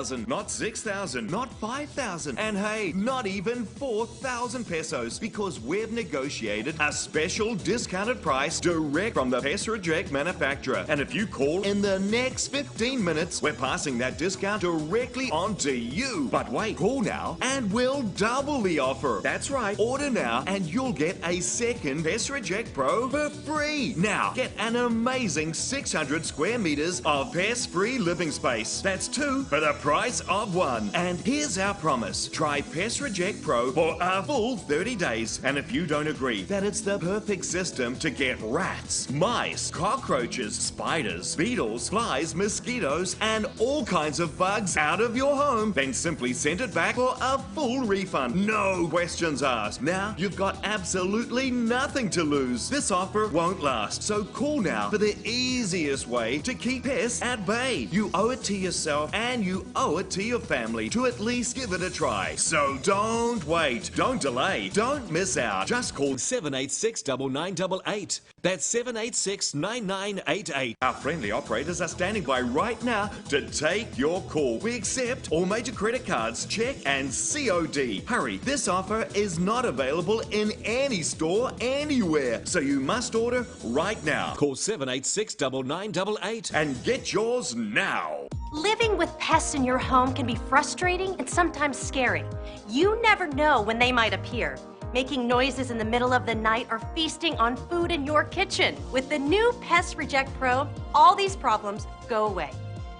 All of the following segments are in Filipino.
Not 6,000, not 5,000, and hey, not even 4,000 pesos, because we've negotiated a special discounted price direct from the Pest Reject manufacturer. And if you call in the next 15 minutes, we're passing that discount directly on to you. But wait, call now and we'll double the offer. That's right, order now and you'll get a second Pest Reject Pro for free. Now, get an amazing 600 square meters of pest-free living space. That's two for the price of one. And here's our promise. Try Pest Reject Pro for a full 30 days. And if you don't agree that it's the perfect system to get rats, mice, cockroaches, spiders, beetles, flies, mosquitoes, and all kinds of bugs out of your home, then simply send it back for a full refund. No questions asked. Now, you've got absolutely nothing to lose. This offer won't last. So call now for the easiest way to keep pests at bay. You owe it to yourself and you owe it to your family to at least give it a try. So don't wait, don't delay, don't miss out. Just call 786-9988. That's 786-9988. Our friendly operators are standing by right now to take your call. We accept all major credit cards, check and COD. Hurry, this offer is not available in any store anywhere, so you must order right now. Call 786-9988 and get yours now. Living with pests in your home can be frustrating and sometimes scary. You never know when they might appear, making noises in the middle of the night or feasting on food in your kitchen. With the new Pest Reject Pro, all these problems go away.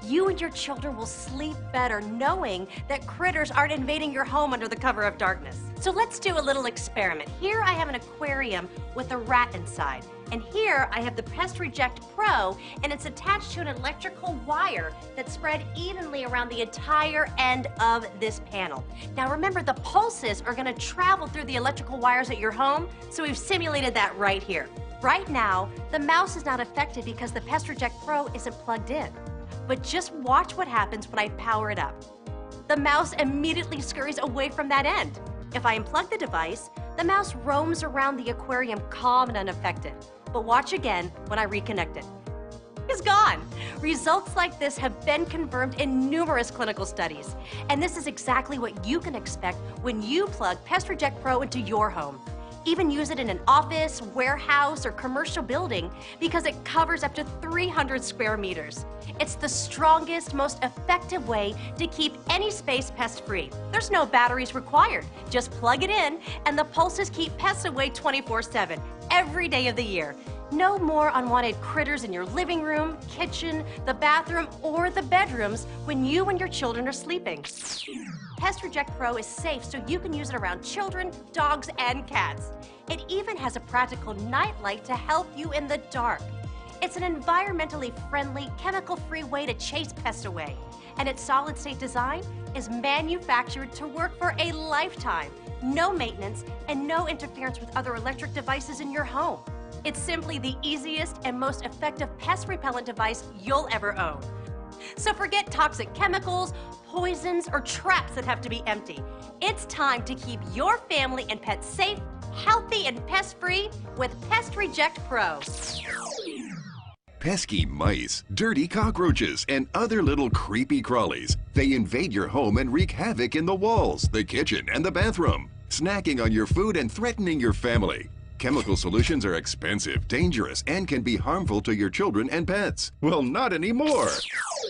You and your children will sleep better knowing that critters aren't invading your home under the cover of darkness. So let's do a little experiment. Here I have an aquarium with a rat inside. And here I have the Pest Reject Pro, and it's attached to an electrical wire that's spread evenly around the entire end of this panel. Now remember, the pulses are gonna travel through the electrical wires at your home, so we've simulated that right here. Right now, the mouse is not affected because the Pest Reject Pro isn't plugged in. But just watch what happens when I power it up. The mouse immediately scurries away from that end. If I unplug the device, the mouse roams around the aquarium calm and unaffected. But watch again when I reconnect it. It's gone. Results like this have been confirmed in numerous clinical studies. And this is exactly what you can expect when you plug Pest Reject Pro into your home. Even use it in an office, warehouse, or commercial building because it covers up to 300 square meters. It's the strongest, most effective way to keep any space pest-free. There's no batteries required. Just plug it in, and the pulses keep pests away 24/7, every day of the year. No more unwanted critters in your living room, kitchen, the bathroom, or the bedrooms when you and your children are sleeping. Pest Reject Pro is safe so you can use it around children, dogs, and cats. It even has a practical night light to help you in the dark. It's an environmentally friendly, chemical-free way to chase pests away. And its solid-state design is manufactured to work for a lifetime. No maintenance and no interference with other electric devices in your home. It's simply the easiest and most effective pest repellent device you'll ever own. So forget toxic chemicals, poisons, or traps that have to be empty. It's time to keep your family and pets safe, healthy, and pest-free with Pest Reject Pro. Pesky mice, dirty cockroaches, and other little creepy crawlies. They invade your home and wreak havoc in the walls, the kitchen, and the bathroom, snacking on your food and threatening your family. Chemical solutions are expensive, dangerous, and can be harmful to your children and pets. Well, not anymore.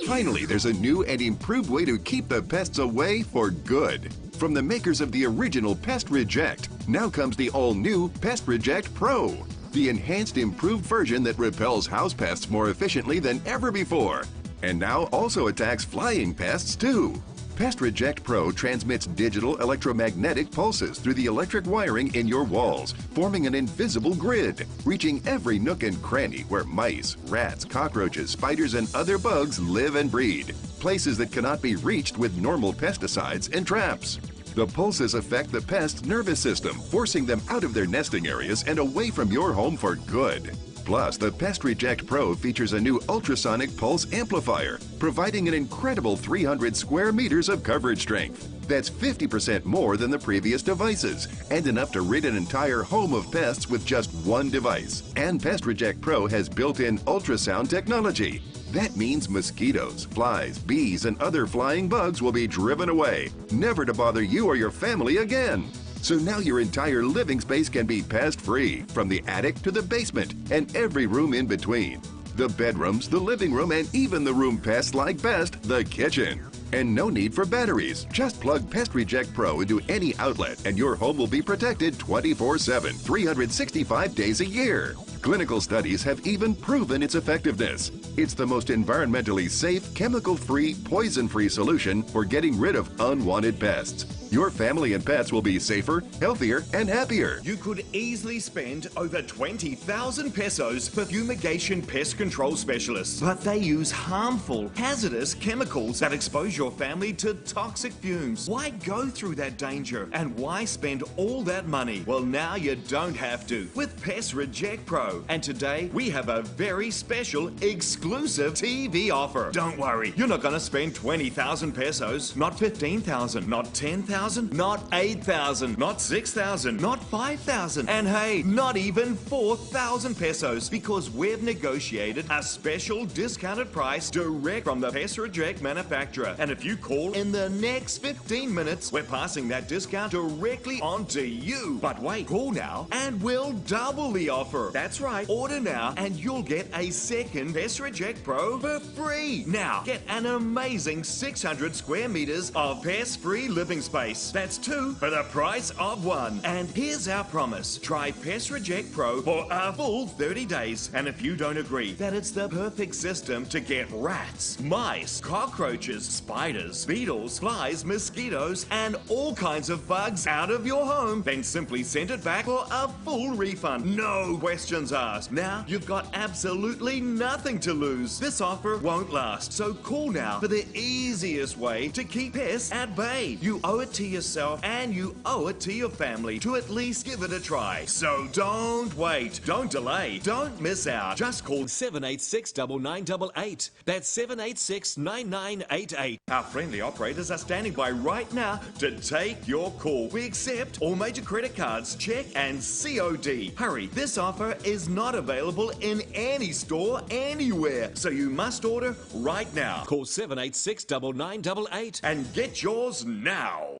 Finally, there's a new and improved way to keep the pests away for good. From the makers of the original Pest Reject, now comes the all-new Pest Reject Pro, the enhanced, improved version that repels house pests more efficiently than ever before, and now also attacks flying pests too. Pest Reject Pro transmits digital electromagnetic pulses through the electric wiring in your walls, forming an invisible grid, reaching every nook and cranny where mice, rats, cockroaches, spiders, and other bugs live and breed, places that cannot be reached with normal pesticides and traps. The pulses affect the pest's nervous system, forcing them out of their nesting areas and away from your home for good. Plus, the Pest Reject Pro features a new ultrasonic pulse amplifier, providing an incredible 300 square meters of coverage strength. That's 50% more than the previous devices, and enough to rid an entire home of pests with just one device. And Pest Reject Pro has built-in ultrasound technology. That means mosquitoes, flies, bees, and other flying bugs will be driven away, never to bother you or your family again. So now your entire living space can be pest-free, from the attic to the basement and every room in between. The bedrooms, the living room, and even the room pests like best, the kitchen. And no need for batteries. Just plug Pest Reject Pro into any outlet and your home will be protected 24/7, 365 days a year. Clinical studies have even proven its effectiveness. It's the most environmentally safe, chemical-free, poison-free solution for getting rid of unwanted pests. Your family and pets will be safer, healthier, and happier. You could easily spend over 20,000 pesos for fumigation pest control specialists, but they use harmful, hazardous chemicals that expose your family to toxic fumes. Why go through that danger? And why spend all that money? Well, now you don't have to with Pest Reject Pro. And today, we have a very special, exclusive TV offer. Don't worry, you're not going to spend 20,000 pesos, not 15,000, not 10,000, not 8,000, not 6,000, not 5,000, and hey, not even 4,000 pesos, because we've negotiated a special discounted price direct from the Pest Reject manufacturer. And if you call in the next 15 minutes, we're passing that discount directly on to you. But wait, call now and we'll double the offer. That's right, order now and you'll get a second Pest Reject Pro for free. Now, get an amazing 600 square meters of pest-free living space. That's 2 for the price of 1. And here's our promise. Try Pest Reject Pro for a full 30 days. And if you don't agree that it's the perfect system to get rats, mice, cockroaches, spiders, beetles, flies, mosquitoes, and all kinds of bugs out of your home, then simply send it back for a full refund. No questions asked. Now, you've got absolutely nothing to lose. This offer won't last. So call now for the easiest way to keep pests at bay. You owe it to yourself and you owe it to your family to at least give it a try. So don't wait, don't delay, don't miss out. Just call 786-9988. That's 786-9988. Our friendly operators are standing by right now to take your call. We accept all major credit cards, check, and COD. Hurry, this offer is not available in any store anywhere, so you must order right now. Call 786-9988 And get yours now.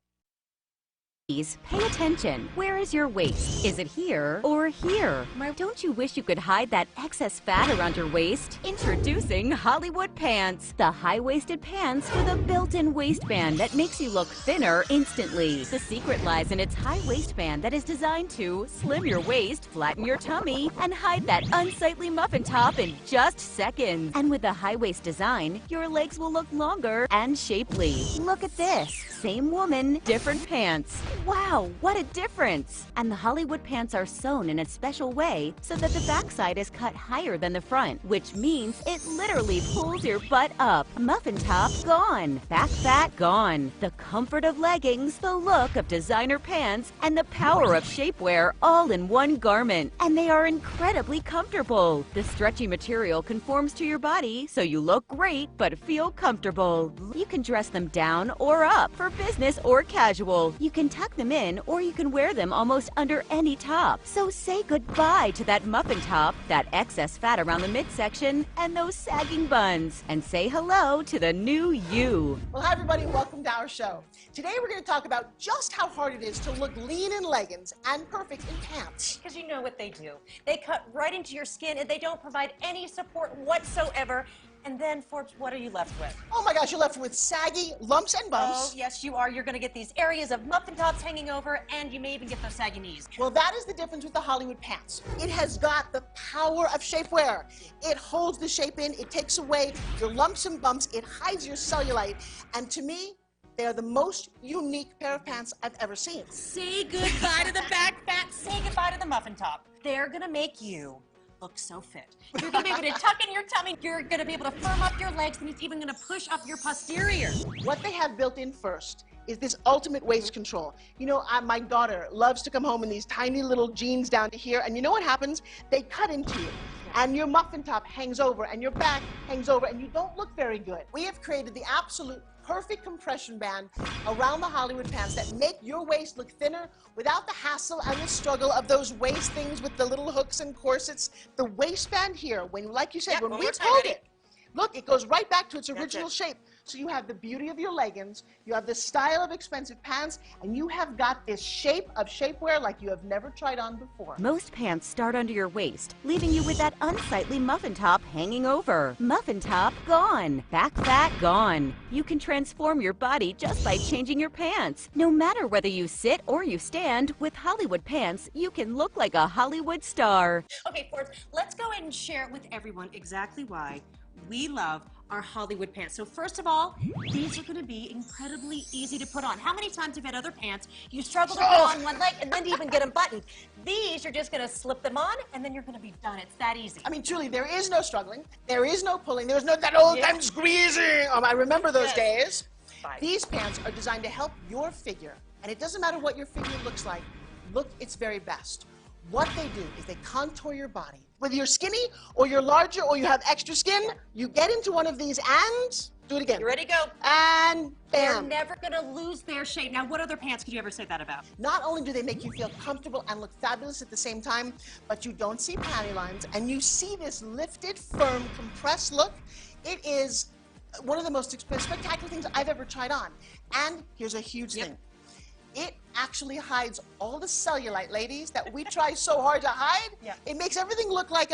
Please pay attention. Where is your waist? Is it here or here? Don't you wish you could hide that excess fat around your waist? Introducing Hollywood Pants. The high-waisted pants with a built-in waistband that makes you look thinner instantly. The secret lies in its high waistband that is designed to slim your waist, flatten your tummy, and hide that unsightly muffin top in just seconds. And with the high-waist design, your legs will look longer and shapely. Look at this. Same woman, different pants. Wow, what a difference! And the Hollywood pants are sewn in a special way so that the backside is cut higher than the front, which means it literally pulls your butt up. Muffin top gone, back fat gone, the comfort of leggings, the look of designer pants, and the power of shapewear all in one garment. And they are incredibly comfortable. The stretchy material conforms to your body so you look great but feel comfortable. You can dress them down or up for business or casual. You can tuck them in or you can wear them almost under any top. So say goodbye to that muffin top, that excess fat around the midsection, and those sagging buns, and say hello to the new you. Well, hi everybody, welcome to our show. Today we're going to talk about just how hard it is to look lean in leggings and perfect in pants. Because you know what they do. They cut right into your skin and they don't provide any support whatsoever. And then, Forbes, what are you left with? Oh my gosh, you're left with saggy lumps and bumps. Oh, yes, you are. You're going to get these areas of muffin tops hanging over, and you may even get those saggy knees. Well, that is the difference with the Hollywood pants. It has got the power of shapewear. It holds the shape in, it takes away your lumps and bumps, it hides your cellulite, and to me, they are the most unique pair of pants I've ever seen. Say goodbye to the back fat. Say goodbye to the muffin top. They're going to make you look so fit. You're going to be able to tuck in your tummy. You're going to be able to firm up your legs, and it's even going to push up your posterior. What they have built in first is this ultimate waist control. You know, my daughter loves to come home in these tiny little jeans down to here, and you know what happens? They cut into you. And your muffin top hangs over, and your back hangs over, and you don't look very good. We have created the absolute perfect compression band around the Hollywood pants that make your waist look thinner without the hassle and the struggle of those waist things with the little hooks and corsets. The waistband here, when, like you said, when we told it, look, it goes right back to its original shape. So you have the beauty of your leggings, you have the style of expensive pants, and you have got this shape of shapewear like you have never tried on before. Most pants start under your waist, leaving you with that unsightly muffin top hanging over. Muffin top gone. Back fat gone. You can transform your body just by changing your pants. No matter whether you sit or you stand, with Hollywood pants, you can look like a Hollywood star. Okay, Forbes, let's go ahead and share with everyone exactly why we love our Hollywood pants. So first of all, these are going to be incredibly easy to put on. How many times have you had other pants you struggle to put on one leg and then to even get them buttoned? These, you're just going to slip them on and then you're going to be done. It's that easy. I mean, truly, there is no struggling. There is no pulling. There's no that old time squeezing. I remember those days. These pants are designed to help your figure, and it doesn't matter what your figure looks like. Look its very best. What they do is they contour your body. Whether you're skinny or you're larger or you have extra skin, you get into one of these and do it again. You ready to go? And bam. They're never going to lose their shape. Now, what other pants could you ever say that about? Not only do they make you feel comfortable and look fabulous at the same time, but you don't see panty lines and you see this lifted, firm, compressed look. It is one of the most spectacular things I've ever tried on. And here's a huge thing. It actually hides all the cellulite, ladies, that we try so hard to hide. It makes everything look like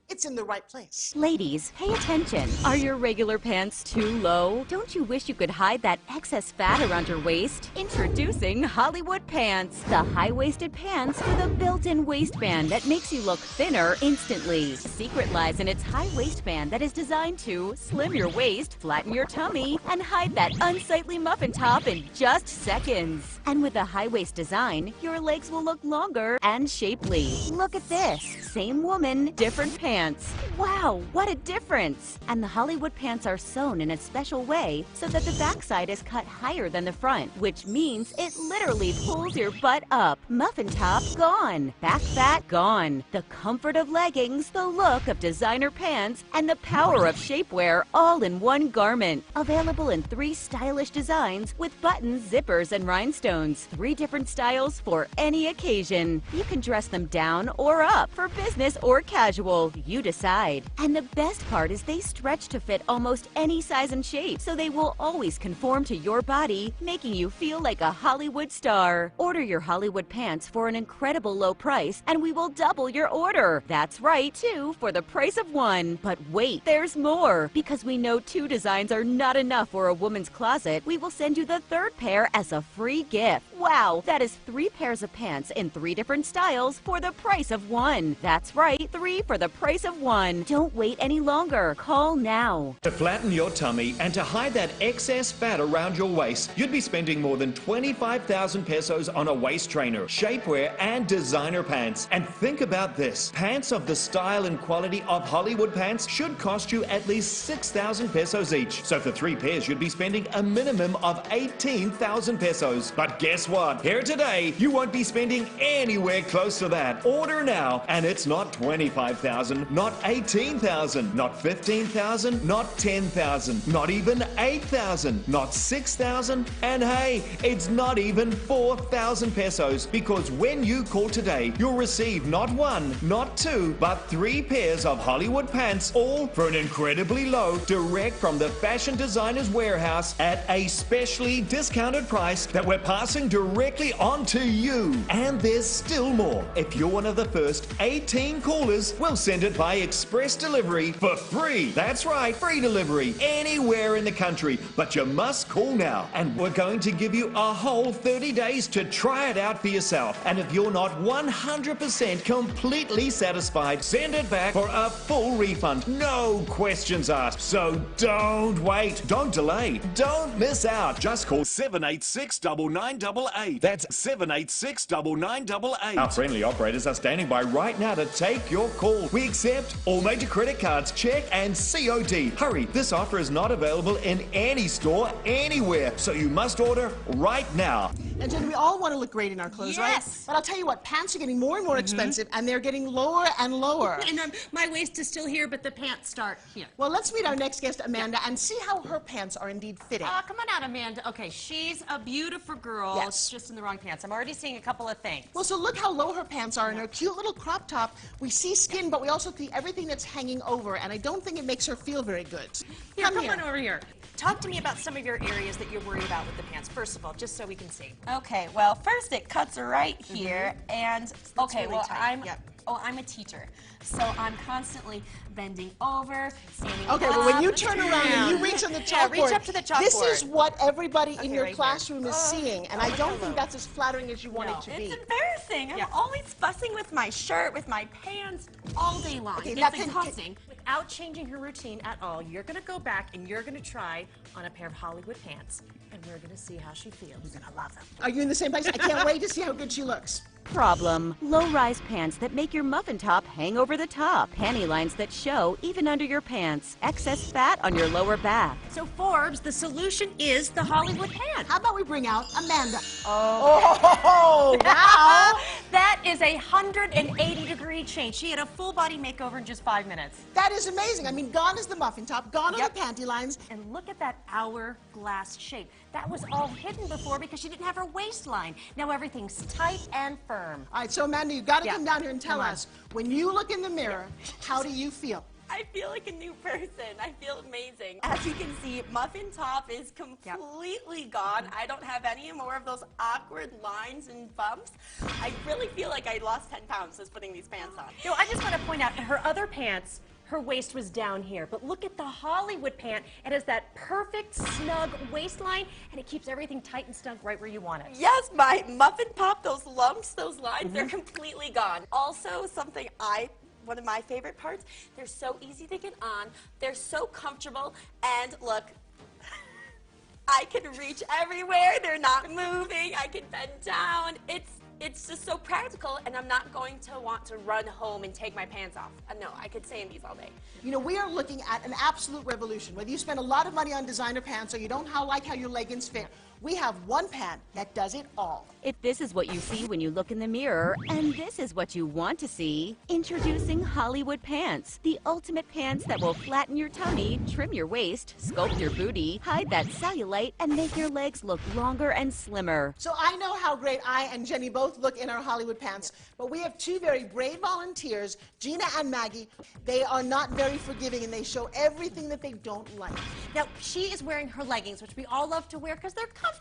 it's in the right place. Ladies, pay attention. Are your regular pants too low? Don't you wish you could hide that excess fat around your waist? Introducing Hollywood pants, the high-waisted pants with a built-in waistband that makes you look thinner instantly. The secret lies in its high waistband that is designed to slim your waist, flatten your tummy, and hide that unsightly muffin top in just seconds. And with a high-waist design, your legs will look longer and shapely. Look at this. Same woman, different pants. Wow, what a difference! And the Hollywood pants are sewn in a special way so that the backside is cut higher than the front, which means it literally pulls your butt up. Muffin top gone. Back fat gone. The comfort of leggings, the look of designer pants, and the power of shapewear all in one garment. Available in 3 stylish designs with buttons, zippers, and rhinestones. 3 different styles for any occasion. You can dress them down or up for business or casual. You decide. And the best part is they stretch to fit almost any size and shape, so they will always conform to your body, making you feel like a Hollywood star. Order your Hollywood pants for an incredible low price, and we will double your order. That's right, 2 for the price of 1. But wait, there's more. Because we know 2 designs are not enough for a woman's closet, we will send you the 3rd pair as a free gift. Wow, that is 3 pairs of pants in 3 different styles for the price of 1. That's right, 3 for the price of 1. Don't wait any longer. Call now. To flatten your tummy and to hide that excess fat around your waist, you'd be spending more than 25,000 pesos on a waist trainer, shapewear, and designer pants. And think about this. Pants of the style and quality of Hollywood pants should cost you at least 6,000 pesos each. So for 3 pairs, you'd be spending a minimum of 18,000 pesos. But guess what? Here today, you won't be spending anywhere close to that. Order now, and it's not 25,000, not 18,000, not 15,000, not 10,000, not even 8,000, not 6,000, and hey, it's not even 4,000 pesos, because when you call today, you'll receive not 1, not 2, but 3 pairs of Hollywood pants, all for an incredibly low, direct from the fashion designer's warehouse at a specially discounted price that we're passing directly on to you. And there's still more. If you're one of the first 18 callers, we'll send it by express delivery for free. That's right, free delivery anywhere in the country. But you must call now, and we're going to give you a whole 30 days to try it out for yourself. And if you're not 100% completely satisfied, send it back for a full refund. No questions asked. So don't wait. Don't delay. Don't miss out. Just call 786-9988. 786-9988. That's 786-9988. Our friendly operators are standing by right now to take your call. We accept all major credit cards, check and COD. Hurry, this offer is not available in any store anywhere, so you must order right now. And Jen, we all want to look great in our clothes, right? Yes. But I'll tell you what, pants are getting more and more expensive, and they're getting lower and lower. And my waist is still here, but the pants start here. Well, let's meet our next guest, Amanda, and see how her pants are indeed fitting. Come on out, Amanda. Okay, she's a beautiful girl. Yes. It's just in the wrong pants. I'm already seeing a couple of things. Well, so look how low her pants are in her cute little crop top. We see skin, but we also see everything that's hanging over, and I don't think it makes her feel very good. Here, come on over here. Talk to me about some of your areas that you're worried about with the pants, first of all, just so we can see. Okay, well, first it cuts right here, and okay, really well, tight. I'm a teacher, so I'm constantly bending over, standing Okay, up. well, when you turn around and you reach on the chalkboard, reach up to the chalkboard. this is what everybody in your right here. classroom is seeing, and I don't think that's as flattering as you want it to be. It's embarrassing. I'm always fussing with my shirt, with my pants, all day long. Okay, It's now exhausting. Without changing her routine at all, you're going to go back and you're going to try on a pair of Hollywood pants, and we're going to see how she feels. You're going to love them. Are you in the same place? I can't wait to see how good she looks. Problem: low-rise pants that make your muffin top hang over the top. Panty lines that show even under your pants. Excess fat on your lower back. So, Forbes, the solution is the Hollywood pants. How about we bring out Amanda? Oh, wow. That is a 180-degree change. She had a full-body makeover in just 5 minutes. That is amazing. I mean, gone is the muffin top, gone are the panty lines. And look at that hourglass shape. That was all hidden before because she didn't have her waistline. Now everything's tight and firm. All right, so Amanda, you've got to Yeah. come down here and tell Come on. us, when you look in the mirror, how do you feel? I feel like a new person. I feel amazing. As you can see, muffin top is completely gone. I don't have any more of those awkward lines and bumps. I really feel like I lost 10 pounds since putting these pants on. You know, I just want to point out, in her other pants, her waist was down here. But look at the Hollywood pant. It has that perfect, snug waistline, and it keeps everything tight and snug right where you want it. Yes, my muffin pop, those lumps, those lines, they're completely gone. Also, one of my favorite parts, they're so easy to get on, they're so comfortable, and look, I can reach everywhere, they're not moving, I can bend down, it's just so practical, and I'm not going to want to run home and take my pants off. No, I could stay in these all day. You know, we are looking at an absolute revolution. Whether you spend a lot of money on designer pants or you don't like how your leggings fit, we have one pant that does it all. If this is what you see when you look in the mirror, and this is what you want to see, introducing Hollywood pants. The ultimate pants that will flatten your tummy, trim your waist, sculpt your booty, hide that cellulite, and make your legs look longer and slimmer. So I know how great I and Jenny both look in our Hollywood pants, but we have two very brave volunteers, Gina and Maggie. They are not very forgiving, and they show everything that they don't like. Now, she is wearing her leggings, which we all love to wear because they're comfortable.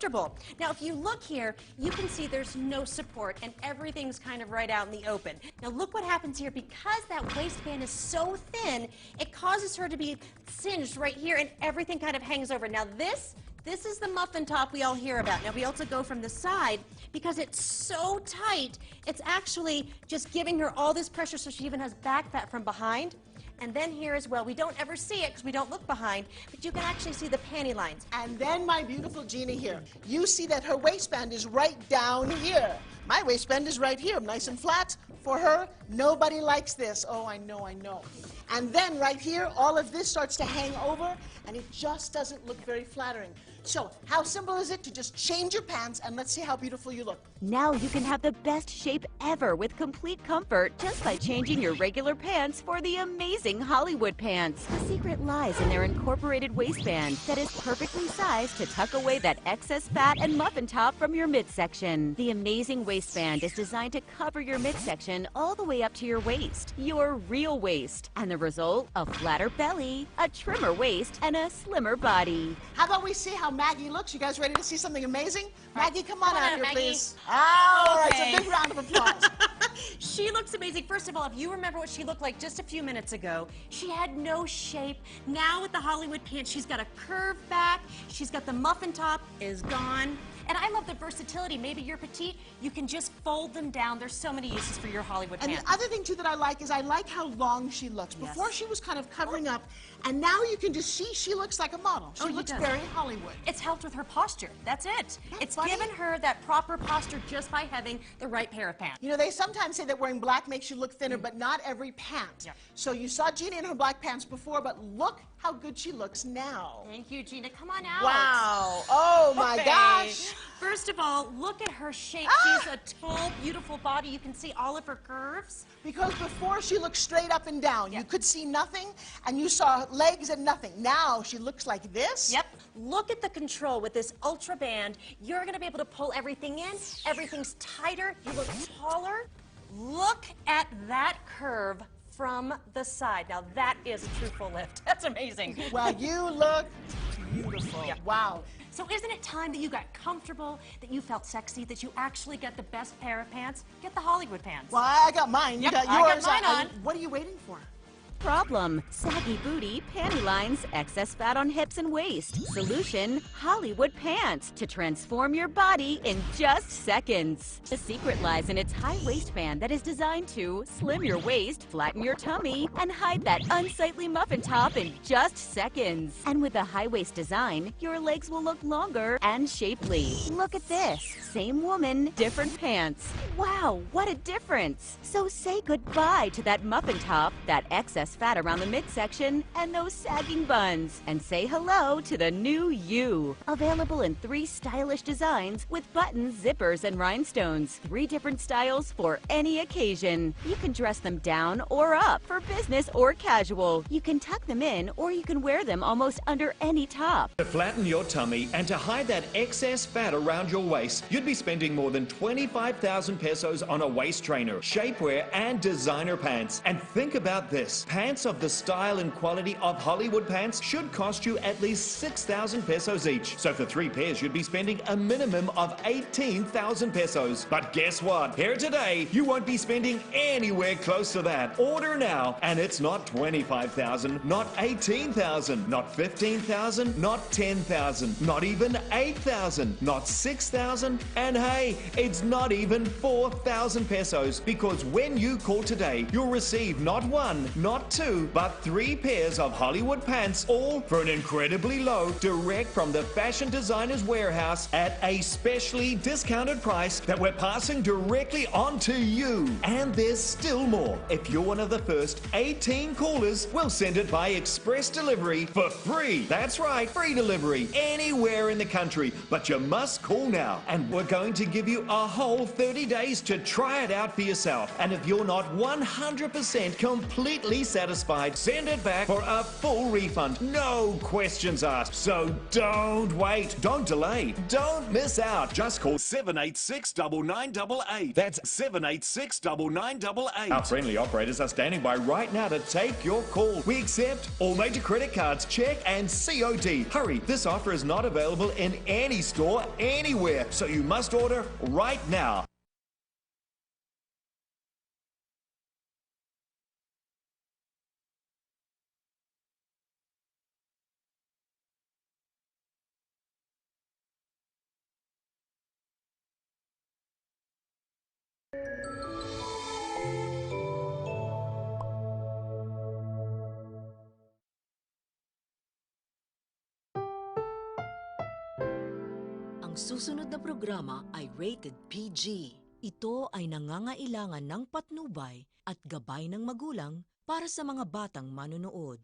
Now, if you look here, you can see there's no support, and everything's kind of right out in the open. Now, look what happens here. Because that waistband is so thin, it causes her to be singed right here, and everything kind of hangs over. Now, this is the muffin top we all hear about. Now, we also go from the side. Because it's so tight, it's actually just giving her all this pressure, so she even has back fat from behind. And then here as well, we don't ever see it because we don't look behind, but you can actually see the panty lines. And then my beautiful Gina here, you see that her waistband is right down here. My waistband is right here, nice and flat. For her, nobody likes this. Oh, I know, I know. And then right here, all of this starts to hang over, and it just doesn't look very flattering. So, how simple is it to just change your pants, and let's see how beautiful you look. Now you can have the best shape ever with complete comfort just by changing your regular pants for the amazing Hollywood pants. The secret lies in their incorporated waistband that is perfectly sized to tuck away that excess fat and muffin top from your midsection. The amazing waistband is designed to cover your midsection all the way up to your waist, your real waist. And the result, a flatter belly, a trimmer waist, and a slimmer body. How about we see how Maggie looks? You guys ready to see something amazing? Maggie, come on Come on out out, here, Maggie. please. All right, Okay. so big round of applause. She looks amazing. First of all, if you remember what she looked like just a few minutes ago, she had no shape. Now with the Hollywood pants, she's got a curved back. She's got the muffin top is gone. And I love the versatility. Maybe you're petite, you can just fold them down. There's so many uses for your Hollywood And pants. the other thing, too, that I like is I like how long she looks. Yes. Before she was kind of covering up, and now you can just see she looks like a model. She Oh, you looks do. very Hollywood. It's helped with her posture. That's it. That's It's funny. given her that proper posture just by having the right pair of pants. You know, they sometimes say that wearing black makes you look thinner, but not every pant. Yeah. So you saw Gina in her black pants before, but look how good she looks now. Thank you, Gina. Come on out. Wow. Oh, my Okay. gosh. First of all, look at her shape. Ah! She's a tall, beautiful body. You can see all of her curves. Because before she looked straight up and down. Yeah. You could see nothing, and you saw legs and nothing. Now she looks like this. Yep. Look at the control with this ultra band. You're going to be able to pull everything in. Everything's tighter. You look taller. Look at that curve from the side. Now that is a true full lift. That's amazing. Well, you look beautiful. Yeah. Wow. So isn't it time that you got comfortable, that you felt sexy, that you actually got the best pair of pants? Get the Hollywood pants. Well, I got mine. You Yep, got I got yours. mine on. What are you waiting for? Problem: saggy booty, panty lines, excess fat on hips and waist. Solution: Hollywood pants to transform your body in just seconds. The secret lies in its high waistband that is designed to slim your waist, flatten your tummy, and hide that unsightly muffin top in just seconds. And with a high waist design, your legs will look longer and shapely. Look at this. Same woman, different pants. Wow, what a difference. So say goodbye to that muffin top, that excess fat around the midsection, and those sagging buns, and say hello to the new you. Available in 3 stylish designs with buttons, zippers, and rhinestones. 3 different styles for any occasion. You can dress them down or up for business or casual. You can tuck them in, or you can wear them almost under any top. To flatten your tummy and to hide that excess fat around your waist, you'd be spending more than 25,000 pesos on a waist trainer, shapewear, and designer pants. And think about this. Pants of the style and quality of Hollywood pants should cost you at least 6,000 pesos each. So for 3 pairs, you'd be spending a minimum of 18,000 pesos. But guess what? Here today, you won't be spending anywhere close to that. Order now, and it's not 25,000, not 18,000, not 15,000, not 10,000, not even 8,000, not 6,000, and hey, it's not even 4,000 pesos, because when you call today, you'll receive not 1, not 2, but 3 pairs of Hollywood pants, all for an incredibly low, direct from the fashion designer's warehouse at a specially discounted price that we're passing directly on to you. And there's still more. If you're one of the first 18 callers, we'll send it by express delivery for free. That's right, free delivery anywhere in the country. But you must call now, and we're going to give you a whole 30 days to try it out for yourself. And if you're not 100% completely satisfied, send it back for a full refund. No questions asked. So don't wait. Don't delay. Don't miss out. Just call 786-9988. That's 786-9988. Our friendly operators are standing by right now to take your call. We accept all major credit cards, check, and COD. Hurry, this offer is not available in any store anywhere, so you must order right now. Ang susunod na programa ay rated PG. Ito ay nangangailangan ng patnubay at gabay ng magulang para sa mga batang manonood.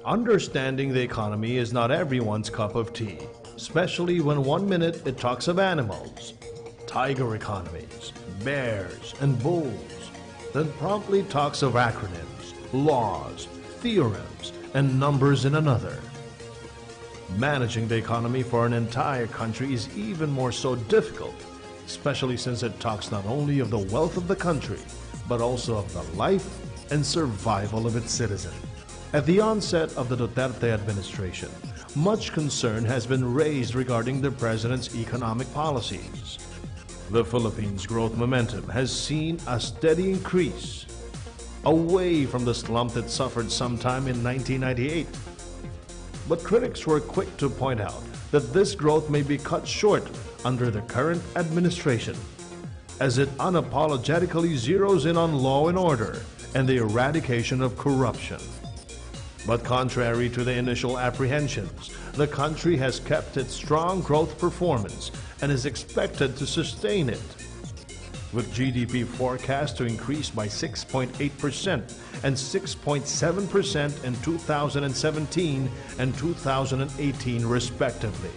Understanding the economy is not everyone's cup of tea, especially when 1 minute it talks of animals, tiger economies, bears, and bulls, then promptly talks of acronyms, laws, theorems, and numbers in another. Managing the economy for an entire country is even more so difficult, especially since it talks not only of the wealth of the country, but also of the life and survival of its citizens. At the onset of the Duterte administration, much concern has been raised regarding the president's economic policies. The Philippines' growth momentum has seen a steady increase, away from the slump that suffered sometime in 1998. But critics were quick to point out that this growth may be cut short under the current administration, as it unapologetically zeroes in on law and order and the eradication of corruption. But contrary to the initial apprehensions, the country has kept its strong growth performance and is expected to sustain it, with GDP forecast to increase by 6.8% and 6.7% in 2017 and 2018 respectively.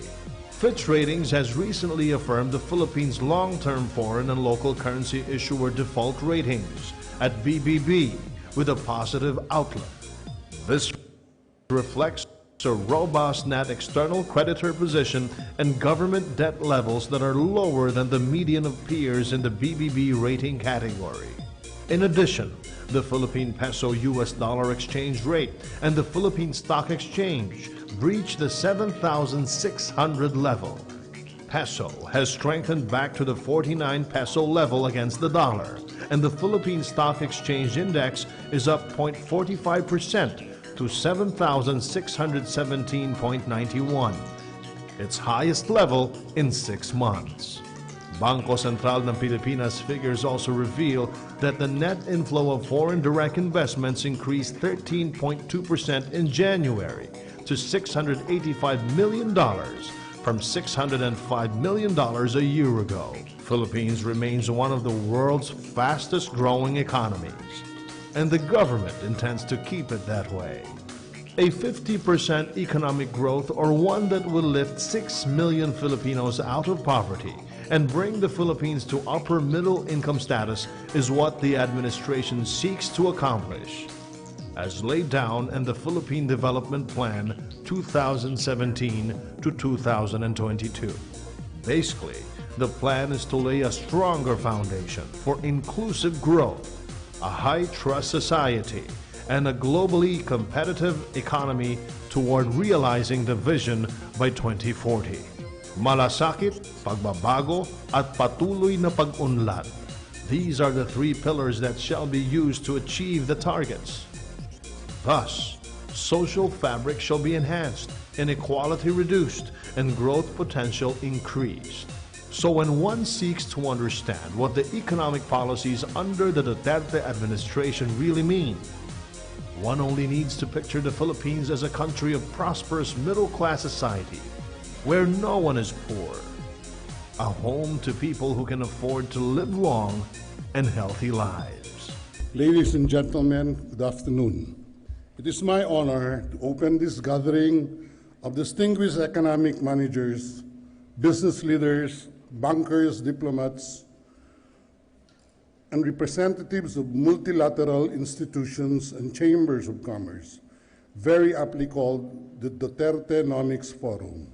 Fitch Ratings has recently affirmed the Philippines' long-term foreign and local currency issuer default ratings at BBB with a positive outlook. This reflects a robust net external creditor position and government debt levels that are lower than the median of peers in the BBB rating category. In addition, the Philippine peso-US dollar exchange rate and the Philippine Stock Exchange breached the 7,600 level. Peso has strengthened back to the 49 peso level against the dollar, and the Philippine Stock Exchange Index is up 0.45% to 7,617.91, its highest level in 6 months. Bangko Sentral ng Pilipinas figures also reveal that the net inflow of foreign direct investments increased 13.2% in January to $685 million from $605 million a year ago. Philippines remains one of the world's fastest growing economies, and the government intends to keep it that way. A 50% economic growth, or one that will lift 6 million Filipinos out of poverty and bring the Philippines to upper middle income status, is what the administration seeks to accomplish, as laid down in the Philippine Development Plan 2017 to 2022. Basically, the plan is to lay a stronger foundation for inclusive growth, a high-trust society, and a globally competitive economy toward realizing the vision by 2040. Malasakit, pagbabago, at patuloy na pag-unlad. These are the 3 pillars that shall be used to achieve the targets. Thus, social fabric shall be enhanced, inequality reduced, and growth potential increased. So when one seeks to understand what the economic policies under the Duterte administration really mean, one only needs to picture the Philippines as a country of prosperous middle-class society, where no one is poor, a home to people who can afford to live long and healthy lives. Ladies and gentlemen, good afternoon. It is my honor to open this gathering of distinguished economic managers, business leaders, bankers, diplomats, and representatives of multilateral institutions and chambers of commerce, very aptly called the Dutertenomics Forum.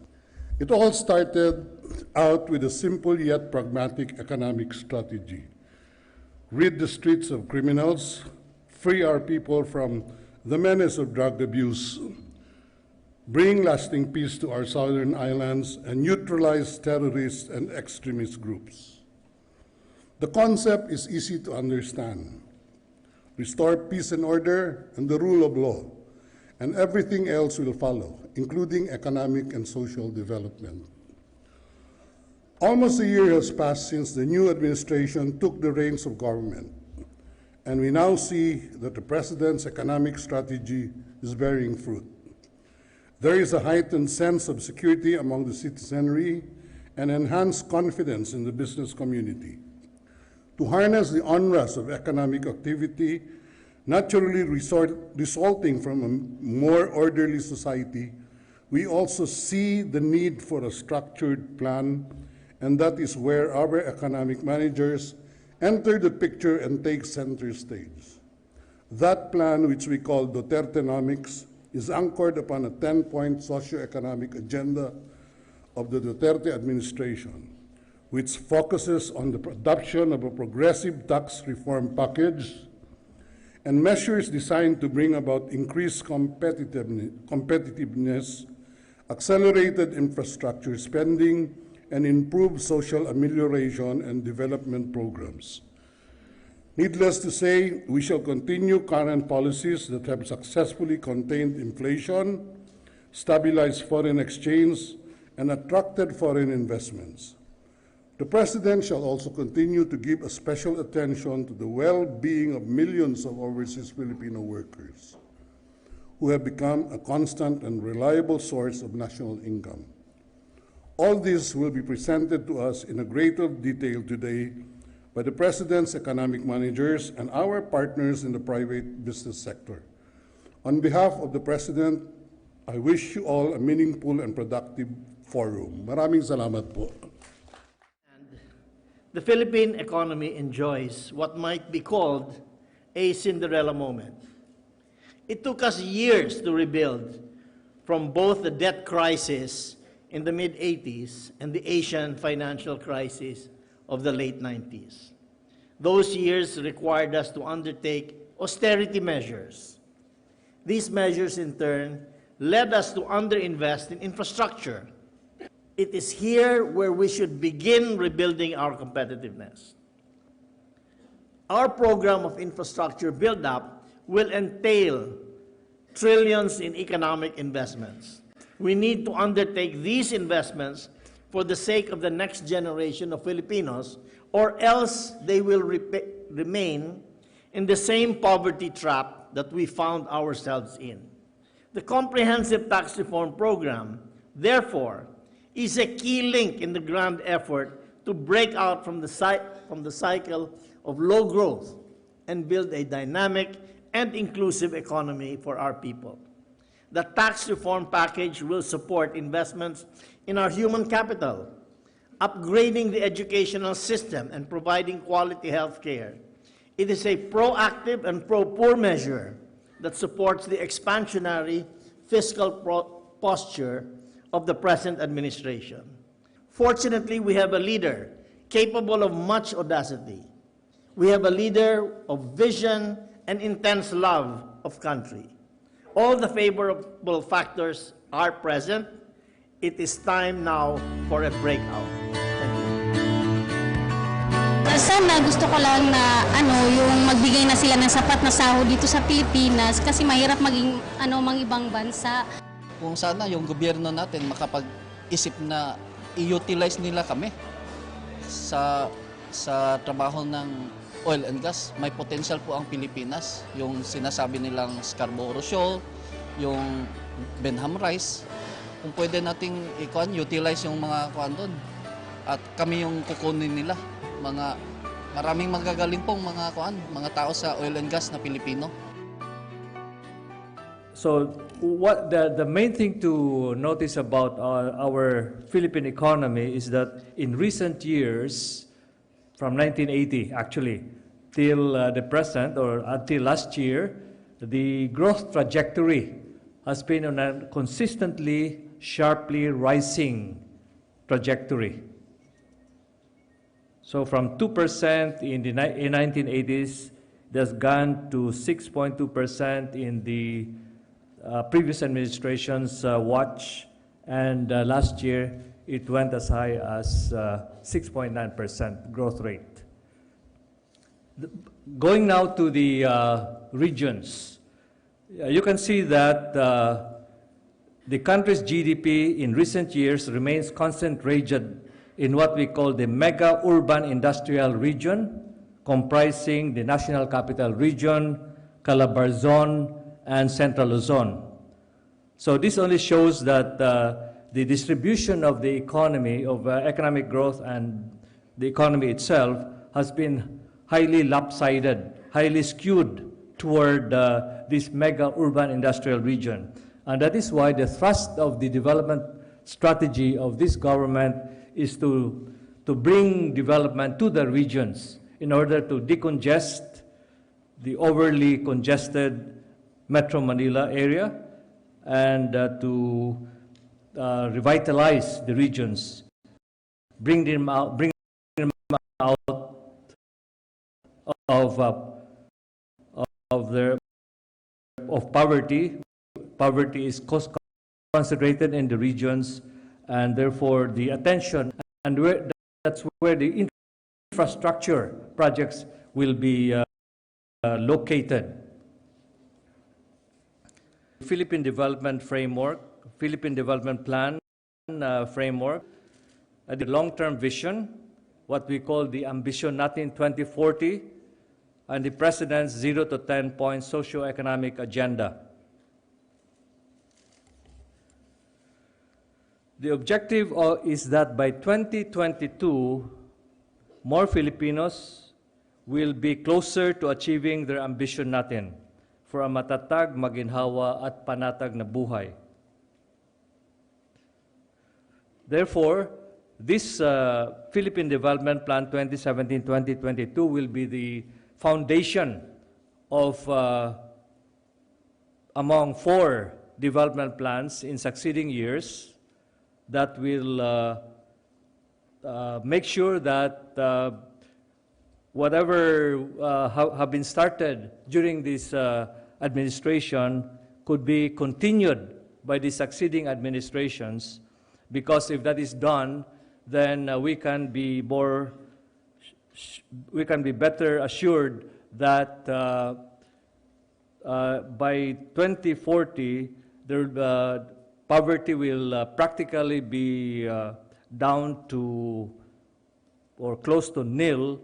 It all started out with a simple yet pragmatic economic strategy. Rid the streets of criminals, free our people from the menace of drug abuse, bring lasting peace to our southern islands, and neutralize terrorist and extremist groups. The concept is easy to understand. Restore peace and order and the rule of law, and everything else will follow, including economic and social development. Almost a year has passed since the new administration took the reins of government, and we now see that the President's economic strategy is bearing fruit. There is a heightened sense of security among the citizenry and enhanced confidence in the business community. To harness the unrest of economic activity naturally resulting from a more orderly society, we also see the need for a structured plan, and that is where our economic managers enter the picture and take center stage. That plan, which we call Dutertenomics, is anchored upon a 10-point socioeconomic agenda of the Duterte administration, which focuses on the adoption of a progressive tax reform package and measures designed to bring about increased competitiveness, accelerated infrastructure spending, and improved social amelioration and development programs. Needless to say, we shall continue current policies that have successfully contained inflation, stabilized foreign exchange, and attracted foreign investments. The President shall also continue to give a special attention to the well-being of millions of overseas Filipino workers who have become a constant and reliable source of national income. All this will be presented to us in a greater detail today by the President's economic managers and our partners in the private business sector. On behalf of the President, I wish you all a meaningful and productive forum. Maraming salamat po. The Philippine economy enjoys what might be called a Cinderella moment. It took us years to rebuild from both the debt crisis in the mid-80s and the Asian financial crisis of the late 90s. Those years required us to undertake austerity measures. These measures, in turn, led us to underinvest in infrastructure. It is here where we should begin rebuilding our competitiveness. Our program of infrastructure build-up will entail trillions in economic investments. We need to undertake these investments for the sake of the next generation of Filipinos, or else they will remain in the same poverty trap that we found ourselves in. The comprehensive tax reform program, therefore, is a key link in the grand effort to break out from the cycle of low growth and build a dynamic and inclusive economy for our people. The tax reform package will support investments in our human capital, upgrading the educational system and providing quality health care. It is a proactive and pro-poor measure that supports the expansionary fiscal posture of the present administration. Fortunately, we have a leader capable of much audacity. We have a leader of vision and intense love of country. All the favorable factors are present. It is time now for a breakout. Sana gusto ko lang na yung magbigay na sila ng sapat na sahod dito sa Pilipinas kasi mahirap maging mang ibang bansa. Kung sana yung gobyerno natin makapag-isip na i-utilize nila kami sa trabaho ng oil and gas. May potential po ang Pilipinas. Yung sinasabi nilang Scarborough Shoal, yung Benham Rice. Kung pwede nating utilize yung mga kuan doon. At kami yung kukunin nila. Maraming magagaling pong mga tao sa oil and gas na Pilipino. So what the main thing to notice about our Philippine economy is that in recent years, from 1980 actually, till the present or until last year, the growth trajectory has been on a consistently, sharply rising trajectory. So from 2% in the 1980s, it has gone to 6.2% in the previous administration's watch, and last year it went as high as 6.9% growth rate. Going now to the regions, you can see that the country's GDP in recent years remains concentrated in what we call the mega urban industrial region, comprising the National Capital Region, Calabarzon, and Central Luzon. So this only shows that the distribution of the economy, of economic growth and the economy itself has been highly lopsided, highly skewed toward this mega urban industrial region. And that is why the thrust of the development strategy of this government is to bring development to the regions in order to decongest the overly congested Metro Manila area and to revitalize the regions, bring them out of poverty. Poverty is concentrated in the regions, and therefore the attention and that's where the infrastructure projects will be located. Philippine Development Framework, Philippine Development Plan framework, the long-term vision, what we call the Ambition Natin 2040, and the President's 0 to 10-point socio-economic agenda. The objective is that by 2022, more Filipinos will be closer to achieving their ambition natin for a matatag, maginhawa at panatag na buhay. Therefore, this Philippine Development Plan 2017-2022 will be the foundation of among 4 development plans in succeeding years that will make sure that whatever have been started during this administration could be continued by the succeeding administrations, because if that is done, then we can be better assured that by 2040, poverty will practically be down to or close to nil,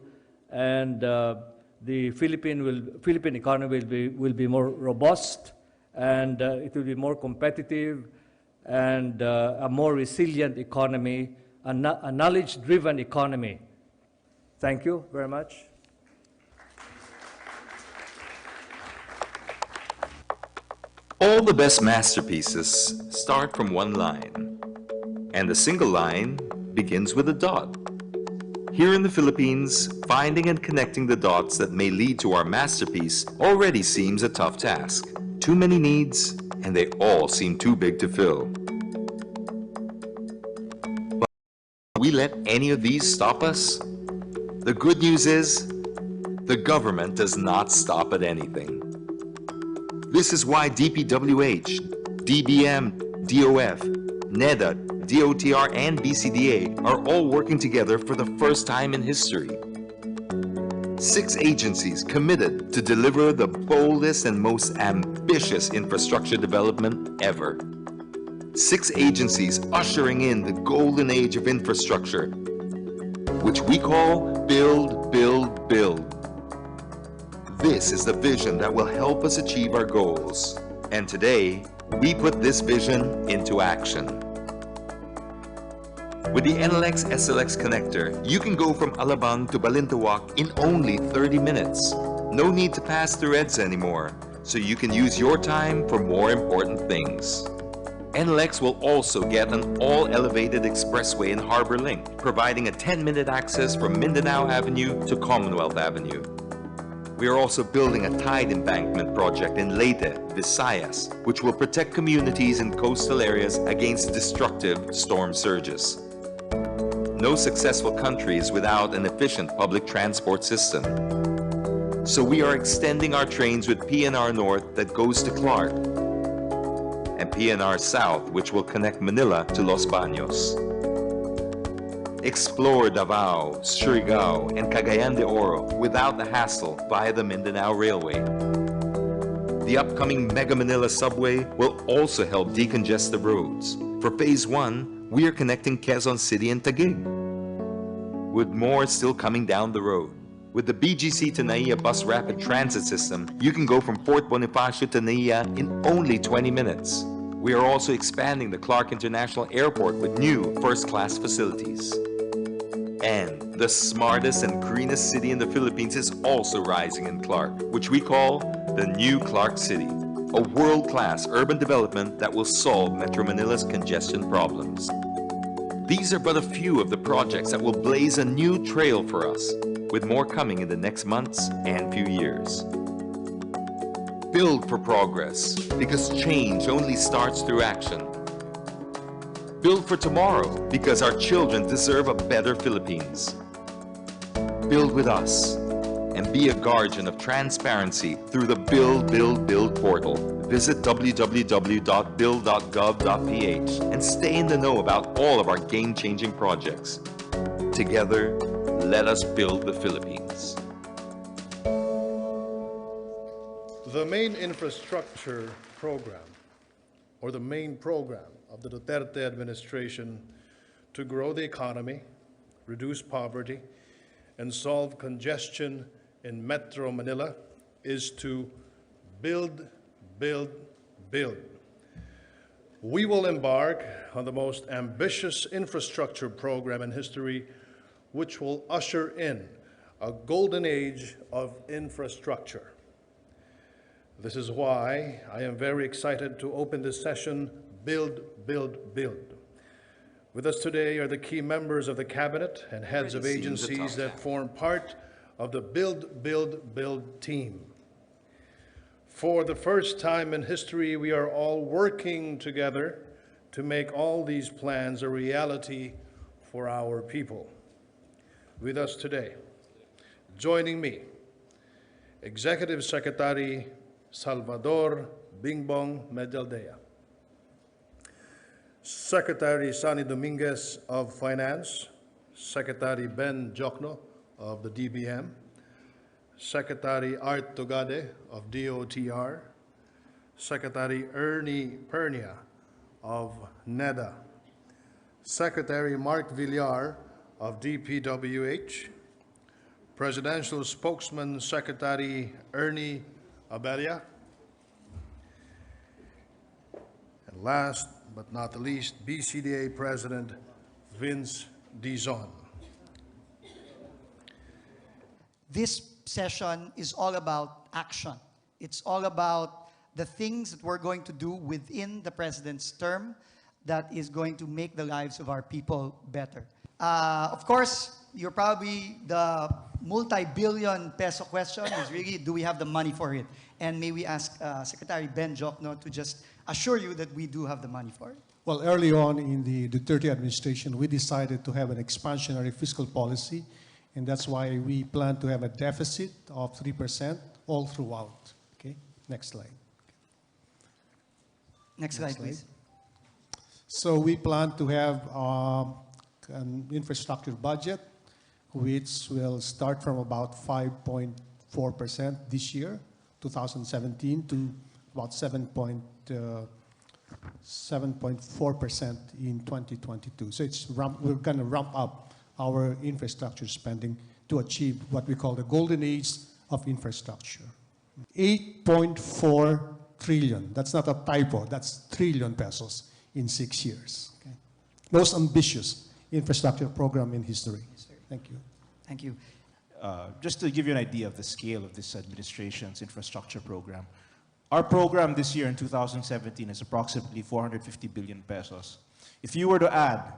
and the Philippine economy will be more robust, and it will be more competitive, and a more resilient economy, a knowledge-driven economy. Thank you very much. All the best masterpieces start from one line, and the single line begins with a dot. Here in the Philippines, finding and connecting the dots that may lead to our masterpiece already seems a tough task. Too many needs, and they all seem too big to fill. But will we let any of these stop us? The good news is, the government does not stop at anything. This is why DPWH, DBM, DOF, NEDA, DOTR, and BCDA are all working together for the first time in history. 6 agencies committed to deliver the boldest and most ambitious infrastructure development ever. 6 agencies ushering in the golden age of infrastructure, which we call Build, Build, Build. This is the vision that will help us achieve our goals. And today, we put this vision into action. With the NLX SLX connector, you can go from Alabang to Balintawak in only 30 minutes. No need to pass through EDSA anymore, so you can use your time for more important things. NLX will also get an all-elevated expressway in Harbor Link, providing a 10-minute access from Mindanao Avenue to Commonwealth Avenue. We are also building a tide embankment project in Leyte, Visayas, which will protect communities in coastal areas against destructive storm surges. No successful country is without an efficient public transport system. So we are extending our trains with PNR North that goes to Clark, and PNR South, which will connect Manila to Los Baños. Explore Davao, Surigao, and Cagayan de Oro without the hassle via the Mindanao Railway. The upcoming Mega Manila subway will also help decongest the roads. For Phase 1, we are connecting Quezon City and Taguig, with more still coming down the road. With the BGC to NAIA bus rapid transit system, you can go from Fort Bonifacio to NAIA in only 20 minutes. We are also expanding the Clark International Airport with new first-class facilities. And the smartest and greenest city in the Philippines is also rising in Clark, which we call the New Clark City, a world-class urban development that will solve Metro Manila's congestion problems. These are but a few of the projects that will blaze a new trail for us, with more coming in the next months and few years. Build for progress, because change only starts through action. Build for tomorrow, because our children deserve a better Philippines. Build with us, and be a guardian of transparency through the Build, Build, Build portal. Visit www.build.gov.ph and stay in the know about all of our game-changing projects. Together, let us build the Philippines. The main infrastructure program, or the main program, of the Duterte administration to grow the economy, reduce poverty, and solve congestion in Metro Manila is to build, build, build. We will embark on the most ambitious infrastructure program in history, which will usher in a golden age of infrastructure. This is why I am very excited to open this session, Build, Build, Build. With us today are the key members of the cabinet and heads of agencies that form part of the Build, Build, Build team. For the first time in history, we are all working together to make all these plans a reality for our people. With us today, joining me, Executive Secretary Salvador Bingbong Medaldea, Secretary Sani Dominguez of Finance, Secretary Ben Jokno of the DBM, Secretary Art Togade of DOTR, Secretary Ernie Pernia of NEDA, Secretary Mark Villar of DPWH, Presidential Spokesman Secretary Ernie Abella, and last but not the least, BCDA President Vince Dizon. This session is all about action. It's all about the things that we're going to do within the president's term that is going to make the lives of our people better. Of course, you're probably the multi-billion peso question is really, do we have the money for it? And may we ask Secretary Ben Jokno to just assure you that we do have the money for it. Well, early on in the Duterte administration, we decided to have an expansionary fiscal policy, and that's why we plan to have a deficit of 3% all throughout. Okay, next slide. Next slide, please. So we plan to have an infrastructure budget, which will start from about 5.4% this year, 2017, to about 7.4% in 2022. So we're going to ramp up our infrastructure spending to achieve what we call the golden age of infrastructure. 8.4 trillion. That's not a typo. That's trillion pesos in 6 years. Okay. Most ambitious infrastructure program in history. Thank you. Thank you. Just to give you an idea of the scale of this administration's infrastructure program, our program this year in 2017 is approximately 450 billion pesos. If you were to add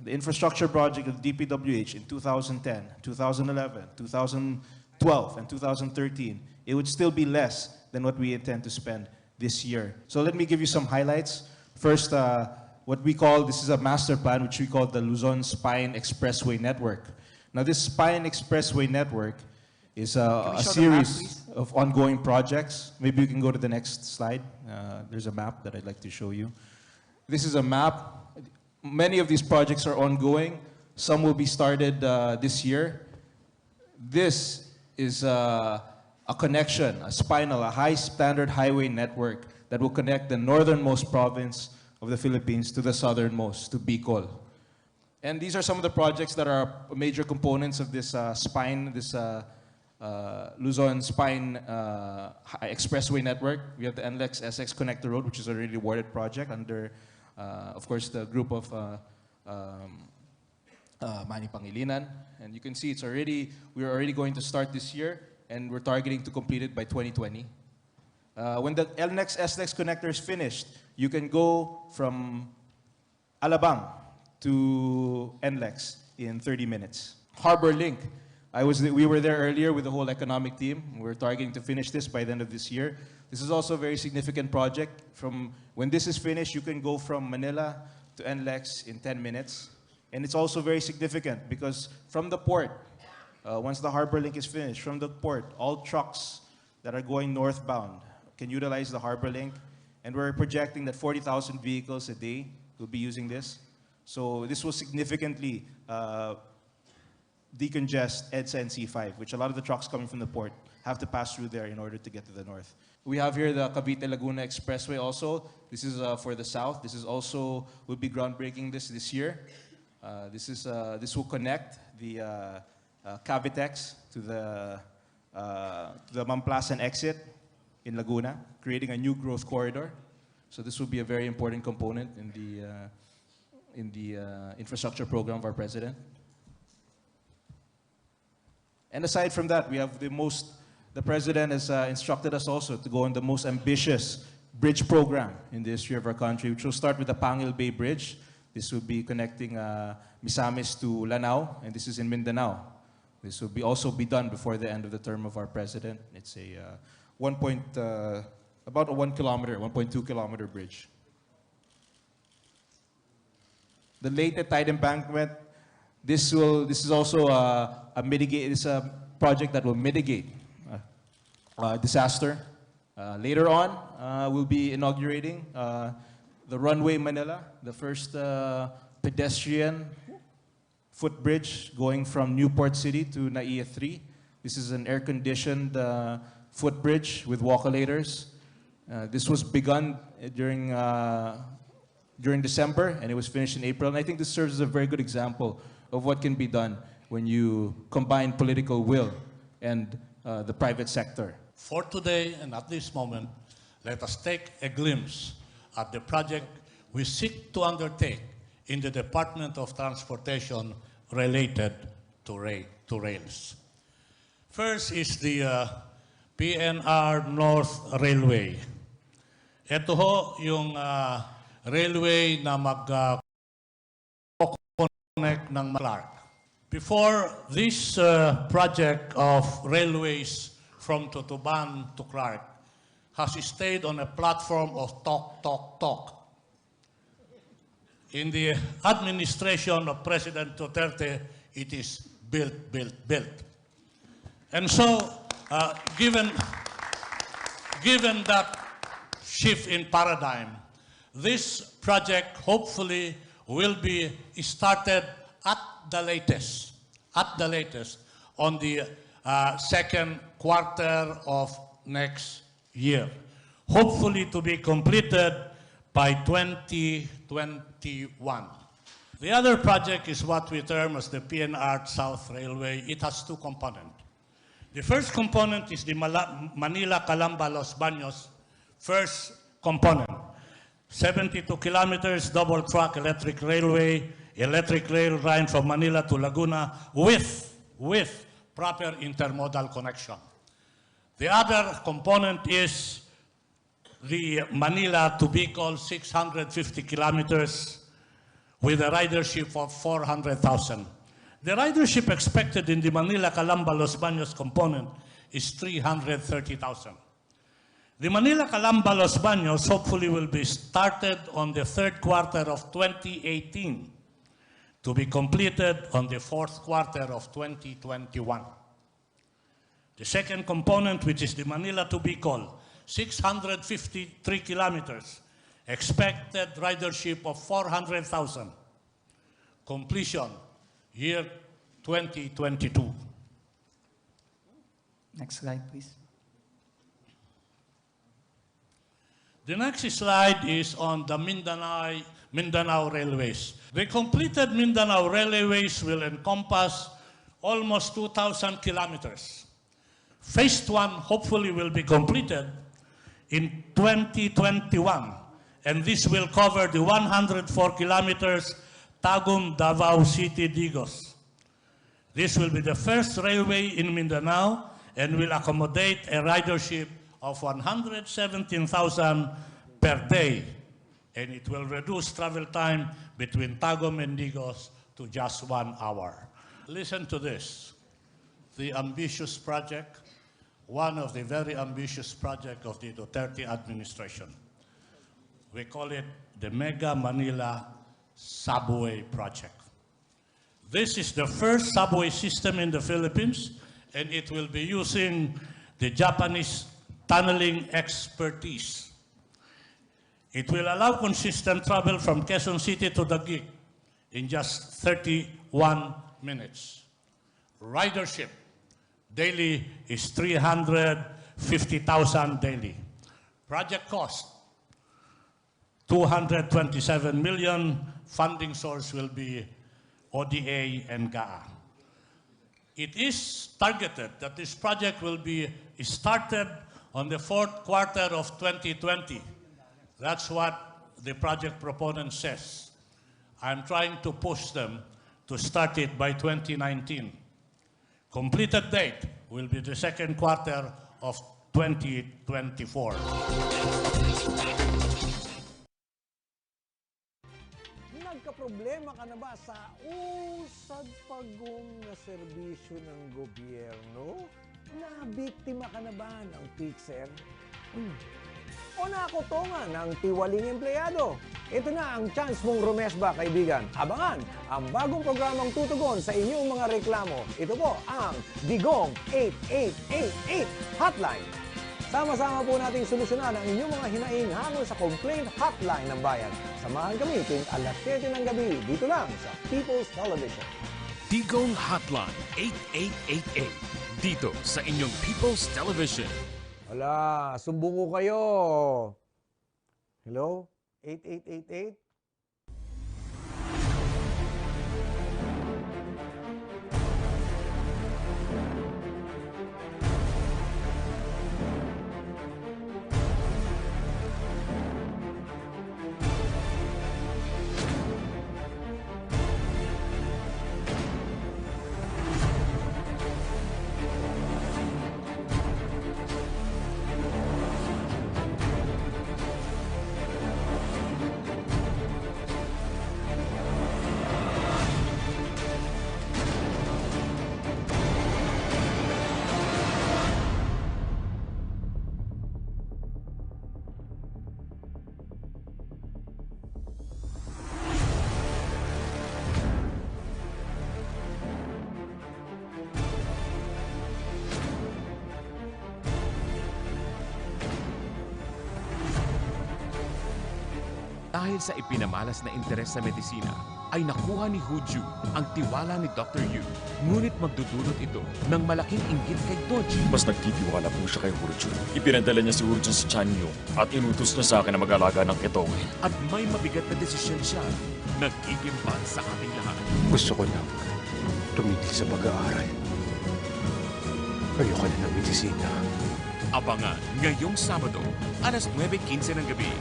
the infrastructure project of DPWH in 2010, 2011, 2012, and 2013, it would still be less than what we intend to spend this year. So let me give you some highlights. First, what we call, this is a master plan, which we call the Luzon Spine Expressway Network. Now, this Spine Expressway Network is a series of ongoing projects. Maybe you can go to the next slide. There's a map that I'd like to show you. This is a map. Many of these projects are ongoing. Some will be started this year. This is a connection, a spinal, a high-standard highway network that will connect the northernmost province of the Philippines to the southernmost, to Bicol. And these are some of the projects that are major components of this spine, this Luzon Spine Expressway Network. We have the NLEX SX Connector Road, which is a really awarded project under, of course, the group of Manny Pangilinan. And you can see we're already going to start this year, and we're targeting to complete it by 2020. When the NLEX SX Connector is finished, you can go from Alabang to NLEX in 30 minutes. Harbor Link. We were there earlier with the whole economic team. We're targeting to finish this by the end of this year. This is also a very significant project. When this is finished, you can go from Manila to NLEX in 10 minutes. And it's also very significant because from the port, once the Harbor Link is finished, from the port, all trucks that are going northbound can utilize the Harbor Link. And we're projecting that 40,000 vehicles a day will be using this. So this will significantly decongest EDSA and C5, which a lot of the trucks coming from the port have to pass through there in order to get to the north. We have here the Cavite-Laguna Expressway also. This is for the south. This is also, will be groundbreaking this year. This will connect the Cavitex to the Mamplasan exit in Laguna, creating a new growth corridor. So this will be a very important component in the infrastructure program of our president. And aside from that, we have the president has instructed us also to go on the most ambitious bridge program in the history of our country, which will start with the Pangil Bay Bridge. This will be connecting Misamis to Lanao, and this is in Mindanao. This will also be done before the end of the term of our president. It's about a 1.2 kilometer bridge. The Leyte Tide Embankment, this is also it's a project that will mitigate disaster. Later on, we'll be inaugurating the Runway Manila, the first pedestrian footbridge going from Newport City to Naiya 3. This is an air-conditioned footbridge with walkolators. This was begun during December, and it was finished in April. And I think this serves as a very good example of what can be done when you combine political will and the private sector. For today and at this moment, let us take a glimpse at the project we seek to undertake in the Department of Transportation related to rails. First is the PNR North Railway. Ito ho yung railway na mag-connect ng Clark. Before this project of railways from Tutuban to Clark has stayed on a platform of talk. In the administration of President Duterte, it is built. And so, given that shift in paradigm, this project hopefully will be started at the latest on the second quarter of next year, hopefully to be completed by 2021. The other project is what we term as the PNR South Railway. It has two components. The first component is the Manila-Calamba-Los Baños first component. 72 kilometers, double track electric rail line from Manila to Laguna with proper intermodal connection. The other component is the Manila to Bicol 650 kilometers with a ridership of 400,000. The ridership expected in the Manila-Calamba-Los Baños component is 330,000. The Manila-Calamba-Los Baños hopefully will be started on the third quarter of 2018 to be completed on the fourth quarter of 2021. The second component, which is the Manila to Bicol, 653 kilometers, expected ridership of 400,000. Completion, year 2022. Next slide, please. The next slide is on the Mindanao Railways. The completed Mindanao Railways will encompass almost 2,000 kilometers. Phase 1 hopefully will be completed in 2021, and this will cover the 104 kilometers Tagum, Davao City, Digos. This will be the first railway in Mindanao and will accommodate a ridership of 117,000 per day, and it will reduce travel time between Tagum and Digos to just 1 hour. Listen to this, the ambitious project, one of the very ambitious projects of the Duterte administration. We call it the Mega Manila Subway Project. This is the first subway system in the Philippines, and it will be using the Japanese tunneling expertise. It will allow consistent travel from Quezon City to Taguig in just 31 minutes. Ridership daily is 350,000 daily. Project cost, 227 million. Funding source will be ODA and GAA. It is targeted that this project will be started on the 4th quarter of 2020. That's what the project proponent says. I'm trying to push them to start it by 2019. Completed date will be the 2nd quarter of 2024. Nagkaproblema ka na ba sa usad pagong na serbisyo ng gobyerno? Nabiktima ka na ba ng fixer? O nakutongan ng tiwaling empleyado? Ito na ang chance mong rumesba, kaibigan. Abangan ang bagong programang tutugon sa inyong mga reklamo. Ito po ang Digong 8888 Hotline. Sama-sama po nating solusyonan ang inyong mga hinaing hango sa complaint hotline ng bayan. Samahan kami tuwing alas 7 ng gabi dito lang sa People's Television. Digong Hotline 8888 dito sa inyong People's Television. Wala, sumbungo kayo. Hello? 8888? Dahil sa ipinamalas na interes sa medisina, ay nakuha ni Huju ang tiwala ni Dr. Yu. Ngunit magdudulot ito ng malaking inggit kay Doji. Mas nagtitiwala po siya kay Hurjun. Ipinadala niya si Hurjun sa Chanyo at inutos niya sa akin na mag-alaga ng ketongin. At may mabigat na desisyon siya. Nagkikimpal sa ating lahat. Gusto ko lang tumigil sa pag-aaral. Ayoko na ng medisina. Abangan ngayong Sabado, alas 9:15 ng gabi.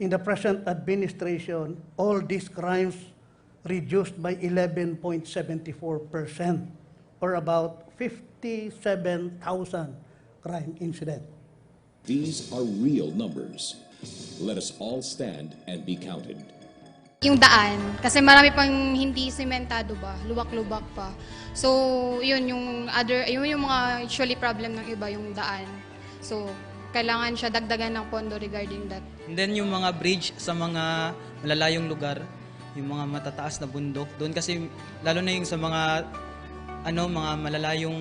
In the present administration, all these crimes reduced by 11.74%, or about 57,000 crime incidents. These are real numbers. Let us all stand and be counted. Yung daan, kasi marami pang hindi sementado ba, luwak-lubak pa. So, yun yung mga usually problem ng iba, yung daan. So, kailangan siya dagdagan ng pondo regarding that. And then yung mga bridge sa mga malalayong lugar, yung mga matataas na bundok, doon kasi lalo na yung sa mga mga malalayong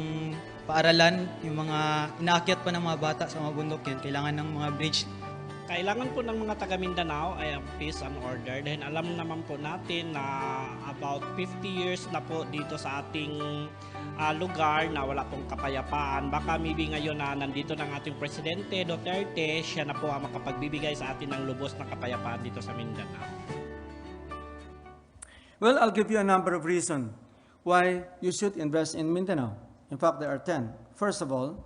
paaralan, yung mga inaakyat pa ng mga bata sa mga bundok yun, kailangan ng mga bridge. Kailangan po ng mga taga Mindanao ay peace and order dahil alam naman po natin na about 50 years na po dito sa ating lugar na wala pong kapayapaan. Baka maybe ngayon na nandito ng ating Presidente Duterte, siya na po ang makapagbibigay sa atin ng lubos na kapayapaan dito sa Mindanao. Well, I'll give you a number of reasons why you should invest in Mindanao. In fact, there are 10. First of all,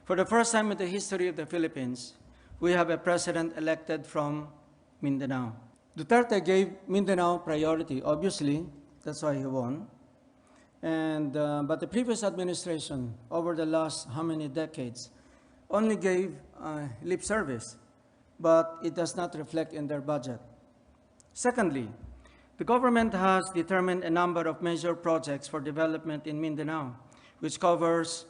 for the first time in the history of the Philippines, we have a president elected from Mindanao. Duterte gave Mindanao priority, obviously, that's why he won. But the previous administration, over the last how many decades, only gave lip service, but it does not reflect in their budget. Secondly, the government has determined a number of major projects for development in Mindanao, which covers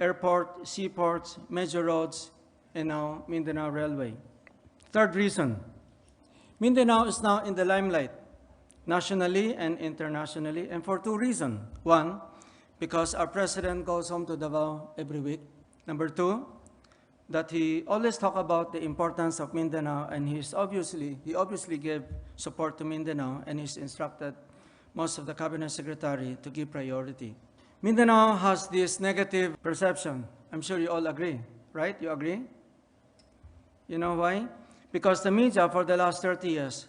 airport, seaports, major roads, and now Mindanao Railway. Third reason, Mindanao is now in the limelight, nationally and internationally, and for two reasons. One, because our president goes home to Davao every week. Number two, that he always talk about the importance of Mindanao, and he obviously gave support to Mindanao, and he's instructed most of the cabinet secretary to give priority. Mindanao has this negative perception. I'm sure you all agree, right? You agree? You know why? Because the media for the last 30 years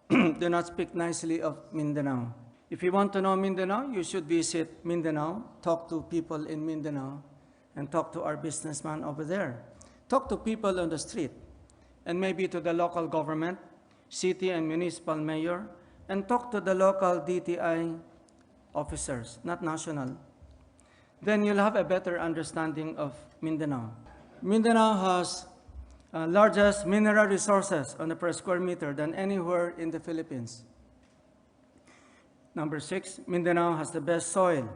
do not speak nicely of Mindanao. If you want to know Mindanao, you should visit Mindanao, talk to people in Mindanao, and talk to our businessman over there. Talk to people on the street, and maybe to the local government, city and municipal mayor, and talk to the local DTI officers, not national. Then you'll have a better understanding of Mindanao. Mindanao has largest mineral resources on a per square meter than anywhere in the Philippines. Number 6, Mindanao has the best soil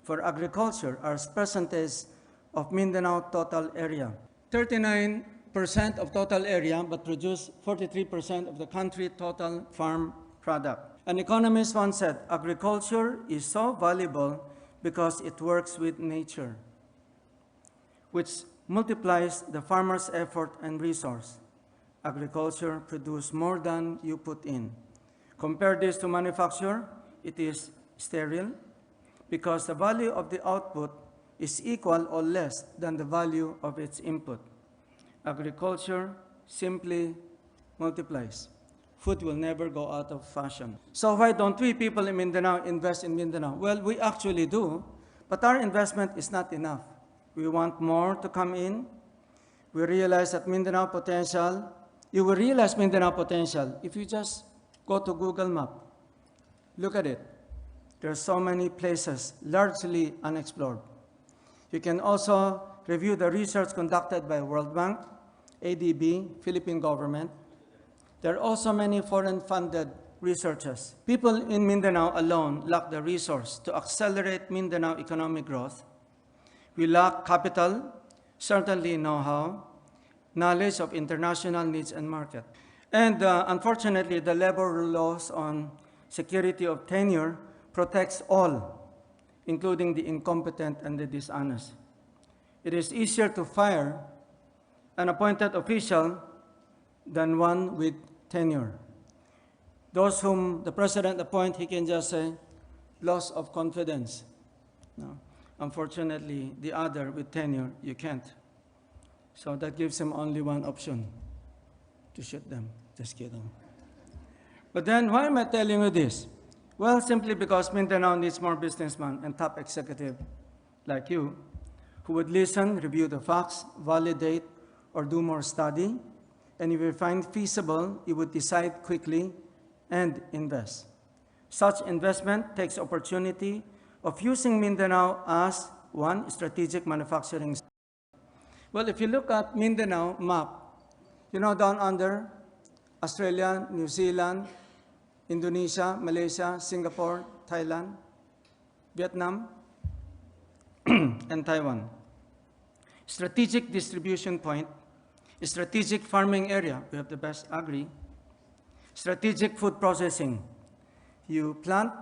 for agriculture as percentage of Mindanao total area. 39% of total area, but produce 43% of the country total farm product. An economist once said, agriculture is so valuable because it works with nature, which multiplies the farmer's effort and resource. Agriculture produces more than you put in. Compare this to manufacture, it is sterile because the value of the output is equal or less than the value of its input. Agriculture simply multiplies. Food will never go out of fashion. So why don't we people in Mindanao invest in Mindanao? Well, we actually do, but our investment is not enough. We want more to come in. We realize that Mindanao potential, you will realize Mindanao potential if you just go to Google Map. Look at it. There are so many places largely unexplored. You can also review the research conducted by World Bank, ADB, Philippine government. There are also many foreign-funded researchers. People in Mindanao alone lack the resource to accelerate Mindanao economic growth. We lack capital, certainly know-how, knowledge of international needs and market. And unfortunately, the labor laws on security of tenure protects all, including the incompetent and the dishonest. It is easier to fire an appointed official than one with tenure. Those whom the president appoints, he can just say, loss of confidence. No. Unfortunately, the other with tenure, you can't. So that gives him only one option, to shoot them. Just kidding. But then, why am I telling you this? Well, simply because Mindanao needs more businessmen and top executive like you, who would listen, review the facts, validate, or do more study, and if you find feasible, you would decide quickly and invest. Such investment takes opportunity of using Mindanao as one strategic manufacturing. Well, if you look at Mindanao map, you know down under, Australia, New Zealand, Indonesia, Malaysia, Singapore, Thailand, Vietnam, and Taiwan. Strategic distribution point, strategic farming area, we have the best agri, strategic food processing. You plant,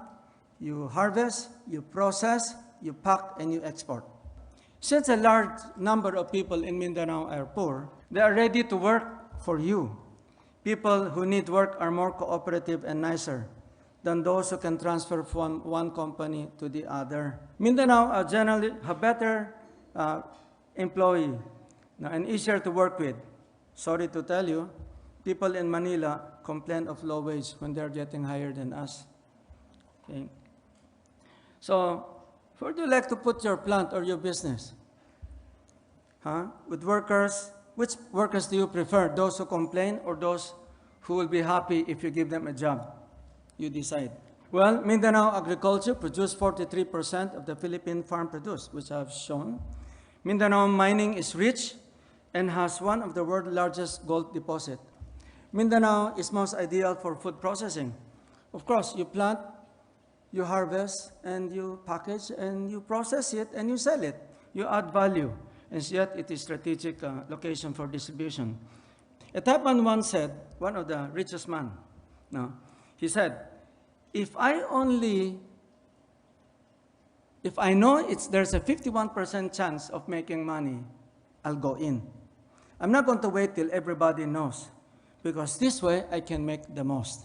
you harvest, you process, you pack, and you export. Since a large number of people in Mindanao are poor, they are ready to work for you. People who need work are more cooperative and nicer than those who can transfer from one company to the other. Mindanao are generally have better employee and easier to work with. Sorry to tell you, people in Manila complain of low wage when they're getting higher than us. Okay. So, where do you like to put your plant or your business? With workers, which workers do you prefer? Those who complain or those who will be happy if you give them a job? You decide. Well, Mindanao agriculture produced 43% of the Philippine farm produce, which I've shown. Mindanao mining is rich and has one of the world's largest gold deposit. Mindanao is most ideal for food processing. Of course, you plant, you harvest, and you package, and you process it, and you sell it. You add value, and yet it is strategic location for distribution. A Taiwan once said, one of the richest man, no, he said, if I know there's a 51% chance of making money, I'll go in. I'm not going to wait till everybody knows, because this way I can make the most.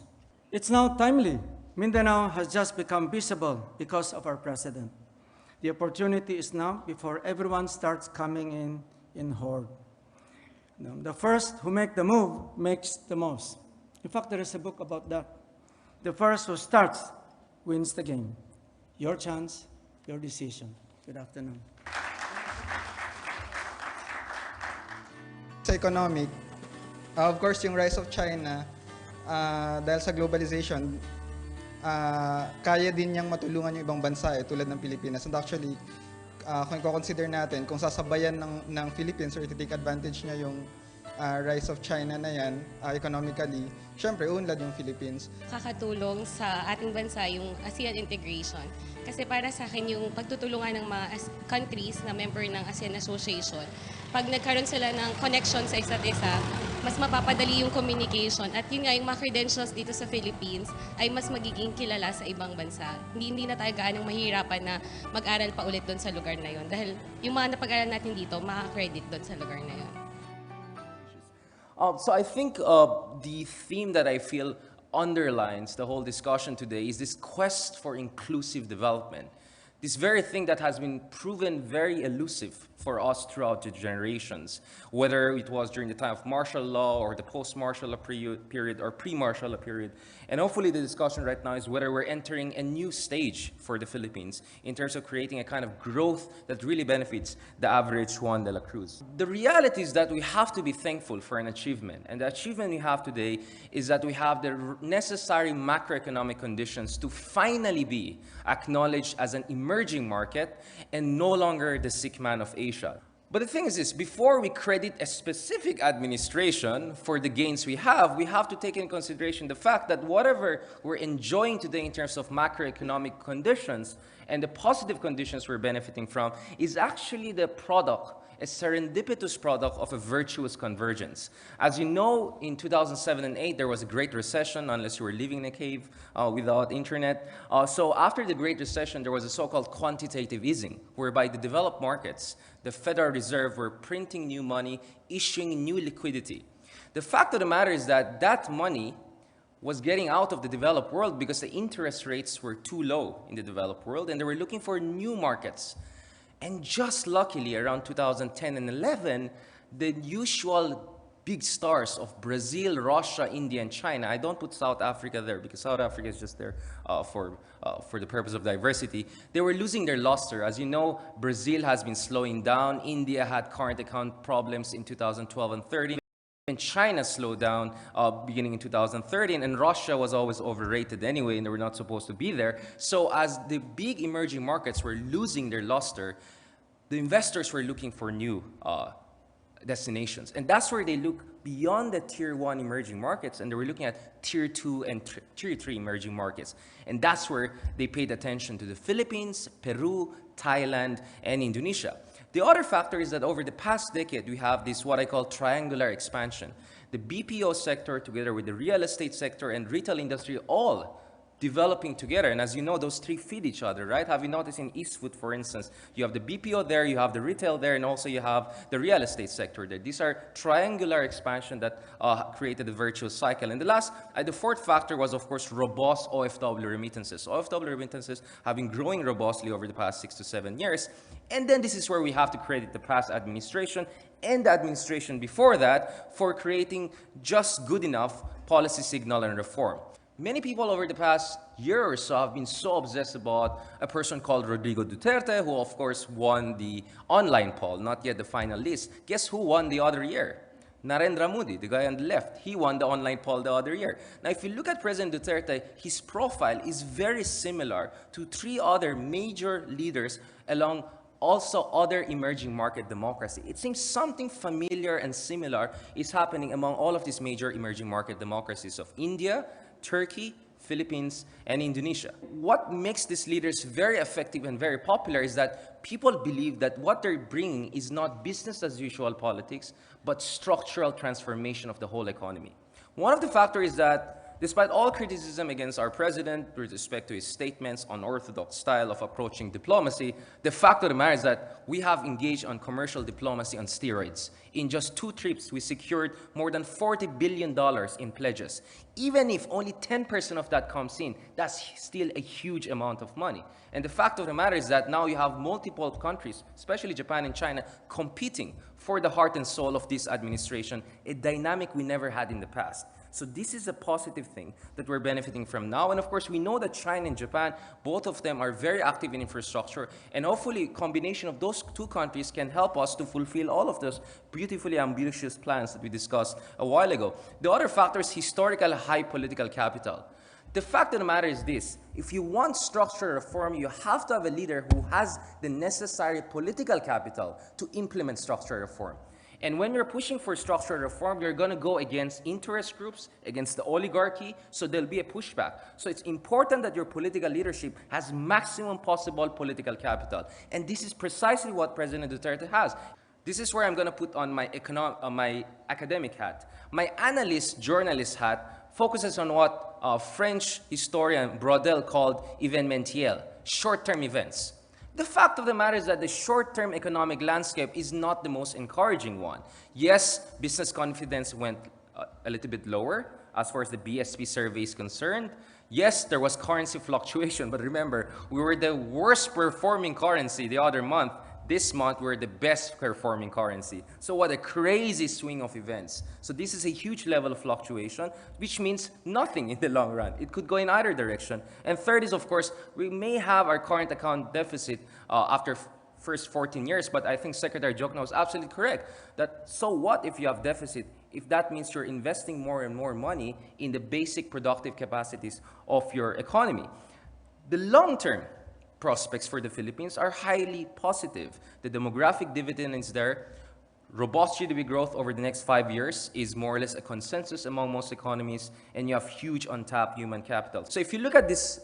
It's now timely. Mindanao has just become visible because of our president. The opportunity is now before everyone starts coming in horde. The first who make the move makes the most. In fact, there is a book about that. The first who starts wins the game. Your chance, your decision. Good afternoon. Sa economic, of course, yung rise of China, dahil sa globalization, kaya din niyang matulungan yung ibang bansa tulad ng Pilipinas. And actually, kung i-consider natin, kung sasabayan ng Philippines or i-take advantage niya yung rise of China na yan, economically, syempre, unlad yung Philippines. Kakatulong sa ating bansa yung ASEAN integration. Kasi para sa akin, yung pagtutulungan ng mga countries na member ng ASEAN Association, pag nagkaroon sila ng connection sa isa't isa, mas mapapadali yung communication. At yun nga, yung mga credentials dito sa Philippines ay mas magiging kilala sa ibang bansa. Hindi na tayo gaanong mahirapan na mag-aral pa ulit doon sa lugar na yun. Dahil yung mga napag-aral natin dito, maka-credit doon sa lugar na yun. So I think the theme that I feel underlines the whole discussion today is this quest for inclusive development. This very thing that has been proven very elusive for us throughout the generations, whether it was during the time of martial law or the post-martial law period or pre-martial law period. And hopefully the discussion right now is whether we're entering a new stage for the Philippines in terms of creating a kind of growth that really benefits the average Juan de la Cruz. The reality is that we have to be thankful for an achievement. And the achievement we have today is that we have the necessary macroeconomic conditions to finally be acknowledged as an emerging market and no longer the sick man of Asia. But the thing is this, before we credit a specific administration for the gains we have to take into consideration the fact that whatever we're enjoying today in terms of macroeconomic conditions and the positive conditions we're benefiting from is actually the product, a serendipitous product of a virtuous convergence. As you know, in 2007 and 2008, there was a Great Recession, unless you were living in a cave without internet. So after the Great Recession, there was a so-called quantitative easing, whereby the developed markets, the Federal Reserve, were printing new money, issuing new liquidity. The fact of the matter is that that money was getting out of the developed world because the interest rates were too low in the developed world, and they were looking for new markets. And just luckily, around 2010 and 11, the usual big stars of Brazil, Russia, India, and China, I don't put South Africa there because South Africa is just there for the purpose of diversity, they were losing their luster. As you know, Brazil has been slowing down. India had current account problems in 2012 and 13. And China slowed down beginning in 2013, and Russia was always overrated anyway, and they were not supposed to be there. So as the big emerging markets were losing their luster, the investors were looking for new destinations. And that's where they look beyond the Tier 1 emerging markets, and they were looking at Tier 2 and Tier 3 emerging markets. And that's where they paid attention to the Philippines, Peru, Thailand, and Indonesia. The other factor is that over the past decade, we have this what I call triangular expansion. The BPO sector together with the real estate sector and retail industry all developing together. And as you know, those three feed each other, right? Have you noticed in Eastwood, for instance, you have the BPO there, you have the retail there, and also you have the real estate sector there. These are triangular expansion that created a virtuous cycle. And the fourth factor was, of course, robust OFW remittances. OFW remittances have been growing robustly over the past 6 to 7 years. And then this is where we have to credit the past administration and the administration before that for creating just good enough policy signal and reform. Many people over the past year or so have been so obsessed about a person called Rodrigo Duterte, who of course won the online poll, not yet the final list. Guess who won the other year? Narendra Modi, the guy on the left, he won the online poll the other year. Now, if you look at President Duterte, his profile is very similar to 3 other major leaders along also other emerging market democracy. It seems something familiar and similar is happening among all of these major emerging market democracies of India, Turkey, Philippines, and Indonesia. What makes these leaders very effective and very popular is that people believe that what they're bringing is not business as usual politics, but structural transformation of the whole economy. One of the factors is that despite all criticism against our president with respect to his statements on unorthodox style of approaching diplomacy, the fact of the matter is that we have engaged on commercial diplomacy on steroids. In just 2 trips, we secured more than $40 billion in pledges. Even if only 10% of that comes in, that's still a huge amount of money. And the fact of the matter is that now you have multiple countries, especially Japan and China, competing for the heart and soul of this administration, a dynamic we never had in the past. So this is a positive thing that we're benefiting from now. And of course, we know that China and Japan, both of them are very active in infrastructure. And hopefully, a combination of those 2 countries can help us to fulfill all of those beautifully ambitious plans that we discussed a while ago. The other factor is historical high political capital. The fact of the matter is this: if you want structural reform, you have to have a leader who has the necessary political capital to implement structural reform. And when you're pushing for structural reform, you're going to go against interest groups, against the oligarchy, so there'll be a pushback. So it's important that your political leadership has maximum possible political capital. And this is precisely what President Duterte has. This is where I'm going to put on my academic hat. My analyst, journalist hat focuses on what French historian Brodel called événementiel, short-term events. The fact of the matter is that the short-term economic landscape is not the most encouraging one. Yes, business confidence went a little bit lower as far as the BSP survey is concerned. Yes, there was currency fluctuation, but remember, we were the worst performing currency the other month. This month, we're the best performing currency. So what a crazy swing of events. So this is a huge level of fluctuation, which means nothing in the long run. It could go in either direction. And third is, of course, we may have our current account deficit after first 14 years, but I think Secretary Jokno was absolutely correct that so what if you have deficit if that means you're investing more and more money in the basic productive capacities of your economy. The long-term prospects for the Philippines are highly positive. The demographic dividend is there. Robust GDP growth over the next 5 years is more or less a consensus among most economies, and you have huge untapped human capital. So if you look at this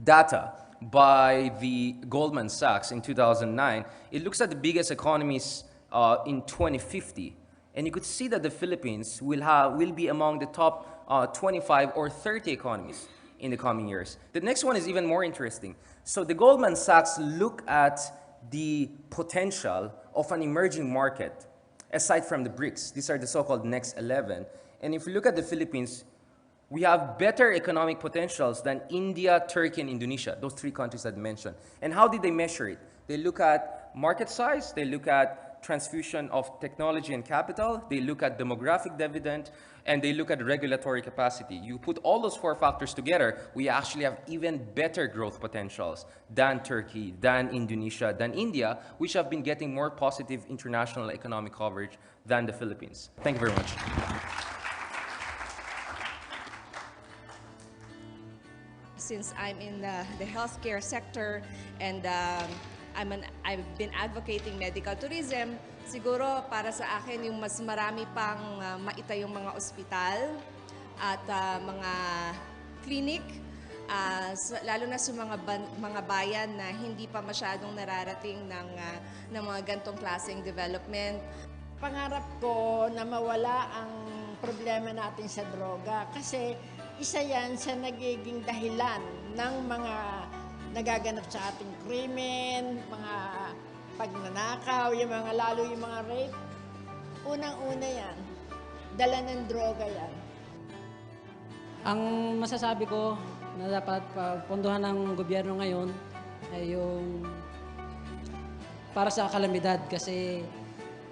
data by the Goldman Sachs in 2009, it looks at the biggest economies in 2050, and you could see that the Philippines will be among the top 25 or 30 economies in the coming years. The next one is even more interesting. So the Goldman Sachs look at the potential of an emerging market aside from the BRICS. These are the so-called next 11. And if you look at the Philippines, we have better economic potentials than India, Turkey, and Indonesia, those 3 countries I mentioned. And how did they measure it? They look at market size, they look at transfusion of technology and capital, they look at demographic dividend, and they look at regulatory capacity. You put all those 4 factors together, we actually have even better growth potentials than Turkey, than Indonesia, than India, which have been getting more positive international economic coverage than the Philippines. Thank you very much. Since I'm in the healthcare sector and I've been advocating medical tourism, siguro para sa akin yung mas marami pang maitayong mga ospital at mga clinic, lalo na sa mga bayan na hindi pa masyadong nararating ng mga gantong klaseng development. Pangarap ko na mawala ang problema natin sa droga kasi isa yan sa nagiging dahilan ng mga nagaganap sa ating krimen, mga pagnanakaw, lalo yung mga rape. Unang-una yan, dala ng droga yan. Ang masasabi ko na dapat pondohan ng gobyerno ngayon ay yung para sa kalamidad kasi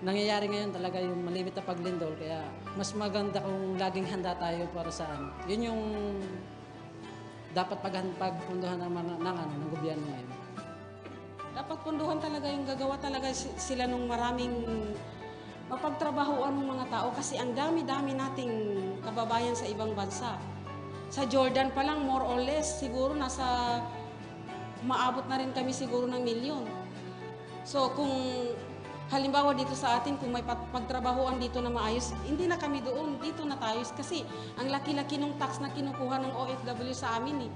nangyayari ngayon talaga yung malimit na paglindol kaya mas maganda kung laging handa tayo para saan. Yun yung dapat pagpunduhan ng gobyerno ngayon. Dapat punduhan talaga yung gagawa talaga sila ng maraming mapagtrabahoan ng mga tao kasi ang dami-dami nating kababayan sa ibang bansa. Sa Jordan pa lang, more or less, siguro nasa maabot na rin kami siguro ng milyon. So kung halimbawa dito sa atin, kung may pagtrabahoan dito na maayos, hindi na kami doon, dito na tayo. Kasi ang laki-laki ng tax na kinukuha ng OFW sa amin eh.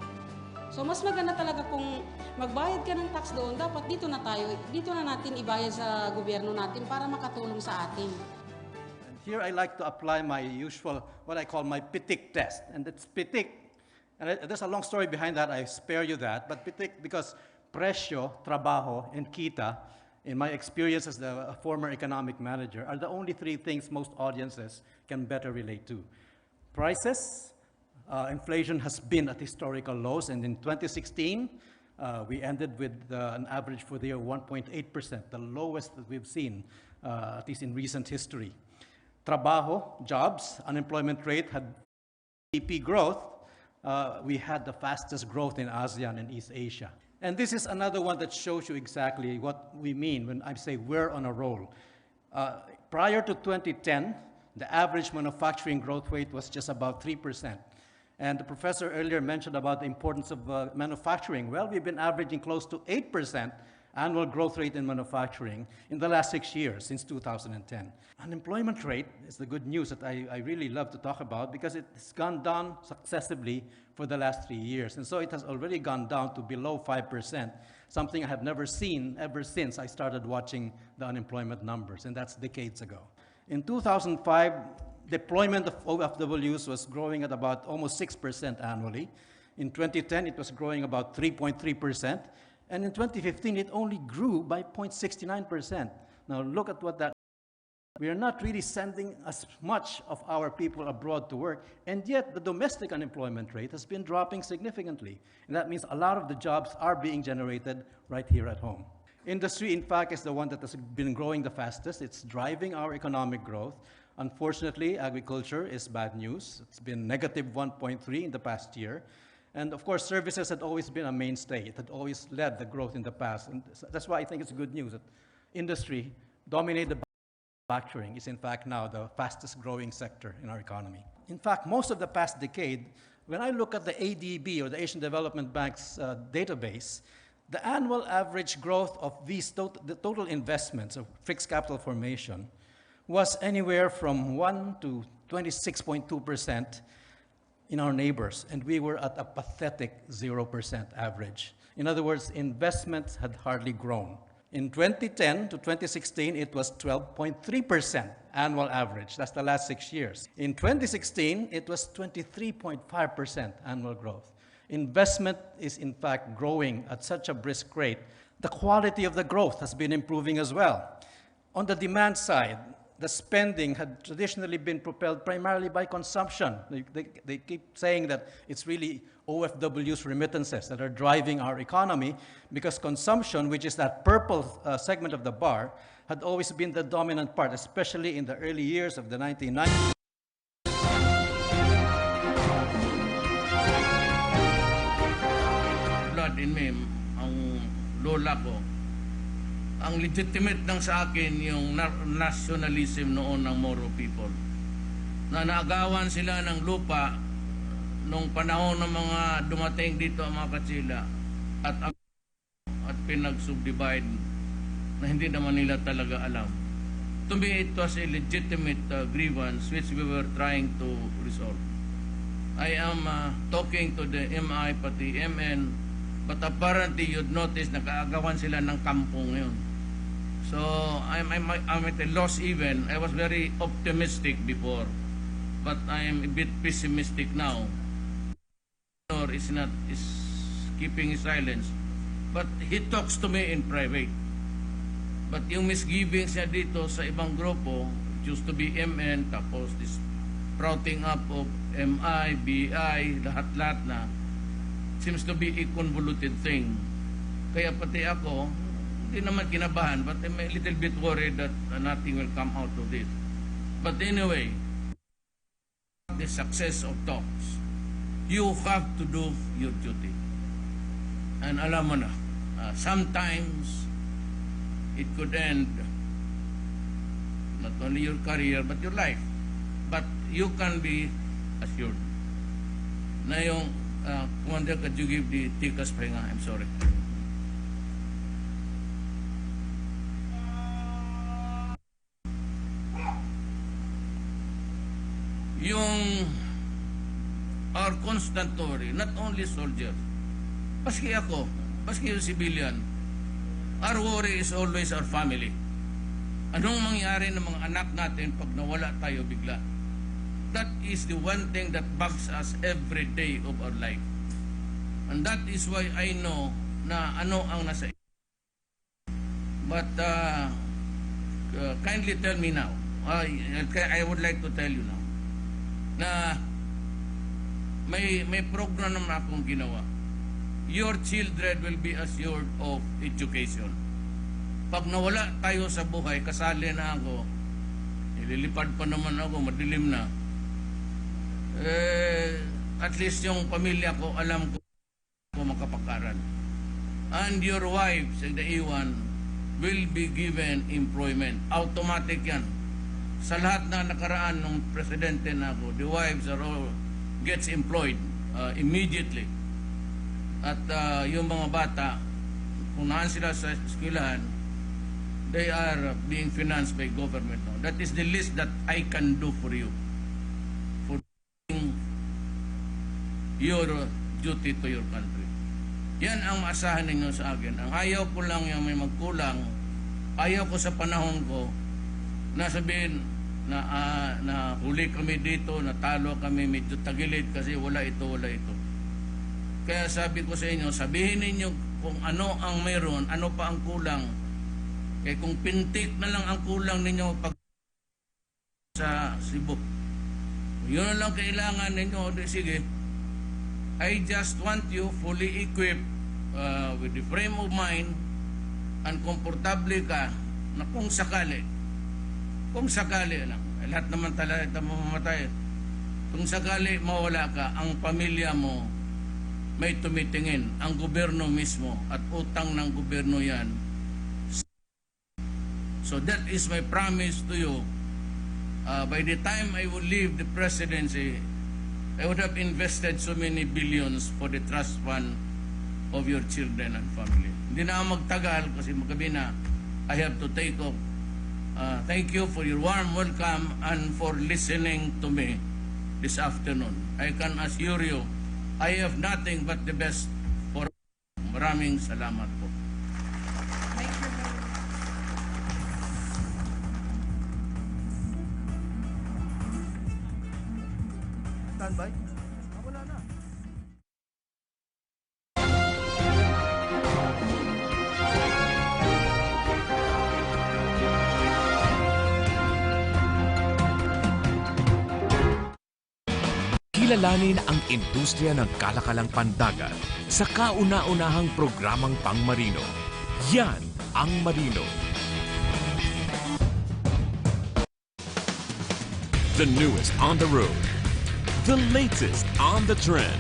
So mas maganda talaga kung magbayad ka ng tax doon, dapat dito na tayo, dito na natin ibayad sa gobyerno natin para makatulong sa atin. And here I like to apply my usual, what I call my pitik test. And it's pitik, and there's a long story behind that, I spare you that, but pitik because presyo, trabajo, and kita, in my experience as the former economic manager, are the only three things most audiences can better relate to. Prices, inflation has been at historical lows, and in 2016, we ended with an average for the year 1.8%, the lowest that we've seen, at least in recent history. Trabajo, jobs, unemployment rate had GDP growth. We had the fastest growth in ASEAN and East Asia. And this is another one that shows you exactly what we mean when I say we're on a roll. Prior to 2010, the average manufacturing growth rate was just about 3%. And the professor earlier mentioned about the importance of manufacturing. Well, we've been averaging close to 8% annual growth rate in manufacturing in the last 6 years, since 2010. Unemployment rate is the good news that I really love to talk about because it's gone down successively for the last 3 years. And so it has already gone down to below 5%, something I have never seen ever since I started watching the unemployment numbers, and that's decades ago. In 2005, deployment of OFWs was growing at about almost 6% annually. In 2010, it was growing about 3.3%. And in 2015, it only grew by 0.69%. Now look at what that. We are not really sending as much of our people abroad to work, and yet the domestic unemployment rate has been dropping significantly. And that means a lot of the jobs are being generated right here at home. Industry, in fact, is the one that has been growing the fastest. It's driving our economic growth. Unfortunately, agriculture is bad news. It's been negative 1.3 in the past year. And of course, services had always been a mainstay. It had always led the growth in the past. And that's why I think it's good news that industry, dominated by manufacturing, is in fact now the fastest growing sector in our economy. In fact, most of the past decade, when I look at the ADB, or the Asian Development Bank's database, the annual average growth of these the total investments of fixed capital formation was anywhere from 1 to 26.2% in our neighbors, and we were at a pathetic 0% average. In other words, investments had hardly grown. In 2010 to 2016, it was 12.3% annual average. That's the last 6 years. In 2016, it was 23.5% annual growth. Investment is in fact growing at such a brisk rate. The quality of the growth has been improving as well. On the demand side, the spending had traditionally been propelled primarily by consumption. They keep saying that it's really OFW's remittances that are driving our economy, because consumption, which is that purple segment of the bar, had always been the dominant part, especially in the early years of the 1990s. Blood in me, ang lola ko, ang legitimate lang sa akin yung nationalism noon ng Moro people. Na naagawan sila ng lupa nung panahon ng mga dumating dito ang mga Katsila at pinag-subdivide na hindi naman nila talaga alam. To me, it was a legitimate grievance which we were trying to resolve. I am talking to the MI pati MN, but apparently you'd notice nakaagawan sila ng kampong ngayon. So I'm at a loss even. I was very optimistic before, but I'm a bit pessimistic now. Is keeping silence, but he talks to me in private. But yung misgivings niya dito sa ibang grupo, it used to be MN, tapos this sprouting up of MI, BI, lahat-lahat na, seems to be a convoluted thing. Kaya pati ako, hindi naman kinabahan, but I'm a little bit worried that nothing will come out of this. But anyway, the success of talks, you have to do your duty. And alam mo na, sometimes it could end not only your career but your life. But you can be assured na yung Commander, could you give the tikas pahinga? I'm sorry. Yung our constant worry, not only soldiers, paski ako, paski yung civilian, our worry is always our family. Anong mangyari ng mga anak natin pag nawala tayo bigla? That is the one thing that bugs us every day of our life. And that is why I know na ano ang nasa. But kindly tell me now, I would like to tell you now, na may program naman akong ginawa. Your children will be assured of education. Pag nawala tayo sa buhay, kasali na ako, ililipad pa naman ako, madilim na, at least yung pamilya ko, alam ko makapag-aral. And your wives and the iwan will be given employment. Automatic yan. Sa lahat na nakaraan ng presidente na ako, the wives are all gets employed immediately. At yung mga bata, kung naan sila sa eskwelahan, they are being financed by government now. That is the least that I can do for you. For your duty to your country. Yan ang maasahan ninyo sa akin. Ang ayaw ko lang yung may magkulang, ayaw ko sa panahon ko na sabihin na huli kami dito, natalo kami, medyo tagilid kasi wala ito, wala ito. Kaya sabi ko sa inyo, sabihin ninyo kung ano ang mayroon, ano pa ang kulang. Kaya kung pintik na lang ang kulang ninyo pag sa Cebu, yun na lang kailangan ninyo, sige, I just want you fully equipped with the frame of mind and komportable ka na kung sakali lang, lahat naman talaga mamamatay. Kung sakali mawala ka, ang pamilya mo may tumitingin, ang gobyerno mismo at utang ng gobyerno yan. So that is my promise to you. By the time I will leave the presidency, I would have invested so many billions for the trust fund of your children and family. Hindi na magtagal kasi magabi na, I have to take off. Thank you for your warm welcome and for listening to me this afternoon. I can assure you, I have nothing but the best for maraming salamat po. Standby? Wala na. Kilalanin ang industriya ng kalakalang pandagat sa kauna-unahang programang pangmarino. Yan ang Marino. The newest on the road. The latest on the trend.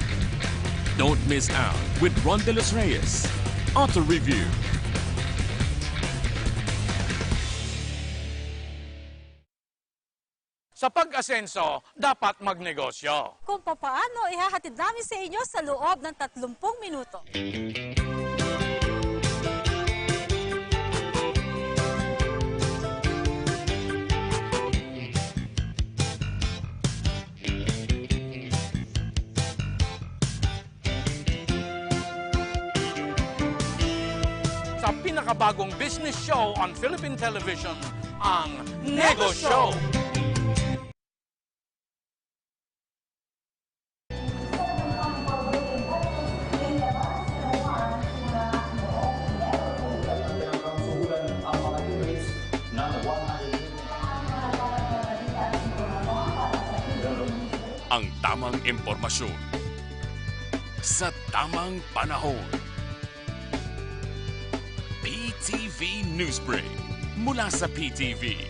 Don't miss out with Ron De Los Reyes. Auto Review. Sa pag-asenso, dapat magnegosyo. Kung paano ihahatid namin sa inyo sa loob ng 30 minuto. Sa pinakabagong business show on Philippine television, ang Nego Show. Ang tamang impormasyon sa tamang panahon. PTV News Break mula sa PTV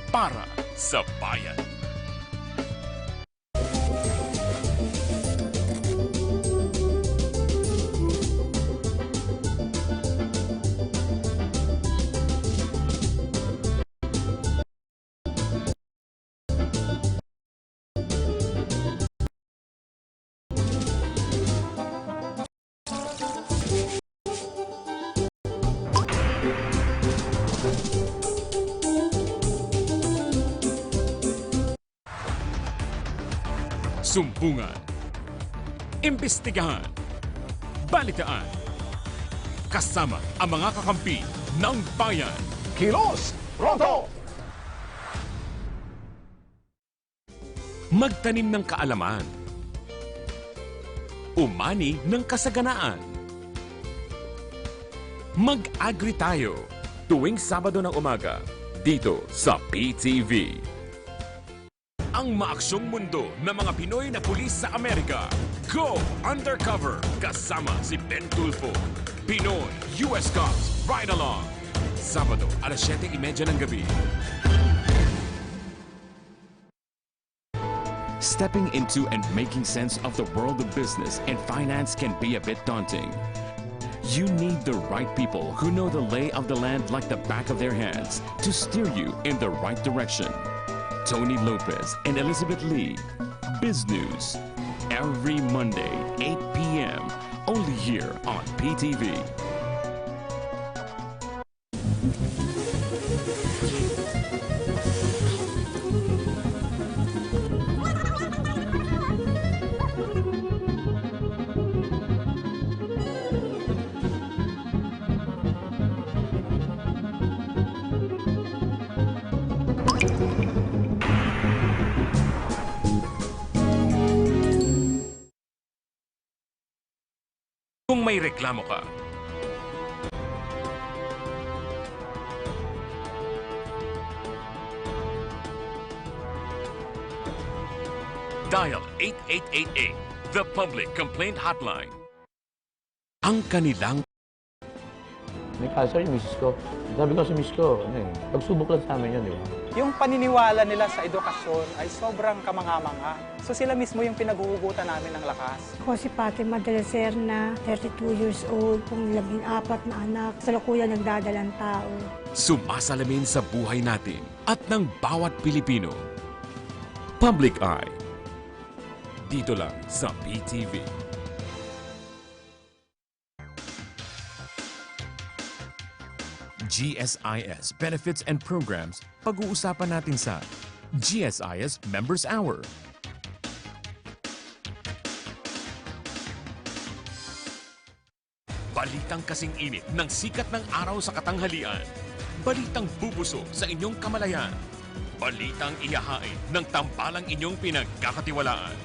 para sa bayan. Sumpungan. Imbestigahan. Balitaan. Kasama ang mga kakampi ng bayan. Kilos Pronto! Magtanim ng kaalaman. Umani ng kasaganaan. Mag-agri tayo tuwing Sabado ng umaga dito sa PTV. Ang maaksyong mundo ng mga Pinoy na pulis sa Amerika. Go Undercover kasama si Ben Tulfo. Pinoy US Cops Ride Along. Sabado alas 7:30 ng gabi. Stepping into and making sense of the world of business and finance can be a bit daunting. You need the right people who know the lay of the land like the back of their hands to steer you in the right direction. Tony Lopez and Elizabeth Lee, Biz News, every Monday, 8 p.m., only here on PTV. Kung may reklamo ka, dial 8888, the Public Complaint Hotline. Ang kanilang may cancer yung misis ko. Sabi ko sa misis ko, pagsubok lang sa amin yun, di ba? Yung paniniwala nila sa edukasyon ay sobrang kamangha-mangha. So sila mismo yung pinaghuhugutan namin ng lakas. Ako si Fatima Delecer na 32 years old, kung 14 na anak, sa lukuyan nagdadalang tao. sumasalamin sa buhay natin at ng bawat Pilipino. Public Eye. Dito lang sa PTV. GSIS Benefits and Programs, pag-uusapan natin sa GSIS Members Hour. Balitang kasing init ng sikat ng araw sa katanghalian. Balitang bubusog sa inyong kamalayan. Balitang ihahain ng tambalang inyong pinagkakatiwalaan.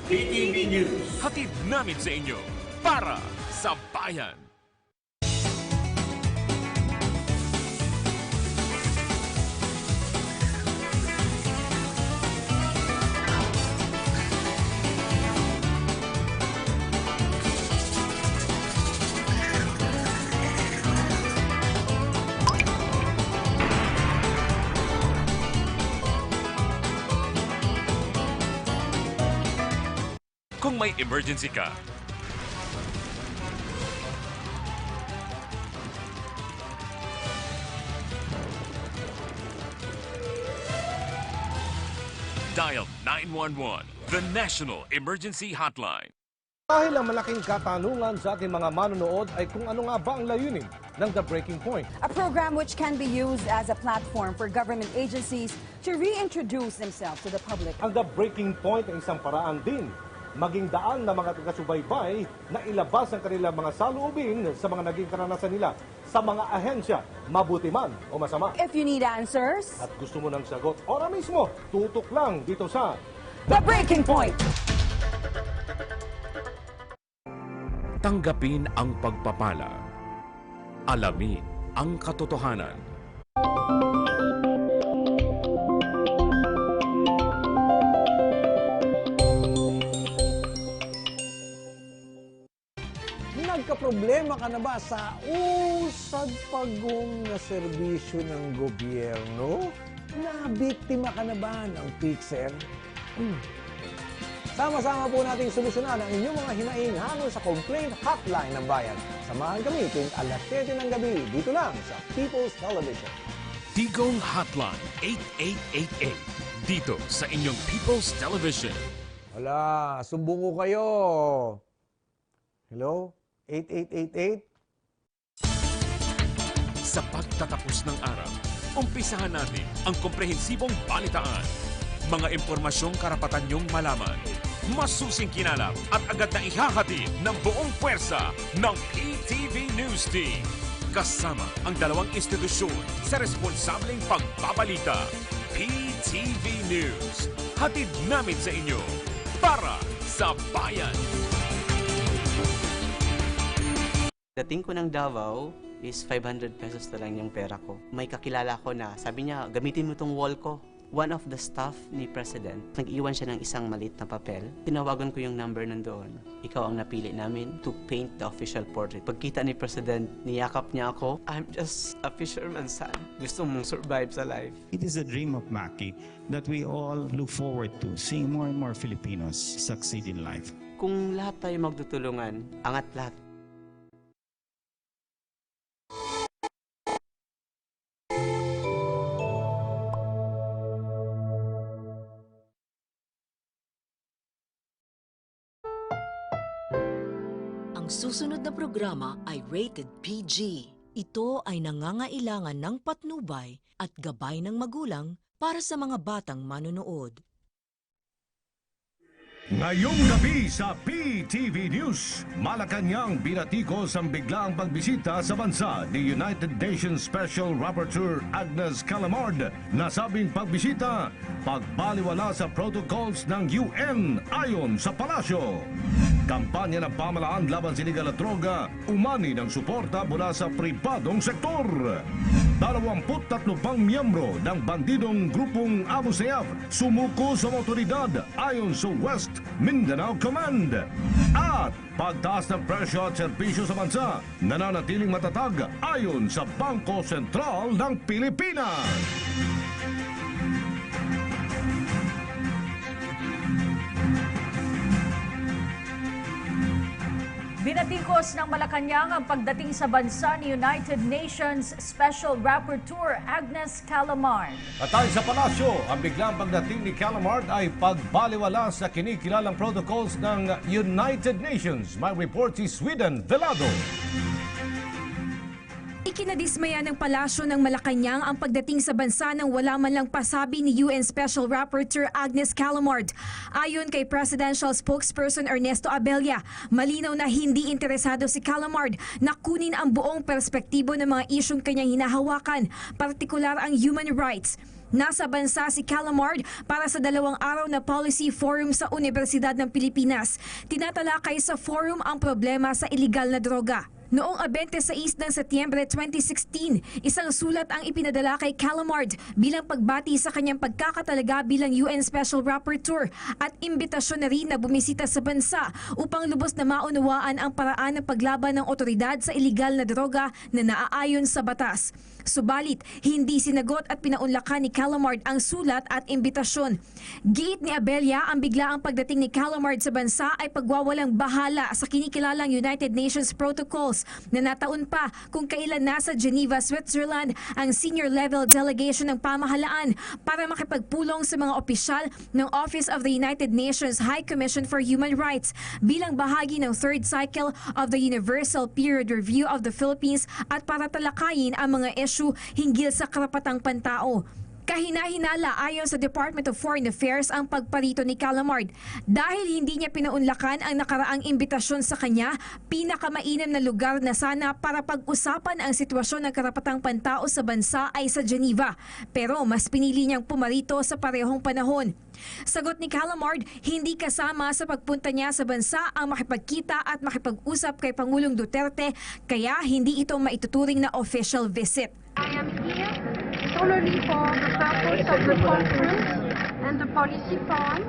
PTV News. Hatid namin sa inyo para sa bayan. Kung may emergency ka, dial 911, the National Emergency Hotline. Dahil ang malaking katanungan sa ating mga manonood ay kung ano nga ba ang layunin ng The Breaking Point. A program which can be used as a platform for government agencies to reintroduce themselves to the public. Ang The Breaking Point ay isang paraan din maging daan na mga taga-subaybay na ilabas ang kanilang mga saloobin sa mga naging karanasan nila sa mga ahensya, mabuti man o masama. If you need answers, at gusto mo ng sagot, ora mismo, tutok lang dito sa The Breaking Point! Tanggapin ang pagpapala. Alamin ang katotohanan. Nagkaproblema ka na ba sa usad pagong na serbisyo ng gobyerno? Nabiktima ka na ba ng PIXER? Sama-sama po nating solusyonan ang inyong mga hinaing hango sa complaint hotline ng bayan. Samahan kami tuwing alas 7 ng gabi dito lang sa People's Television. Tigong Hotline 8888 dito sa inyong People's Television. Wala, sumbong ko kayo. Hello? 8888? Sa pagtatapos ng araw, umpisahan natin ang komprehensibong balitaan. Mga impormasyong karapatan niyong malaman. masusing kinalap at agad na ihahatid ng buong puwersa ng PTV News Team. Kasama ang dalawang institusyon sa responsableng pagbabalita. PTV News. Hatid namin sa inyo para sa bayan. Dating ko ng Davao is 500 pesos na lang yung pera ko. May kakilala ko na sabi niya, gamitin mo tong wall ko. One of the staff ni President, nag-iwan siya ng isang maliit na papel. Tinawagan ko yung number nandoon. Ikaw ang napili namin to paint the official portrait. Pagkita ni President, niyakap niya ako. I'm just a fisherman's son. Gusto mong survive sa life. It is a dream of Maki that we all look forward to seeing more and more Filipinos succeed in life. Kung lahat tayo magtutulungan, angat lahat. Ang susunod na programa ay rated PG. Ito ay nangangailangan ng patnubay at gabay ng magulang para sa mga batang manonood. Ngayong gabi sa PTV News, Malacanang binatikos ang biglaang pagbisita sa bansa ni United Nations Special Rapporteur Agnes Callamard. Nasabing pagbisita, pagbaliwala sa protocols ng UN ayon sa palasyo. Kampanya ng pamalaan laban sa iligal at droga, umani ng suporta mula sa pribadong sektor. 23 pang miyembro ng bandidong grupong Abu Sayyaf sumuko sa otoridad ayon sa West Mindanao Command. At pagtaas ng presyo at serbisyo sa bansa, nananatiling matatag ayon sa Bangko Sentral ng Pilipinas. Binatikos ng Malacanang ang pagdating sa bansa ni United Nations Special Rapporteur Agnes Callamard. At ayon sa palasyo, ang biglang pagdating ni Callamard ay pagbaliwala sa kinikilalang protocols ng United Nations. May report si Sweden Velado. Ikinadismaya ng palasyo ng Malacanang ang pagdating sa bansa nang wala man lang pasabi ni UN Special Rapporteur Agnes Callamard. Ayon kay Presidential Spokesperson Ernesto Abella, malinaw na hindi interesado si Callamard na kunin ang buong perspektibo ng mga isyong kanyang hinahawakan, partikular ang human rights. Nasa bansa si Callamard para sa 2 araw na policy forum sa Universidad ng Pilipinas. Tinatalakay sa forum ang problema sa iligal na droga. Noong 26 ng Setyembre 2016, isang sulat ang ipinadala kay Callamard bilang pagbati sa kanyang pagkakatalaga bilang UN Special Rapporteur at imbitasyon na rin na bumisita sa bansa upang lubos na maunawaan ang paraan ng paglaban ng otoridad sa iligal na droga na naaayon sa batas. Subalit, hindi sinagot at pinaunlakan ni Callamard ang sulat at imbitasyon. Giit ni Abella, ang biglaang pagdating ni Callamard sa bansa ay pagwawalang bahala sa kinikilalang United Nations protocols na nataon pa kung kailan nasa Geneva, Switzerland ang senior level delegation ng pamahalaan para makipagpulong sa mga opisyal ng Office of the United Nations High Commission for Human Rights bilang bahagi ng third cycle of the Universal Period Review of the Philippines at para talakayin ang mga issue hinggil sa karapatang pantao. Kahina-hinala ayon sa Department of Foreign Affairs ang pagparito ni Callamard. Dahil hindi niya pinaunlakan ang nakaraang imbitasyon sa kanya, pinakamainam na lugar na sana para pag-usapan ang sitwasyon ng karapatang pantao sa bansa ay sa Geneva. Pero mas pinili niyang pumarito sa parehong panahon. Sagot ni Callamard, hindi kasama sa pagpunta niya sa bansa ang makipagkita at makipag-usap kay Pangulong Duterte, kaya hindi ito maituturing na official visit. I am here solely for the purpose of the conference and the policy forum.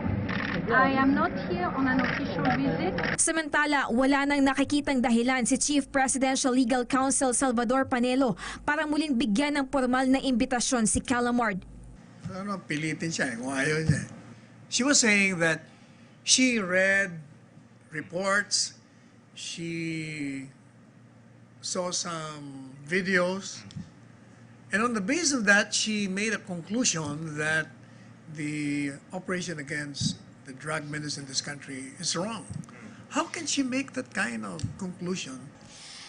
I am not here on an official visit. Samantala, wala nang nakikitang dahilan si Chief Presidential Legal Counsel Salvador Panelo para muling bigyan ng formal na imbitasyon si Callamard. Ano, pilitin siya kung ayaw niya. She was saying that she read reports, she saw some videos, and on the basis of that, she made a conclusion that the operation against the drug menace in this country is wrong. How can she make that kind of conclusion?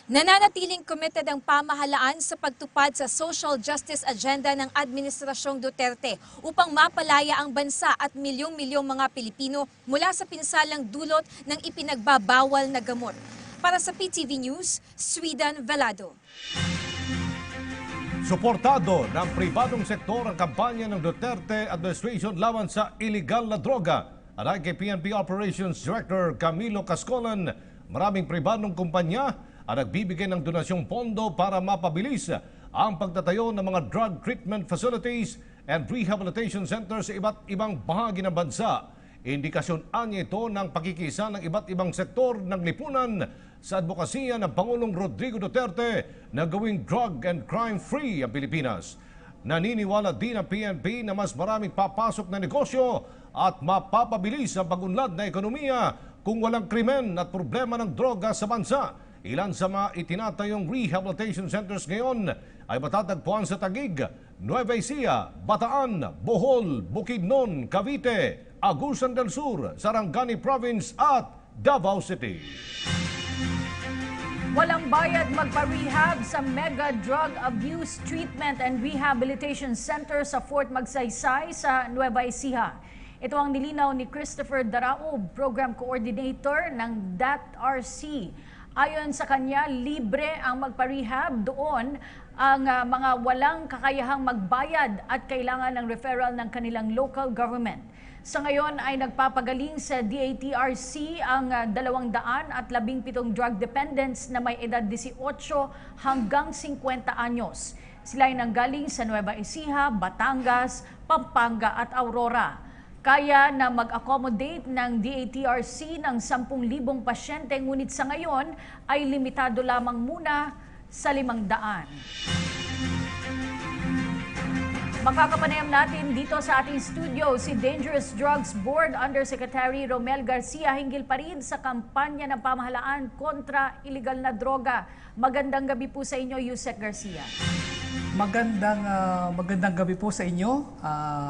Nananatiling committed ang pamahalaan sa pagtupad sa social justice agenda ng Administrasyong Duterte upang mapalaya ang bansa at milyong-milyong mga Pilipino mula sa pinsalang dulot ng ipinagbabawal na gamot. Para sa PTV News, Sweden Velado. Suportado ng pribadong sektor ang kampanya ng Duterte administration laban sa iligal na droga. Ayon kay PNP Operations Director Camilo Cascolan, maraming pribadong kumpanya ang nagbibigay ng donasyong pondo para mapabilis ang pagtatayo ng mga drug treatment facilities and rehabilitation centers sa iba't ibang bahagi ng bansa. Indikasyon anya ito ng pakikisa ng iba't ibang sektor ng lipunan sa advokasya ng Pangulong Rodrigo Duterte na gawing drug and crime-free ang Pilipinas. Naniniwala din ang PNP na mas maraming papasok na negosyo at mapapabilis ang pag-unlad na ekonomiya kung walang krimen at problema ng droga sa bansa. Ilan sa mga itinatayong rehabilitation centers ngayon ay matatagpuan sa Taguig, Nueva Ecija, Bataan, Bohol, Bukidnon, Cavite, Agusan del Sur, Sarangani Province at Davao City. Walang bayad magpa-rehab sa Mega Drug Abuse Treatment and Rehabilitation Center sa Fort Magsaysay sa Nueva Ecija. Ito ang nilinaw ni Christopher Daraob, Program Coordinator ng DAT-RC. Ayon sa kanya, libre ang magpa-rehab doon ang mga walang kakayahang magbayad at kailangan ng referral ng kanilang local government. Sa ngayon ay nagpapagaling sa DATRC ang 217 drug dependents na may edad 18 hanggang 50 anyos. Sila ay nanggaling sa Nueva Ecija, Batangas, Pampanga at Aurora. Kaya na mag-accommodate ng DATRC ng 10,000 pasyente, ngunit sa ngayon ay limitado lamang muna sa 500. Makakapanayam natin dito sa ating studio si Dangerous Drugs Board Undersecretary Romel Garcia hinggil pa rin sa kampanya ng pamahalaan kontra iligal na droga. Magandang gabi po sa inyo, Yusek Garcia. Magandang gabi po sa inyo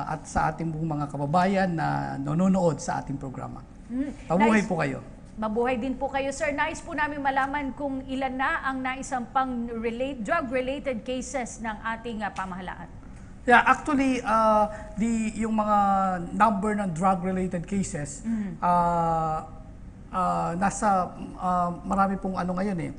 at sa ating mga kababayan na nanonood sa ating programa. Mabuhay po kayo. Mabuhay din po kayo, sir. Nais po namin malaman kung ilan na ang naisampang drug-related cases ng ating pamahalaan. Yeah, actually, yung mga number ng drug-related cases, nasa marami pong ano ngayon eh.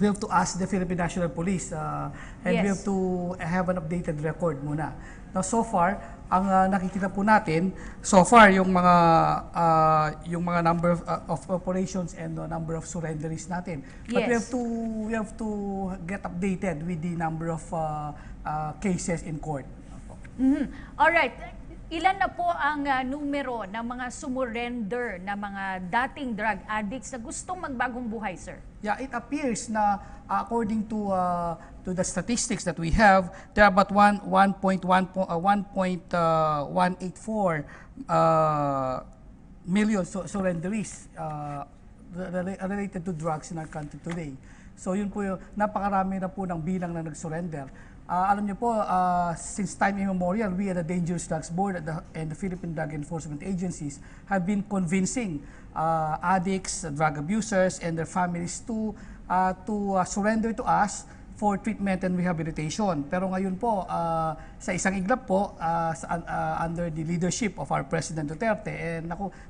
We have to ask the Philippine National Police and we have to have an updated record muna. Now, so far, ang nakikita po natin, so far, yung mga number of operations and the number of surrenderies natin. But we have to get updated with the number of cases in court. All right. Ilan na po ang numero ng mga sumurrender na mga dating drug addicts na gustong magbagong buhay, sir? Yeah, it appears na according to the statistics that we have, there are about 1.184 million surrenderies related to drugs in our country today. So yun po yung napakarami na po ng bilang na nag-surrender. Alam niyo po, since time immemorial, we at the Dangerous Drugs Board and the Philippine Drug Enforcement Agencies have been convincing addicts, drug abusers, and their families to surrender to us for treatment and rehabilitation. Pero ngayon po, sa isang iglap po, under the leadership of our President Duterte,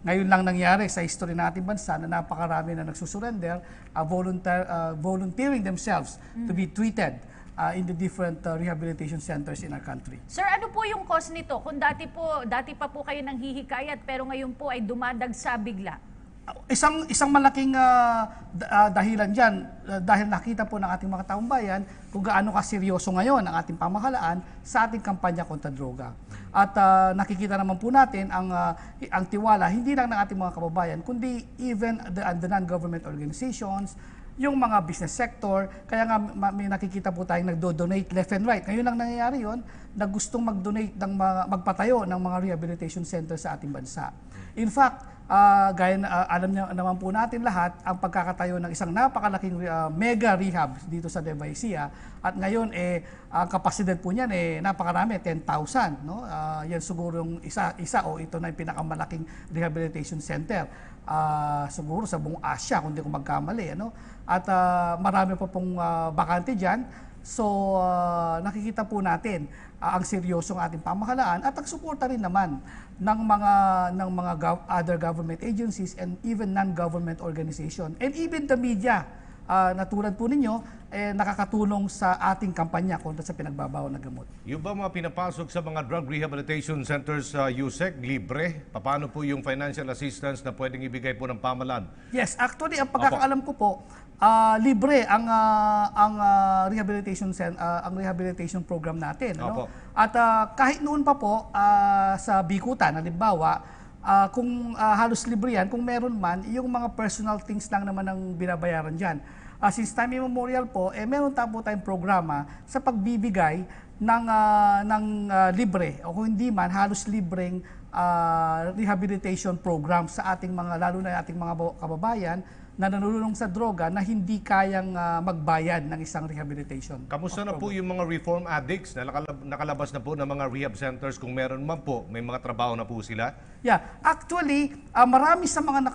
ngayon lang nangyari sa history nating bansa na napakarami na nagsusurrender, volunteering themselves to be treated in the different rehabilitation centers in our country. Sir, ano po yung cause nito? Kung dati pa po kayo nang hihikayat pero ngayon po ay dumadagsa bigla. Isang malaking dahilan diyan dahil nakita po ng ating mga taong bayan kung gaano kaseryoso ngayon ang ating pamahalaan sa ating kampanya kontra droga. At nakikita naman po natin ang tiwala hindi lang ng ating mga kababayan kundi even the non-government organizations, yung mga business sector, kaya nga may nakikita po tayong nagdo-donate left and right. Ngayon lang nangyayari yun na gustong mag-donate ng magpatayo ng mga rehabilitation center sa ating bansa. In fact, alam niyo naman po natin lahat ang pagkakatayo ng isang napakalaking mega rehab dito sa Nueva Ecija, at ngayon ang kapasidad po niyan napakarami, 10,000, no? Yan siguro yung isa o ito na yung pinakamalaking rehabilitation center siguro sa buong Asia kung di ko magkamali, ano? At marami pa pong bakante diyan. So nakikita po natin ang seryosong ating pamahalaan at ang suporta rin naman ng mga other government agencies and even non-government organization and even the media na tulad po ninyo nakakatulong sa ating kampanya kontra sa pinagbabaw na gamot. Yung ba mga pinapasok sa mga drug rehabilitation centers sa USEC, libre? Paano po yung financial assistance na pwedeng ibigay po ng pamahalaan? Yes, actually ang pagkakaalam ko po, libre ang rehabilitation program natin, ano? At kahit noon pa po sa Bikutan, halimbawa, kung halos libre yan, kung meron man, yung mga personal things lang naman ang binabayaran diyan. Since time immemorial po, meron po tayong programa sa pagbibigay ng libre o kung hindi man halos libreng rehabilitation program sa ating lalo na ating mga kababayan na nanulong sa droga na hindi kayang magbayad ng isang rehabilitation. Kamusta na po yung mga reform addicts na nakalabas na po ng mga rehab centers? Kung meron man po, may mga trabaho na po sila? Yeah, actually, marami sa mga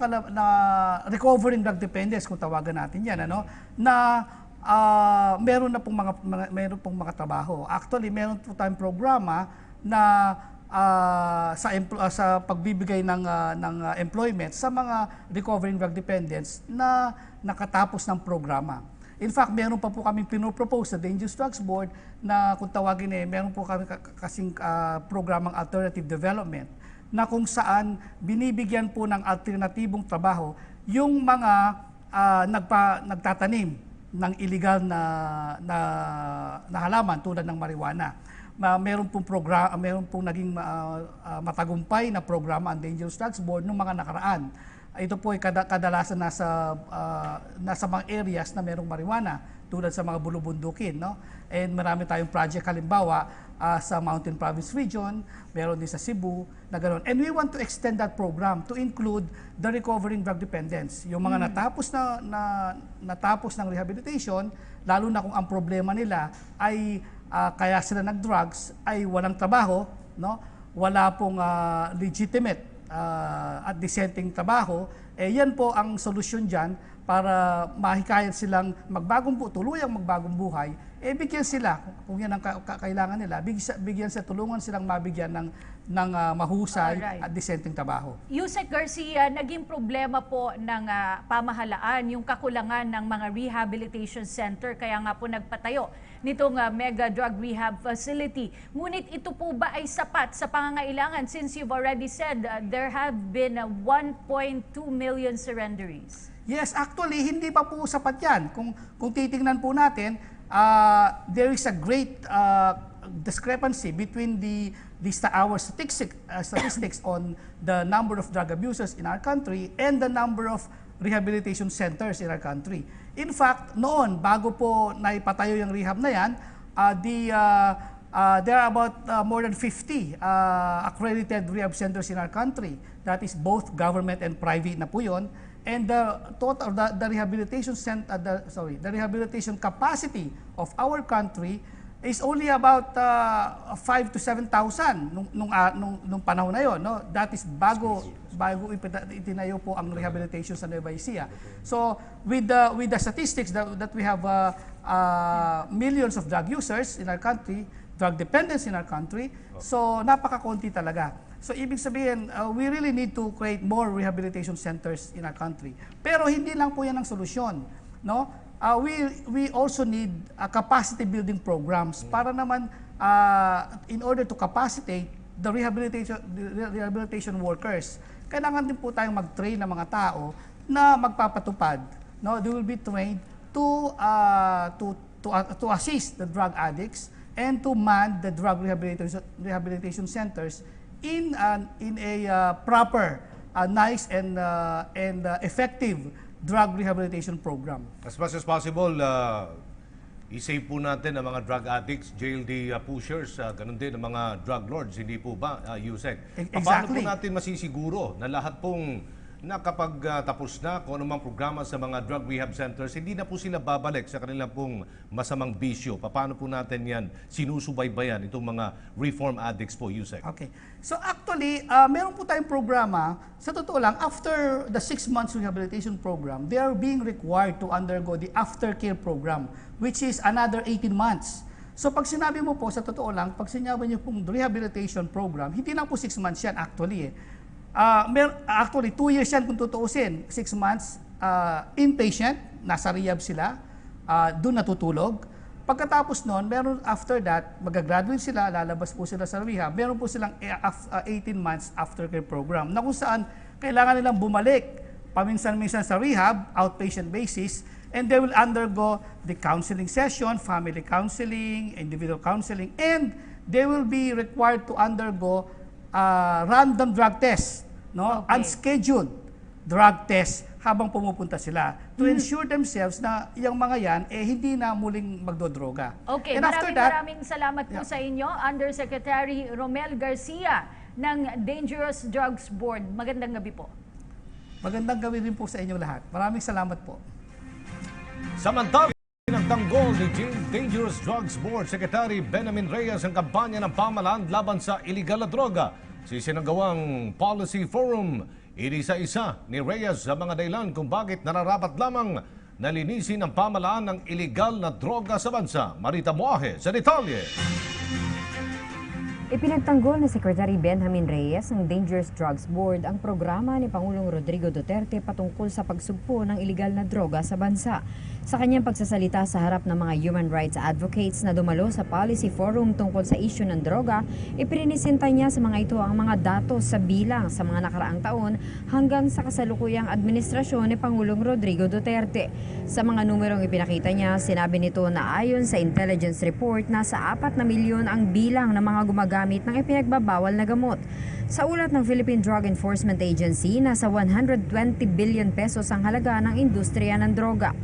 recovering drug dependence, kung tawagan natin yan, ano, na meron pong mga trabaho. Actually, meron po tayong programa na sa pagbibigay ng employment sa mga recovering drug dependents na nakatapos ng programa. In fact, meron pa po kami pinopropose sa Dangerous Drugs Board na kung tawagin meron po kami kasing programang alternative development na kung saan binibigyan po ng alternatibong trabaho yung mga nagtatanim ng illegal na halaman tulad ng marijuana. Meron pong naging matagumpay na programa ang Dangerous Drugs Board noong mga nakaraan. Ito po ay kadalasan nasa mga areas na merong marijuana tulad sa mga bulubundukin, no? And marami tayong project halimbawa sa Mountain Province Region, meron din sa Cebu na ganoon. And we want to extend that program to include the recovering drug dependents. Yung mga natapos ng rehabilitation, lalo na kung ang problema nila ay kaya sila nag-drugs ay walang trabaho, no? Wala pong legitimate at dissenting trabaho, yan po ang solusyon dyan para mahikayan silang tuluyang magbagong buhay, bigyan sila, kung yan ang kailangan nila, bigyan sila, tulungan silang mabigyan ng mahusay at dissenting trabaho. Yusek Garcia, naging problema po ng pamahalaan yung kakulangan ng mga rehabilitation center, kaya nga po nagpatayo nitong mega drug rehab facility. Ngunit ito po ba ay sapat sa pangangailangan since you've already said there have been 1.2 million surrenderies? Yes, actually, hindi pa po sapat yan. Kung titingnan po natin, there is a great discrepancy between our statistics on the number of drug abusers in our country and the number of rehabilitation centers in our country. In fact, noon, bago po naipatayo yung rehab na yan, there are about more than 50 accredited rehab centers in our country. That is both government and private na po yun. And the rehabilitation capacity of our country is only about 5,000 to 7,000 nung panahon na yon, no? That is bago itinayo po ang rehabilitation sa Nueva Ecija. So with the statistics that we have millions of drug users in our country, drug dependence in our country, so napakakonti talaga. So ibig sabihin, we really need to create more rehabilitation centers in our country. Pero hindi lang po yan ang solusyon, no? We also need capacity building programs para naman in order to capacitate the rehabilitation workers. Kailangan din po tayong mag-train ng mga tao na magpapatupad, no? They will be trained to assist the drug addicts and to man the drug rehabilitation centers in a proper, nice and effective drug rehabilitation program. As much as possible, I-save po natin ang mga drug addicts, jail the pushers, ganun din ang mga drug lords, hindi po ba, Yusek? Paano po Exactly. natin masisiguro na lahat pong nakapagtapos na kung anumang programa sa mga drug rehab centers, hindi na po sila babalik sa kanilang pong masamang bisyo? Paano po natin yan sinusubaybayan itong mga reform addicts po, Yusek? Okay. So actually, meron po tayong programa. Sa totoo lang, after the 6 months rehabilitation program, they are being required to undergo the aftercare program, which is another 18 months. So pag sinabi mo po, sa totoo lang, pag sinabi niyo pong rehabilitation program, hindi lang po 6 months yan actually. Actually, 2 years yan kung tutuusin. 6 months inpatient, nasa rehab sila, doon natutulog. Pagkatapos noon, meron after that, mag-graduate sila, lalabas po sila sa rehab. Meron po silang 18 months aftercare program na kung saan kailangan nilang bumalik paminsan-minsan sa rehab, outpatient basis, and they will undergo the counseling session, family counseling, individual counseling, and they will be required to undergo random drug test, no? Unscheduled drug test habang pumupunta sila to ensure themselves na yung mga yan hindi na muling magdodroga. Okay, And after maraming salamat po sa inyo, Undersecretary Romel Garcia ng Dangerous Drugs Board. Magandang gabi po. Magandang gabi rin po sa inyong lahat. Maraming salamat po. Samantala, ng tanggol ni Dangerous Drugs Board Secretary Benjamin Reyes ang kampanya ng pamahalaan laban sa iligal na droga. Sinagawang Policy Forum, inisa-isa ni Reyes sa mga dahilan kung bakit nararapat lamang nalinisin ang pamahalaan ng iligal na droga sa bansa. Marita Moahe sa detalye. Ipinagtanggol ni Secretary Benjamin Reyes ng Dangerous Drugs Board ang programa ni Pangulong Rodrigo Duterte patungkol sa pagsugpo ng iligal na droga sa bansa. Sa kanyang pagsasalita sa harap ng mga human rights advocates na dumalo sa Policy Forum tungkol sa issue ng droga, ipininisenta niya sa mga ito ang mga datos sa bilang sa mga nakaraang taon hanggang sa kasalukuyang administrasyon ni Pangulong Rodrigo Duterte. Sa mga numerong ipinakita niya, sinabi nito na ayon sa intelligence report, nasa 4 na milyon ang bilang ng mga gumagamit ng ipinagbabawal na gamot. Sa ulat ng Philippine Drug Enforcement Agency, nasa 120 billion pesos ang halaga ng industriya ng droga.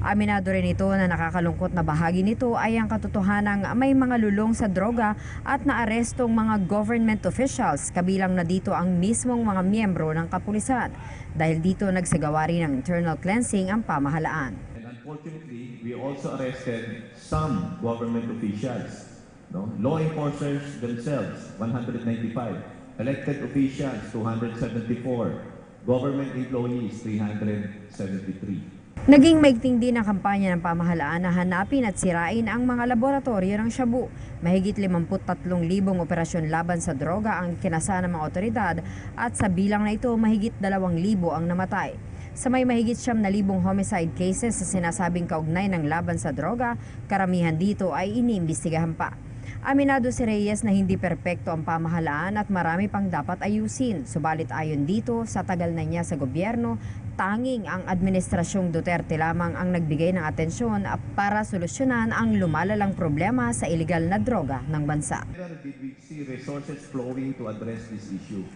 Aminado rin ito na nakakalungkot na bahagi nito ay ang katotohanang may mga lulong sa droga at naarestong mga government officials, kabilang na dito ang mismong mga miyembro ng kapulisan. Dahil dito nagsagawa rin ng internal cleansing ang pamahalaan. And unfortunately, we also arrested some government officials. Law enforcers themselves, 195. Elected officials, 274. Government employees, 373. Naging maigting din ang kampanya ng pamahalaan na hanapin at sirain ang mga laboratorio ng shabu. Mahigit 53,000 operasyon laban sa droga ang kinasa ng mga otoridad at sa bilang na ito mahigit 2,000 ang namatay. Sa may mahigit 9,000 homicide cases sa sinasabing kaugnay ng laban sa droga, karamihan dito ay iniimbestigahan pa. Aminado si Reyes na hindi perpekto ang pamahalaan at marami pang dapat ayusin. Subalit ayon dito, sa tagal na niya sa gobyerno, tanging ang administrasyong Duterte lamang ang nagbigay ng atensyon para solusyonan ang lumalalang problema sa iligal na droga ng bansa. Did we see resources flowing to address this issue?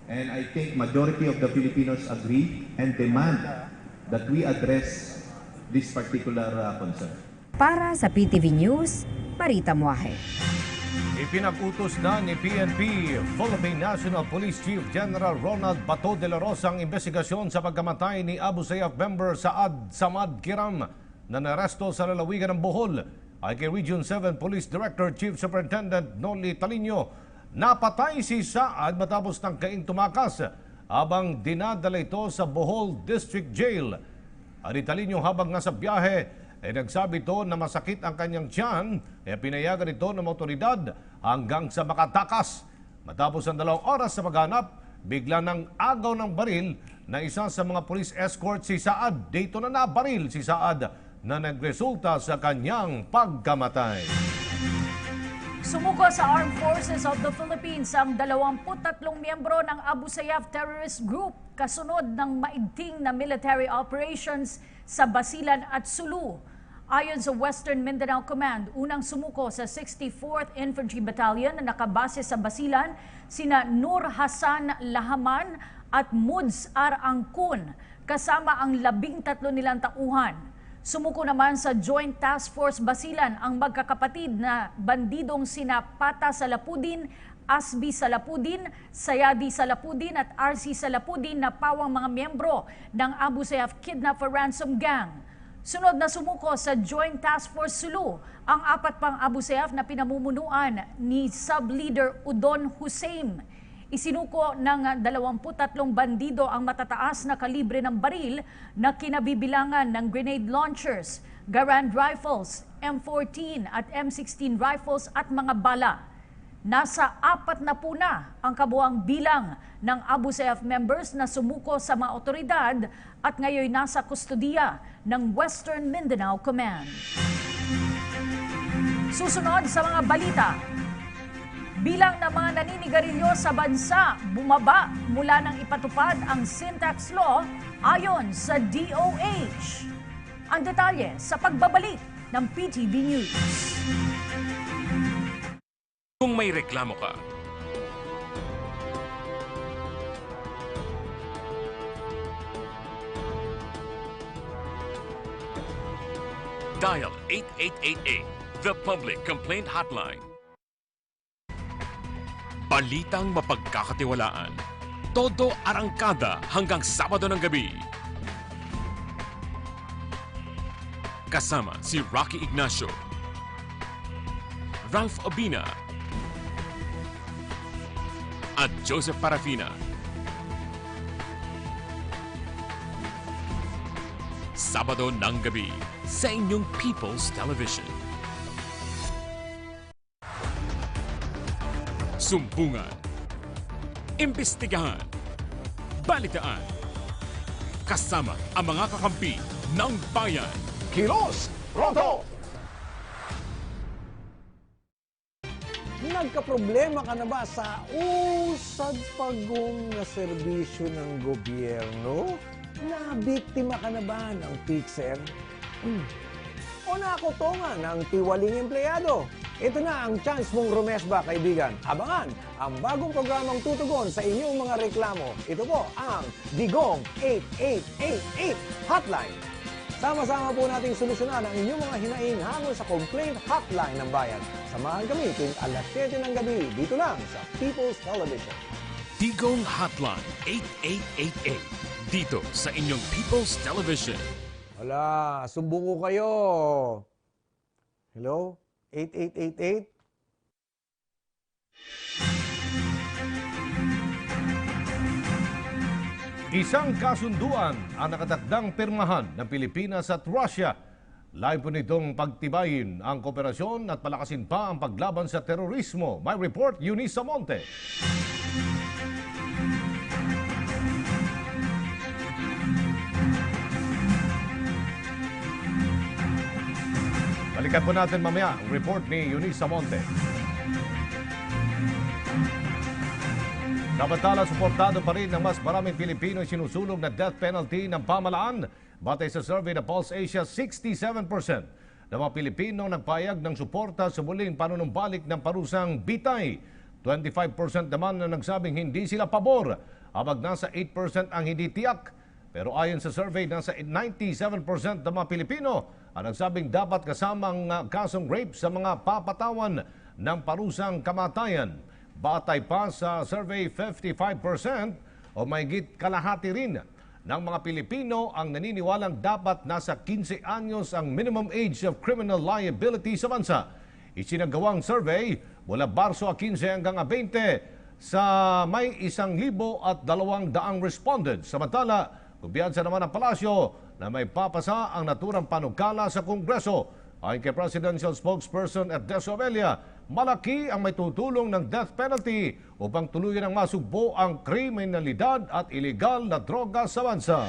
And I think majority of the Filipinos agree and demand that we address this particular concern. Para sa PTV News, Marita Muahe. Ipinag-utos na ni PNP Philippine National Police Chief General Ronald Bato de la Rosa ang investigasyon sa pagkamatay ni Abu Sayyaf member Saad Samad Kiram na naresto sa lalawigan ng Bohol. Ay kay Region 7 Police Director Chief Superintendent Noli Talino, napatay si Saad matapos ng kaing tumakas habang dinadala ito sa Bohol District Jail. Ani Talino, habang nasa biyahe, nagsabi ito na masakit ang kanyang tiyan, pinayagan ito ng otoridad hanggang sa makatakas. Matapos ang 2 oras sa paghanap, bigla ng agaw ng baril na isa sa mga police escort si Saad. Dito na nabaril si Saad na nagresulta sa kanyang pagkamatay. Sumuko sa Armed Forces of the Philippines ang 23 miyembro ng Abu Sayyaf Terrorist Group kasunod ng maigting na military operations sa Basilan at Sulu. Ayon sa Western Mindanao Command, unang sumuko sa 64th Infantry Battalion na nakabase sa Basilan sina Nur Hassan Lahaman at Muds R. Angkun kasama ang 13 nilang tauhan. Sumuko naman sa Joint Task Force Basilan ang magkakapatid na bandidong sina Pata Salapudin, Asbi Salapudin, Sayadi Salapudin at RC Salapudin na pawang mga miyembro ng Abu Sayyaf Kidnap for Ransom Gang. Sunod na sumuko sa Joint Task Force Sulu ang 4 pang Abu Sayyaf na pinamumunuan ni Sub-Leader Udon Hussein. Isinuko ng 23 bandido ang matataas na kalibre ng baril na kinabibilangan ng grenade launchers, Garand rifles, M14 at M16 rifles at mga bala. Nasa 40 na ang kabuang bilang ng Abu Sayyaf members na sumuko sa mga otoridad at ngayon nasa kustodiya ng Western Mindanao Command. Susunod sa mga balita. Bilang ng mga naninigarilyo sa bansa bumaba mula nang ipatupad ang sin tax law ayon sa DOH. Ang detalye sa pagbabalik ng PTV News. Kung may reklamo ka, dial 8888, the Public Complaint Hotline. Balitang mapagkakatiwalaan. Todo arangkada hanggang Sabado ng gabi. Kasama si Rocky Ignacio, Ralph Obina, at Joseph Parafina. Sabado ng gabi sa inyong People's Television. Sumbungan, imbestigahan, balitaan, kasama ang mga kakampi ng bayan. Kilos Pronto! Nagkaproblema ka na ba sa usad pagong na serbisyo ng gobyerno? Nabiktima ka na ba ng fixer? O nakutongan ng tiwaling empleyado? Ito na ang chance mong rumesba, kaibigan. Abangan ang bagong programang tutugon sa inyong mga reklamo. Ito po ang Digong 8888 Hotline. Sama-sama po nating solusyonan ang inyong mga hinaing hango sa complaint hotline ng bayan. Samahan kami tuwing alas 7 ng gabi dito lang sa People's Television. Digong Hotline 8888 dito sa inyong People's Television. Wala, sumbungo kayo. Hello? 8888? Isang kasunduan ang nakadakdang pirmahan ng Pilipinas at Russia. Live po nitong pagtibayin ang kooperasyon at palakasin pa ang paglaban sa terorismo. May report, Eunice Monte. Balikan po natin mamaya ang report ni Eunice Monte. Samantala, suportado pa rin ng mas maraming Pilipino sinusulong na death penalty ng pamalaan. Batay sa survey na Pulse Asia, 67% ng mga Pilipino nagpayag ng suporta sa muling panunumbalik ng parusang bitay. 25% naman na nagsabing hindi sila pabor, habang nasa 8% ang hindi tiyak. Pero ayon sa survey, nasa 97% ng mga Pilipino ang nagsabing dapat kasamang kasong rape sa mga papatawan ng parusang kamatayan. Batay pa sa survey, 55% o mahigit kalahati rin ng mga Pilipino ang naniniwalang dapat nasa 15 anyos ang minimum age of criminal liability sa bansa. Isinagawang survey mula Marso 15 hanggang 20 sa may 1,200 respondents. Samantala, kumpiyansa naman ang palasyo na may papasa ang naturang panukala sa Kongreso. Ayon kay Presidential Spokesperson Ernesto Abella, malaki ang may tutulong ng death penalty upang tuluyan ang masugbo ang kriminalidad at ilegal na droga sa bansa.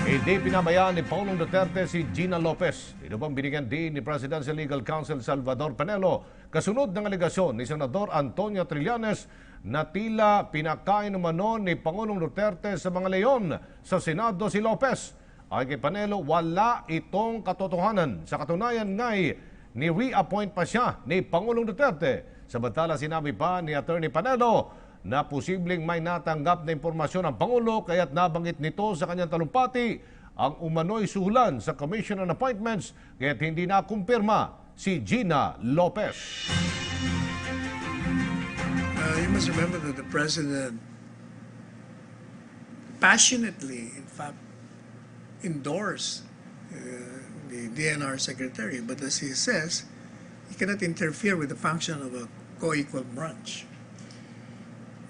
Hindi pinabayaan ni Pangulong Duterte si Gina Lopez. Ito bang binigyan din ni Presidential Legal Counsel Salvador Panelo kasunod ng alegasyon ni Senador Antonio Trillanes na tila pinakain umano ni Pangulong Duterte sa mga leon sa Senado si Lopez. Ayon kay Panelo, wala itong katotohanan. Sa katunayan nga'y ni-reappoint pa siya ni Pangulong Duterte. Samantala, sinabi pa ni Attorney Panelo na posibleng may natanggap na impormasyon ang Pangulo kaya't nabanggit nito sa kanyang talumpati ang umano'y suhulan sa Commission on Appointments kaya't hindi na kumpirma si Gina Lopez. You must remember that the President passionately, in fact, endorsed the DNR Secretary, but as he says, he cannot interfere with the function of a co-equal branch.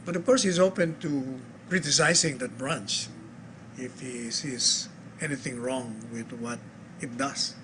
But of course, he's open to criticizing that branch if he sees anything wrong with what it does.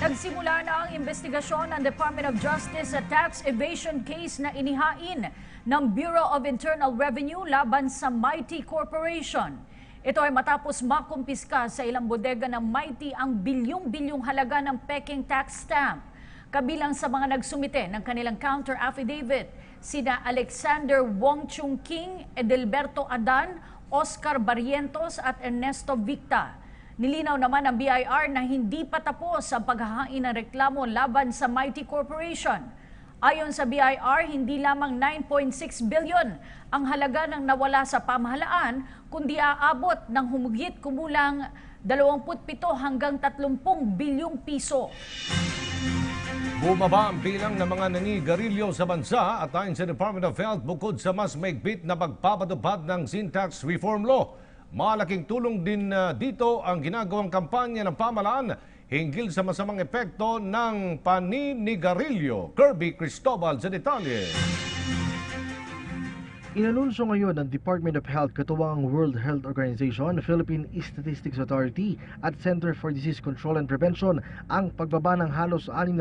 Nagsimula na ang investigasyon ng Department of Justice sa tax evasion case na inihain ng Bureau of Internal Revenue laban sa Mighty Corporation. Ito ay matapos makumpiska sa ilang bodega ng Mighty ang bilyong-bilyong halaga ng peking tax stamp. Kabilang sa mga nagsumite ng kanilang counter affidavit, sina Alexander Wong Chung King, Edelberto Adan, Oscar Barrientos at Ernesto Victa. Nilinaw naman ng BIR na hindi pa tapos ang paghahain ng reklamo laban sa Mighty Corporation. Ayon sa BIR, hindi lamang 9.6 billion ang halaga ng nawala sa pamahalaan, kundi aabot ng humigit kumulang 27 hanggang 30 bilyong piso. Bumaba ang bilang ng mga naninigarilyo sa bansa at ayon sa Department of Health bukod sa mas maigpit na pagpapatupad ng sin tax reform law. Malaking tulong din dito ang ginagawang kampanya ng pamahalaan hinggil sa masamang epekto ng paninigarilyo. Kirby Cristobal sa detalye. Inanunsyo ngayon ng Department of Health katuwang World Health Organization, Philippine Statistics Authority at Center for Disease Control and Prevention ang pagbaba ng halos 6%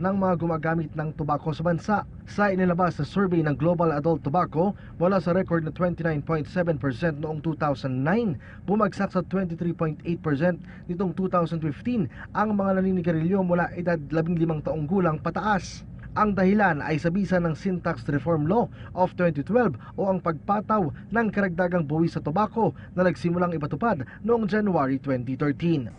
ng mga gumagamit ng tobacco sa bansa. Sa inilabas na survey ng Global Adult Tobacco mula sa record na 29.7% noong 2009, bumagsak sa 23.8% nitong 2015 ang mga naninigarilyo mula edad 15 taong gulang pataas. Ang dahilan ay sa bisa ng Sin Tax Reform Law of 2012 o ang pagpataw ng karagdagang buwis sa tobacco na nagsimulang ipatupad noong January 2013.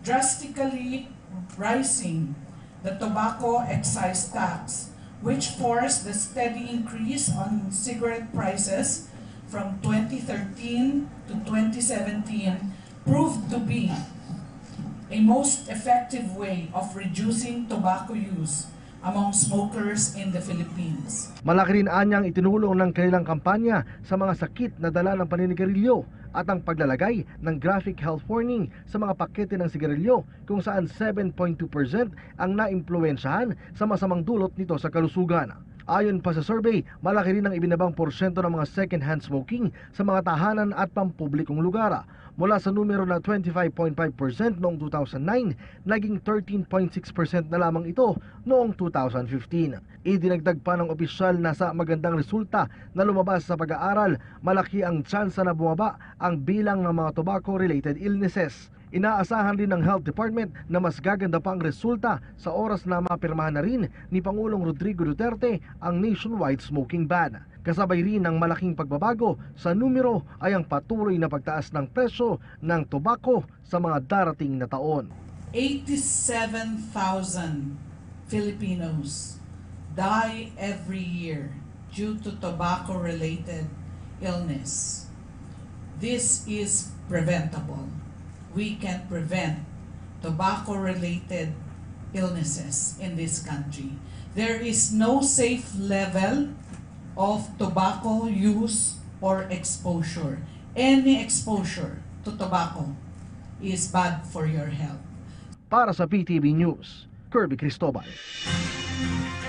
Drastically rising the tobacco excise tax, which forced the steady increase on cigarette prices from 2013 to 2017, proved to be a most effective way of reducing tobacco use among smokers in the Philippines. Malaki rin anyang itinulong ng kanilang kampanya sa mga sakit na dala ng paninigarilyo at ang paglalagay ng graphic health warning sa mga pakete ng sigarilyo kung saan 7.2% ang naimpluwensyahan sa masamang dulot nito sa kalusugan. Ayon pa sa survey, malaki rin ang ibinabang porsyento ng mga second-hand smoking sa mga tahanan at pampublikong lugar. Mula sa numero na 25.5% noong 2009, naging 13.6% na lamang ito noong 2015. Idinagdag pa ng opisyal na sa magandang resulta na lumabas sa pag-aaral, malaki ang tsansa na bumaba ang bilang ng mga tobacco-related illnesses. Inaasahan din ng Health Department na mas gaganda pa ang resulta sa oras na mapirmahan na rin ni Pangulong Rodrigo Duterte ang nationwide smoking ban. Kasabay rin ng malaking pagbabago sa numero ay ang patuloy na pagtaas ng presyo ng tobacco sa mga darating na taon. 87,000 Filipinos die every year due to tobacco-related illness. This is preventable. We can prevent tobacco-related illnesses in this country. There is no safe level of tobacco use or exposure. Any exposure to tobacco is bad for your health. Para sa PTV News, Kirby Cristobal.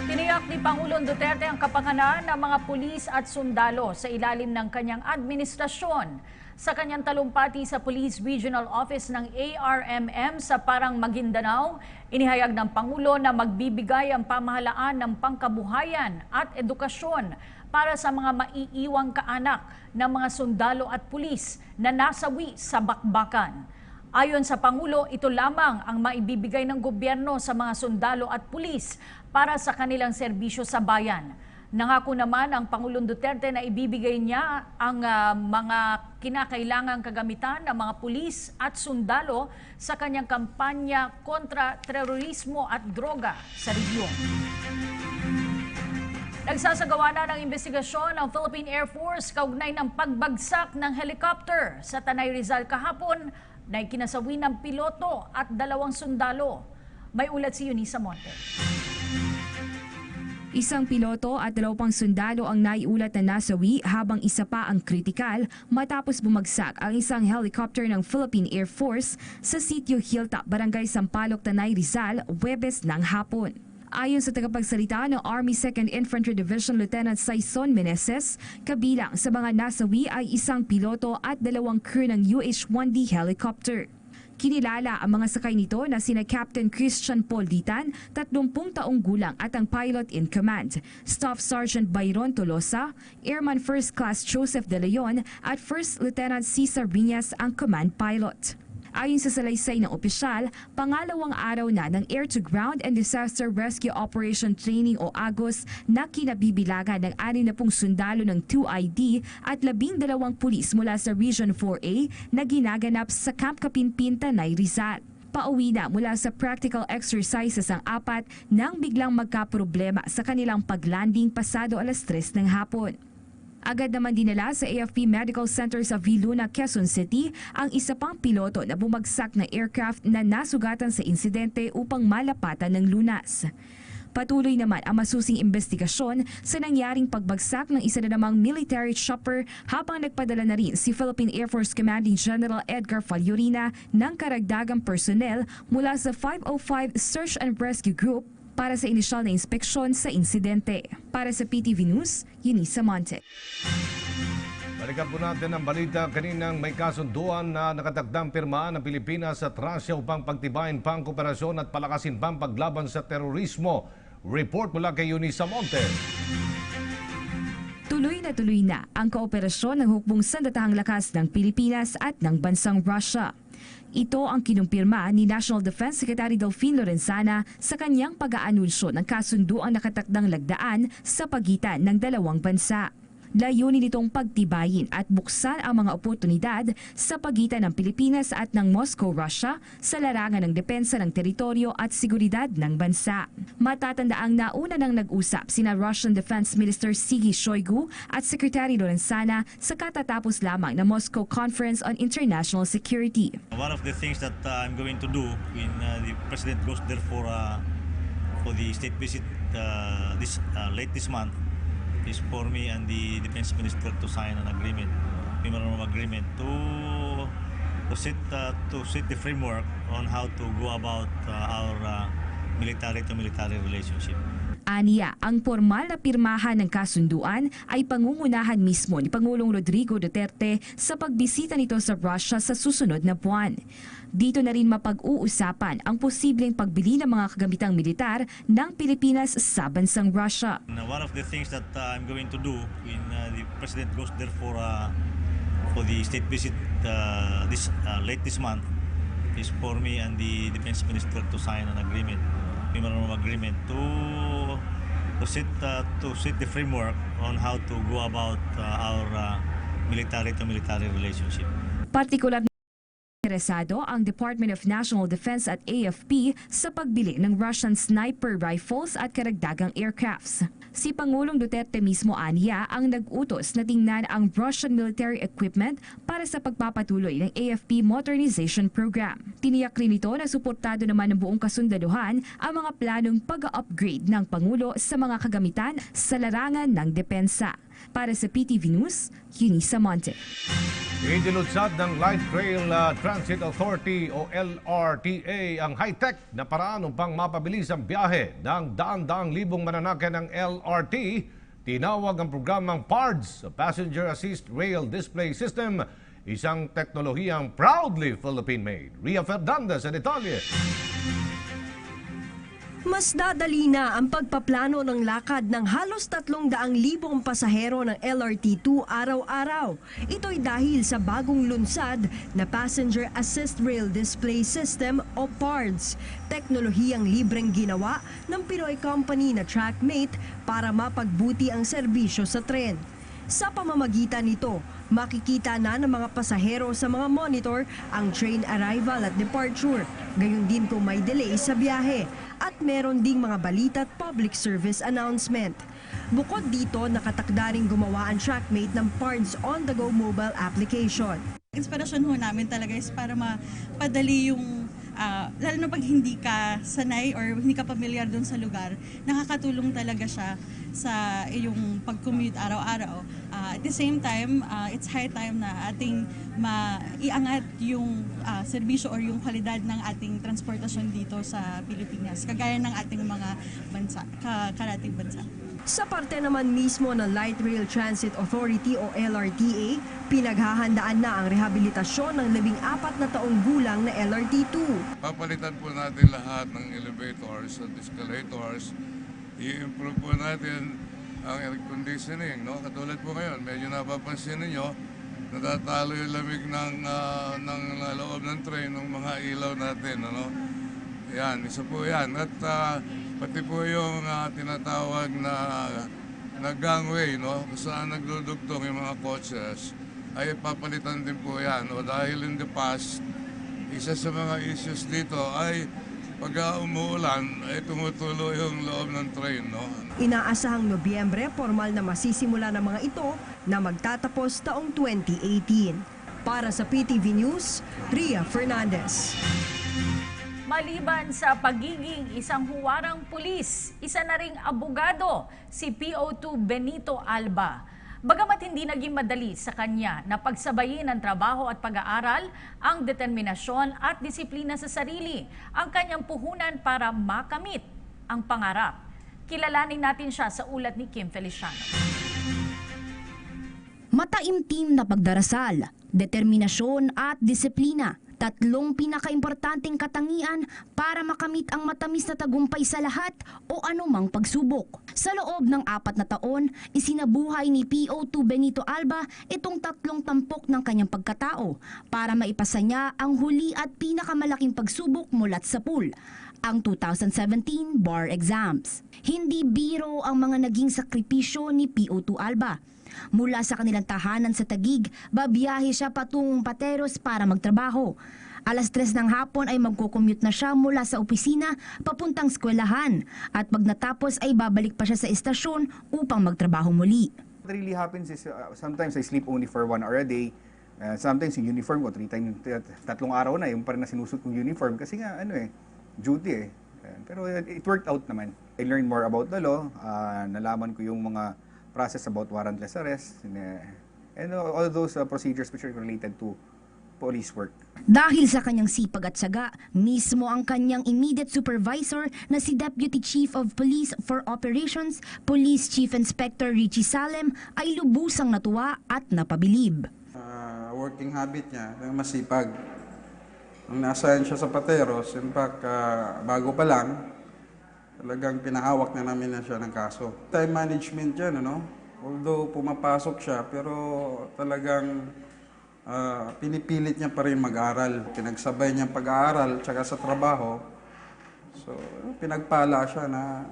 Tiniyak ni Pangulong Duterte ang kapakanan ng mga pulis at sundalo sa ilalim ng kanyang administrasyon. Sa kanyang talumpati sa Police Regional Office ng ARMM sa Parang Maguindanao, inihayag ng Pangulo na magbibigay ang pamahalaan ng pangkabuhayan at edukasyon para sa mga maiiwang kaanak ng mga sundalo at pulis na nasawi sa bakbakan. Ayon sa Pangulo, ito lamang ang maibibigay ng gobyerno sa mga sundalo at pulis para sa kanilang serbisyo sa bayan. Nangako naman ang Pangulong Duterte na ibibigay niya ang mga kinakailangang kagamitan ng mga pulis at sundalo sa kanyang kampanya kontra terorismo at droga sa rehiyon. Nagsasagawa na ng investigasyon ang Philippine Air Force kaugnay ng pagbagsak ng helicopter sa Tanay Rizal kahapon na ikinasawi ng piloto at 2 sundalo. May ulat si Eunice Monte. Isang piloto at 2 sundalo ang naiulat na nasawi habang isa pa ang kritikal matapos bumagsak ang isang helicopter ng Philippine Air Force sa Sitio Hilltop, Barangay Sampaloc, Tanay Rizal, Huwebes ng hapon. Ayon sa tagapagsalita ng Army 2nd Infantry Division Lieutenant Saison Meneses, kabilang sa mga nasawi ay isang piloto at 2 crew ng UH-1D helicopter. Kinilala ang mga sakay nito na sina Captain Christian Paul Ditan, 30 taong gulang at ang pilot in command, Staff Sergeant Byron Tolosa, Airman First Class Joseph De Leon at First Lieutenant Cesar Viñas ang command pilot. Ayon sa salaysay ng opisyal, pangalawang araw na ng Air-to-Ground and Disaster Rescue Operation Training o AGOS na kinabibilangan ng 60 sundalo ng 2ID at 12 pulis mula sa Region 4A na ginaganap sa Camp Kapinpin, Tanay Rizal. Pauwi na mula sa practical exercises ang 4 nang biglang magkaproblema sa kanilang paglanding pasado 3:00 ng hapon. Agad naman dinala sa AFP Medical Center sa Viluna, Quezon City ang isa pang piloto na bumagsak na aircraft na nasugatan sa insidente upang malapatan ng lunas. Patuloy naman ang masusing investigasyon sa nangyaring pagbagsak ng isa na namang military chopper habang nagpadala na rin si Philippine Air Force Commanding General Edgar Fallorina ng karagdagang personnel mula sa 505 Search and Rescue Group para sa inisyal na inspeksyon sa insidente. Para sa PTV News, Eunice Monte. Balikan po natin ang balita kaninang may kasunduan na nakatagdang pirmaan ng Pilipinas at Russia upang pagtibayin pang kooperasyon at palakasin pang paglaban sa terorismo. Report mula kay Eunice Monte. Tuloy na ang kooperasyon ng hukbong sandatahang lakas ng Pilipinas at ng bansang Russia. Ito ang kinumpirma ni National Defense Secretary Delfin Lorenzana sa kanyang pag-aanunsyo ng kasunduang nakatakdang lagdaan sa pagitan ng dalawang bansa. Layunin nitong pagtibayin at buksan ang mga oportunidad sa pagitan ng Pilipinas at ng Moscow, Russia sa larangan ng depensa ng teritoryo at seguridad ng bansa. Matatandaang nauna nang nag-usap sina Russian Defense Minister Sergei Shoigu at Secretary Lorenzana sa katatapos lamang na Moscow Conference on International Security. One of the things that I'm going to do when the President goes there for the state visit late this month is for me and the Defense Minister to sign an agreement, memorandum of agreement to set the framework on how to go about our military-to-military relationship. Aniya, ang formal na pirmahan ng kasunduan ay pangungunahan mismo ni Pangulong Rodrigo Duterte sa pagbisita nito sa Russia sa susunod na buwan. Dito na rin mapag-uusapan ang posibleng pagbili ng mga kagamitang militar ng Pilipinas sa bansang Russia. One of the things that I'm going to do when the President goes there for the state visit late this month is for me and the Defense Minister to sign an agreement, memorandum of agreement to set the framework on how to go about our military-to-military relationship. Partikular interesado ang Department of National Defense at AFP sa pagbili ng Russian sniper rifles at karagdagang aircrafts. Si Pangulong Duterte mismo aniya ang nag-utos na tingnan ang Russian military equipment para sa pagpapatuloy ng AFP modernization program. Tiniyak rin ito na suportado naman ng buong kasundaluhan ang mga planong pag-upgrade ng Pangulo sa mga kagamitan sa larangan ng depensa. Para sa PTV News, Eunice Monte. Inilunsad ng Light Rail Transit Authority o LRTA ang high-tech na paraan upang mapabilis ang biyahe ng daan-daang libong mananakay ng LRT. Tinawag ang programang PARDS, Passenger Assist Rail Display System, isang teknolohiyang proudly Philippine-made. Ria Fernandez sa detalye. Mas dadali na ang pagpaplano ng lakad ng halos 300,000 pasahero ng LRT2 araw-araw. Ito'y dahil sa bagong lunsad na Passenger Assist Rail Display System o PARDS, teknolohiyang libreng ginawa ng Pinoy company na Trackmate para mapagbuti ang serbisyo sa tren. Sa pamamagitan nito, makikita na ng mga pasahero sa mga monitor ang train arrival at departure, gayon din kung may delay sa biyahe, at meron ding mga balita at public service announcement. Bukod dito, nakatakda ring gumawa ang trackmate ng Pards on-the-go mobile application. Inspirasyon ho namin talaga is para mapadali yung lalo na pag hindi ka sanay or hindi ka familiar doon sa lugar, nakakatulong talaga siya sa iyong pag-commute araw-araw. At the same time, it's high time na ating maiangat yung serbisyo or yung kalidad ng ating transportasyon dito sa Pilipinas, kagaya ng ating mga bansa, karating bansa. Sa parte naman mismo ng Light Rail Transit Authority o LRTA, pinaghahandaan na ang rehabilitasyon ng 14 na taong gulang na LRT2. Papalitan po natin lahat ng elevators at escalators. I-improve po natin ang air conditioning. No? Katulad po ngayon, medyo napapansin ninyo, natatalo yung lamig ng loob ng train ng mga ilaw natin. Ano? Yan, isa po yan. At pati po yung tinatawag na gangway, no? Kung saan nagdudugtong yung mga coaches, ay papalitan din po yan. O dahil in the past, isa sa mga issues dito ay pag umuulan, ay tumutulo yung loob ng train, no? Inaasahang Nobyembre, formal na masisimula ng mga ito na magtatapos taong 2018. Para sa PTV News, Ria Fernandez. Maliban sa pagiging isang huwarang pulis, isa na ring abogado si PO2 Benito Alba. Bagamat hindi naging madali sa kanya na pagsabayin ang trabaho at pag-aaral, ang determinasyon at disiplina sa sarili, ang kanyang puhunan para makamit ang pangarap. Kilalanin natin siya sa ulat ni Kim Feliciano. Mataimtim na pagdarasal, determinasyon at disiplina. Tatlong pinakaimportanteng katangian para makamit ang matamis na tagumpay sa lahat o anumang pagsubok. Sa loob ng 4 na taon, isinabuhay ni PO2 Benito Alba itong 3 tampok ng kanyang pagkatao para maipasa niya ang huli at pinakamalaking pagsubok mulat sa pool, ang 2017 bar exams. Hindi biro ang mga naging sakripisyo ni PO2 Alba. Mula sa kanilang tahanan sa Taguig, babiyahe siya patungong Pateros para magtrabaho. Alas 3 ng hapon ay magko-commute na siya mula sa opisina papuntang eskwelahan at pag natapos ay babalik pa siya sa estasyon upang magtrabaho muli. What really happens is sometimes I sleep only for 1 hour a day. Sometimes yung uniform ko, 3 araw na yung pa rin na sinusot kong uniform kasi nga duty . Pero it worked out naman. I learned more about the law, nalaman ko yung mga process about warrantless arrest and all those procedures which are related to police work. Dahil sa kanyang sipag at syaga, mismo ang kanyang immediate supervisor na si Deputy Chief of Police for Operations, Police Chief Inspector Richie Salem ay lubusang natuwa at napabilib. Working habit niya, masipag. Nung nasa siya sa Pateros, in fact, bago pa lang, talagang pinahawak na namin na siya ng kaso. Time management yan, Although pumapasok siya, pero talagang pinipilit niya pa rin mag-aral. Pinagsabay niya pag-aaral tsaka sa trabaho. So, pinagpala siya na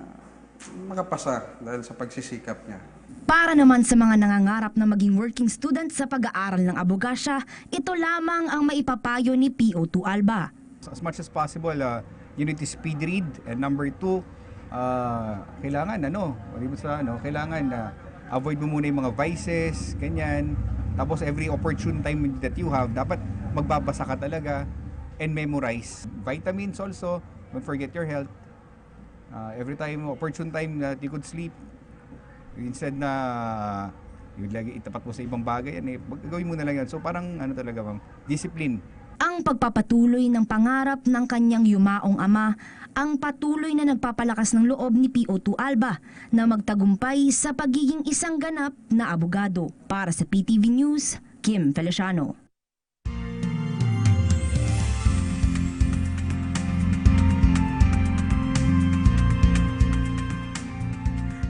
makapasa dahil sa pagsisikap niya. Para naman sa mga nangangarap na maging working student sa pag-aaral ng abogasya, ito lamang ang maipapayo ni PO2 Alba. As much as possible, you need to speed read. And number 2, kailangan kailangan avoid mo muna yung mga vices, ganyan. Tapos every opportune time that you have, dapat magbabasa ka talaga and memorize. Vitamins also, don't forget your health. Every time, opportune time that you could sleep, instead na yung lagi itapat mo sa ibang bagay, gawin mo na lang yan. So parang talaga ma'am, discipline. Ang pagpapatuloy ng pangarap ng kanyang yumaong ama ang patuloy na nagpapalakas ng loob ni PO2 Alba na magtagumpay sa pagiging isang ganap na abogado. Para sa PTV News, Kim Feliciano.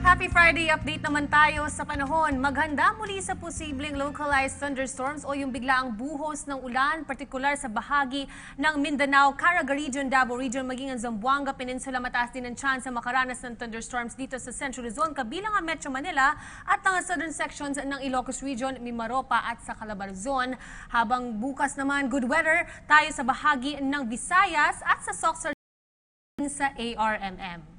Happy Friday! Update naman tayo sa panahon. Maghanda muli sa posibleng localized thunderstorms o yung biglaang buhos ng ulan, partikular sa bahagi ng Mindanao, Caraga Region, Davao Region, maging ang Zamboanga Peninsula. Mataas din ang chance na makaranas ng thunderstorms dito sa Central Luzon, kabilang ang Metro Manila at ang southern sections ng Ilocos Region, Mimaropa at sa Calabarzon. Habang bukas naman, good weather tayo sa bahagi ng Visayas at sa Soxar sa ARMM.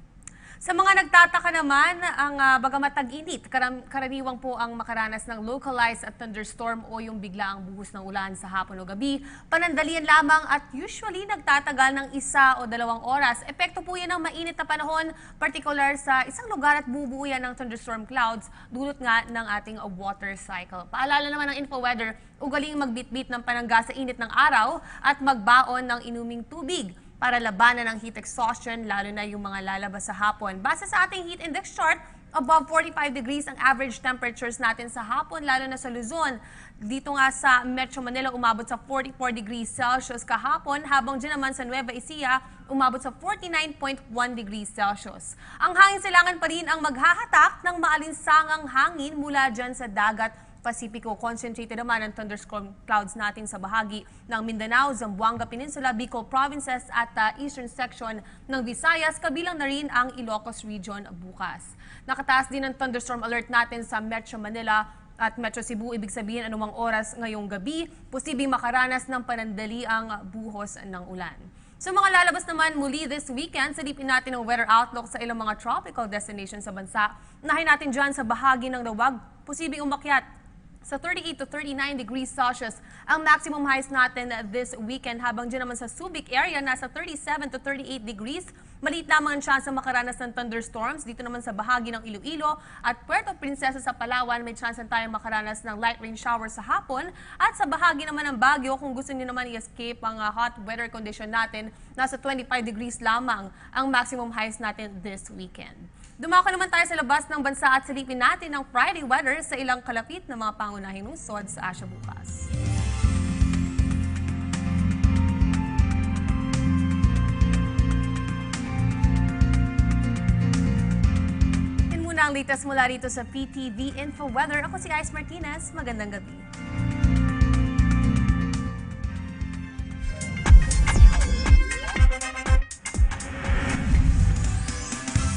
Sa mga nagtataka naman, ang bagamat tag-init, karaniwang po ang makaranas ng localized at thunderstorm o yung biglaang buhos ng ulan sa hapon o gabi. Panandalian lamang at usually nagtatagal ng 1 o 2 oras. Epekto po yan ng mainit na panahon, particular sa isang lugar at bubuo yan ng thunderstorm clouds, dulot nga ng ating water cycle. Paalala naman ng InfoWeather, ugaling magbitbit ng panangga sa init ng araw at magbaon ng inuming tubig para labanan ng heat exhaustion, lalo na yung mga lalabas sa hapon. Base sa ating heat index chart, above 45 degrees ang average temperatures natin sa hapon, lalo na sa Luzon. Dito nga sa Metro Manila, umabot sa 44 degrees Celsius kahapon, habang dyan naman sa Nueva Ecija, umabot sa 49.1 degrees Celsius. Ang hangin silangan pa rin ang maghahatak ng maalinsangang hangin mula dyan sa dagat Pasipiko. Concentrated naman ang thunderstorm clouds natin sa bahagi ng Mindanao, Zamboanga Peninsula, Bicol Provinces at eastern section ng Visayas, kabilang na rin ang Ilocos Region bukas. Nakataas din ang thunderstorm alert natin sa Metro Manila at Metro Cebu. Ibig sabihin anumang oras ngayong gabi, posibleng makaranas ng panandaliang buhos ng ulan. So mga lalabas naman muli this weekend, silipin natin ang weather outlook sa ilang mga tropical destinations sa bansa. Unahin natin dyan sa bahagi ng Lawag, posibleng umakyat sa 38 to 39 degrees Celsius ang maximum highs natin this weekend, habang dyan naman sa Subic area nasa 37 to 38 degrees. Maliit lamang ang chance makaranas ng thunderstorms. Dito naman sa bahagi ng Iloilo at Puerto Princesa sa Palawan, may chance tayong makaranas ng light rain showers sa hapon. At sa bahagi naman ng Baguio, kung gusto niyo naman i-escape ang hot weather condition natin, nasa 25 degrees lamang ang maximum highs natin this weekend. Dumako naman tayo sa labas ng bansa at silipin natin ang Friday weather sa ilang kalapit na mga pangunahing lungsod sa Asia bukas. Yan muna ang latest mula rito sa PTV Info Weather. Ako si Ice Martinez. Magandang gabi.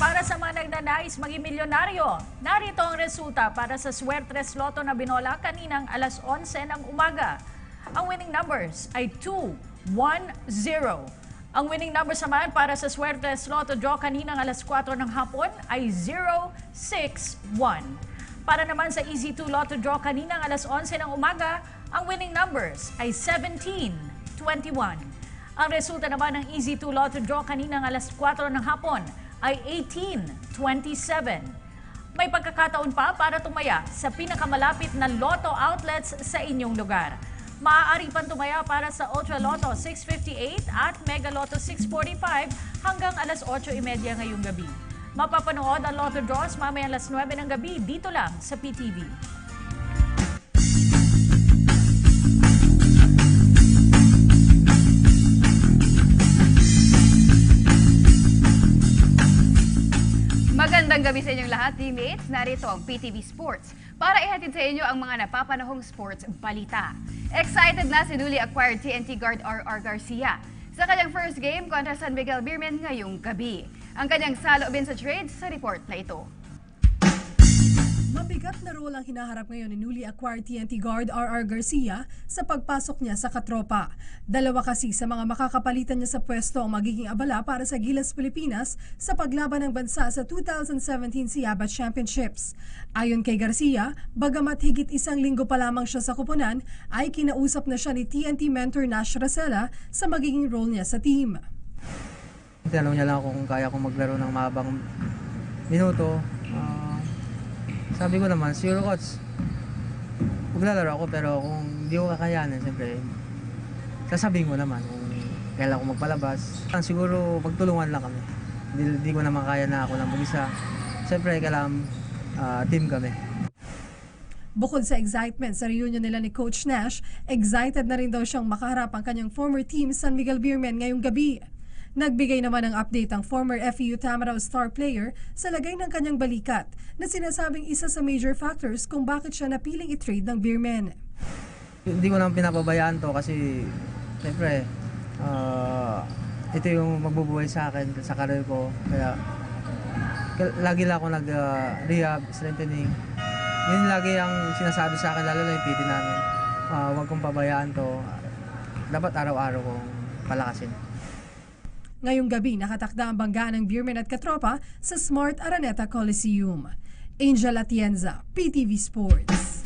Para sa mga nagnanais maging milyonaryo, narito ang resulta para sa Swertres Lotto na binola kaninang alas 11 ng umaga. Ang winning numbers ay 2, 1, 0. Ang winning numbers naman para sa Swertres Lotto draw kaninang alas 4 ng hapon ay 0, 6, 1. Para naman sa Easy 2 Lotto draw kaninang alas 11 ng umaga, ang winning numbers ay 17, 21. Ang resulta naman ng Easy 2 Lotto draw kaninang alas 4 ng hapon ay 18-27. May pagkakataon pa para tumaya sa pinakamalapit na Lotto outlets sa inyong lugar. Maaari pang tumaya para sa Ultra Lotto 658 at Mega Lotto 645 hanggang alas 8:30 ngayong gabi. Mapapanood ang Lotto draws mamaya alas 9 ng gabi dito lang sa PTV. Magandang gabi sa inyong lahat, teammates. Narito ang PTV Sports para ihatid sa inyo ang mga napapanahong sports balita. Excited na si newly acquired TNT guard R.R. Garcia sa kanyang first game kontra San Miguel Beermen ngayong gabi. Ang kanyang saloobin sa trades sa report na ito. Mabigat na role ang hinaharap ngayon ni newly acquired TNT guard R.R. Garcia sa pagpasok niya sa katropa. Dalawa kasi sa mga makakapalitan niya sa pwesto ang magiging abala para sa Gilas Pilipinas sa paglaban ng bansa sa 2017 SIABA Championships. Ayon kay Garcia, bagamat higit 1 linggo pa lamang siya sa koponan, ay kinausap na siya ni TNT mentor Nash Racela sa magiging role niya sa team. Tinanong niya lang kung kaya kong maglaro ng mahabang minuto. Sabi ko naman, siguro coach, maglalaro ako pero kung hindi ko kakayanin, siyempre, sasabihin ko naman kung kailan ko magpalabas. Siguro magtulungan lang kami. Hindi ko naman kaya na ako lang mag-isa. Siyempre, kailangan team kami. Bukod sa excitement sa reunion nila ni Coach Nash, excited na rin daw siyang makaharap ang kanyang former team San Miguel Beermen ngayong gabi. Nagbigay naman ng update ang former FEU Tamaraw star player sa lagay ng kanyang balikat na sinasabing isa sa major factors kung bakit siya napiling i-trade ng Beermen. Hindi ko naman pinapabayaan to kasi siyempre ito yung magbubuhay sa akin sa career ko. Kaya lagi lang ako nag-rehab, strengthening. Yun lagi ang sinasabi sa akin, lalo na yung PT namin. Huwag kong pabayaan to. Dapat araw-araw kong palakasin. Ngayong gabi nakatakda ang banggaan ng Beerman at Katropa sa Smart Araneta Coliseum. Angel Atienza, PTV Sports.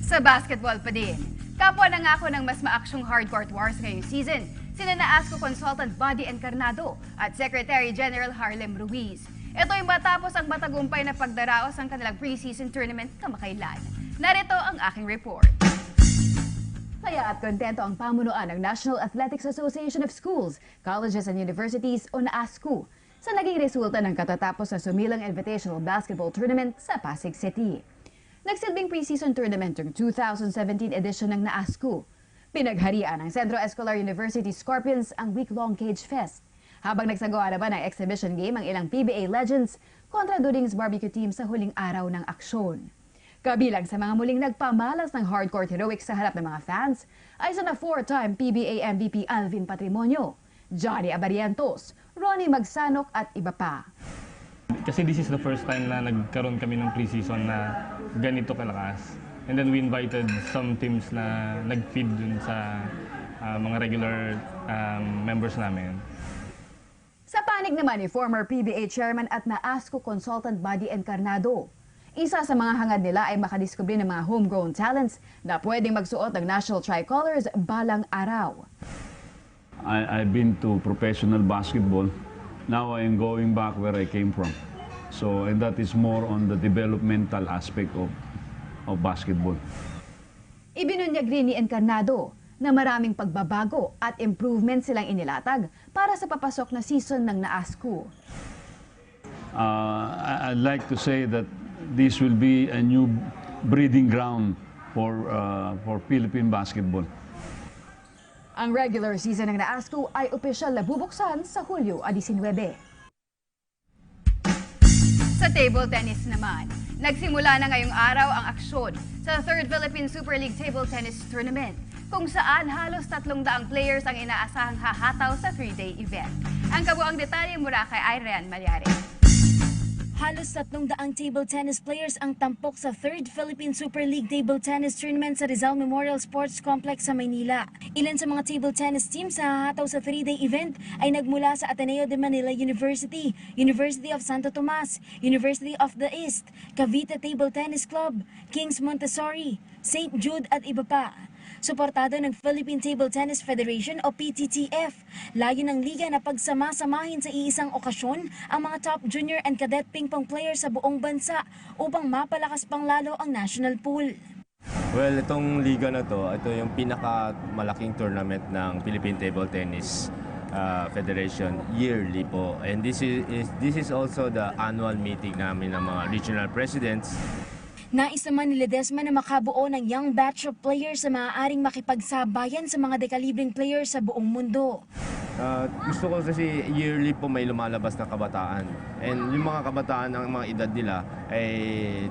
Sa basketball pa din, kapwa nangako ng mas maaksyong hardcourt wars ngayong season, sina ASCO consultant Buddy Encarnado at Secretary General Harlem Ruiz. Ito'y matapos ang matagumpay na pagdaraos ng kanilang preseason tournament kamakailan. Narito ang aking report. Kaya at kontento ang pamunuan ng National Athletics Association of Schools, Colleges and Universities o NAASCO sa naging resulta ng katatapos na sumilang Invitational Basketball Tournament sa Pasig City. Nagsilbing preseason tournament yung 2017 edition ng NAASCO. Pinagharian ng Centro Escolar University Scorpions ang week-long Cage Fest. Habang nagsagawa naman ng exhibition game ang ilang PBA legends kontra Duding's Barbecue team sa huling araw ng aksyon. Kabilang sa mga muling nagpamalas ng hardcourt heroics sa harap ng mga fans ay sina 4-time PBA MVP Alvin Patrimonio, Johnny Abarientos, Ronnie Magsanok at iba pa. Kasi this is the first time na nagkaroon kami ng preseason na ganito kalakas. And then we invited some teams na nag-feed dun sa mga regular members namin. Sa panig naman ni former PBA chairman at NAASCO consultant Buddy Encarnado, isa sa mga hangad nila ay makadiskubre ng mga homegrown talents na pwedeng magsuot ng national tricolors balang araw. I've been to professional basketball. Now I am going back where I came from. So, and that is more on the developmental aspect of basketball. Ibinunyag rin ni Encarnado na maraming pagbabago at improvement silang inilatag para sa papasok na season ng NAASCO. I'd like to say that this will be a new breeding ground for Philippine basketball. Ang regular season ng NAASCO ay opisyal na bubuksan sa Hulyo 19. Sa table tennis naman, nagsimula na ngayong araw ang aksyon sa 3rd Philippine Super League Table Tennis Tournament, kung saan halos 300 players ang inaasahang hahataw sa 3-day event. Ang kabuang detalye mula kay Irene Malyari. Halos 300 table tennis players ang tampok sa 3rd Philippine Super League Table Tennis Tournament sa Rizal Memorial Sports Complex sa Maynila. Ilan sa mga table tennis teams na hahataw sa 3-day event ay nagmula sa Ateneo de Manila University, University of Santo Tomas, University of the East, Cavite Table Tennis Club, Kings Montessori, St. Jude at iba pa. Suportado ng Philippine Table Tennis Federation o PTTF. Layo ng liga na pagsama-samahin sa iisang okasyon ang mga top junior and cadet ping-pong players sa buong bansa upang mapalakas pang lalo ang national pool. Well, itong liga na to, ito yung pinakamalaking tournament ng Philippine Table Tennis Federation yearly po. And this is also the annual meeting namin ng mga regional presidents. Nais naman ni Ledesma na makabuo ng young batch of players na maaaring makipagsabayan sa mga dekalibreng players sa buong mundo. Gusto ko kasi yearly po may lumalabas na kabataan. And yung mga kabataan, ang mga edad nila ay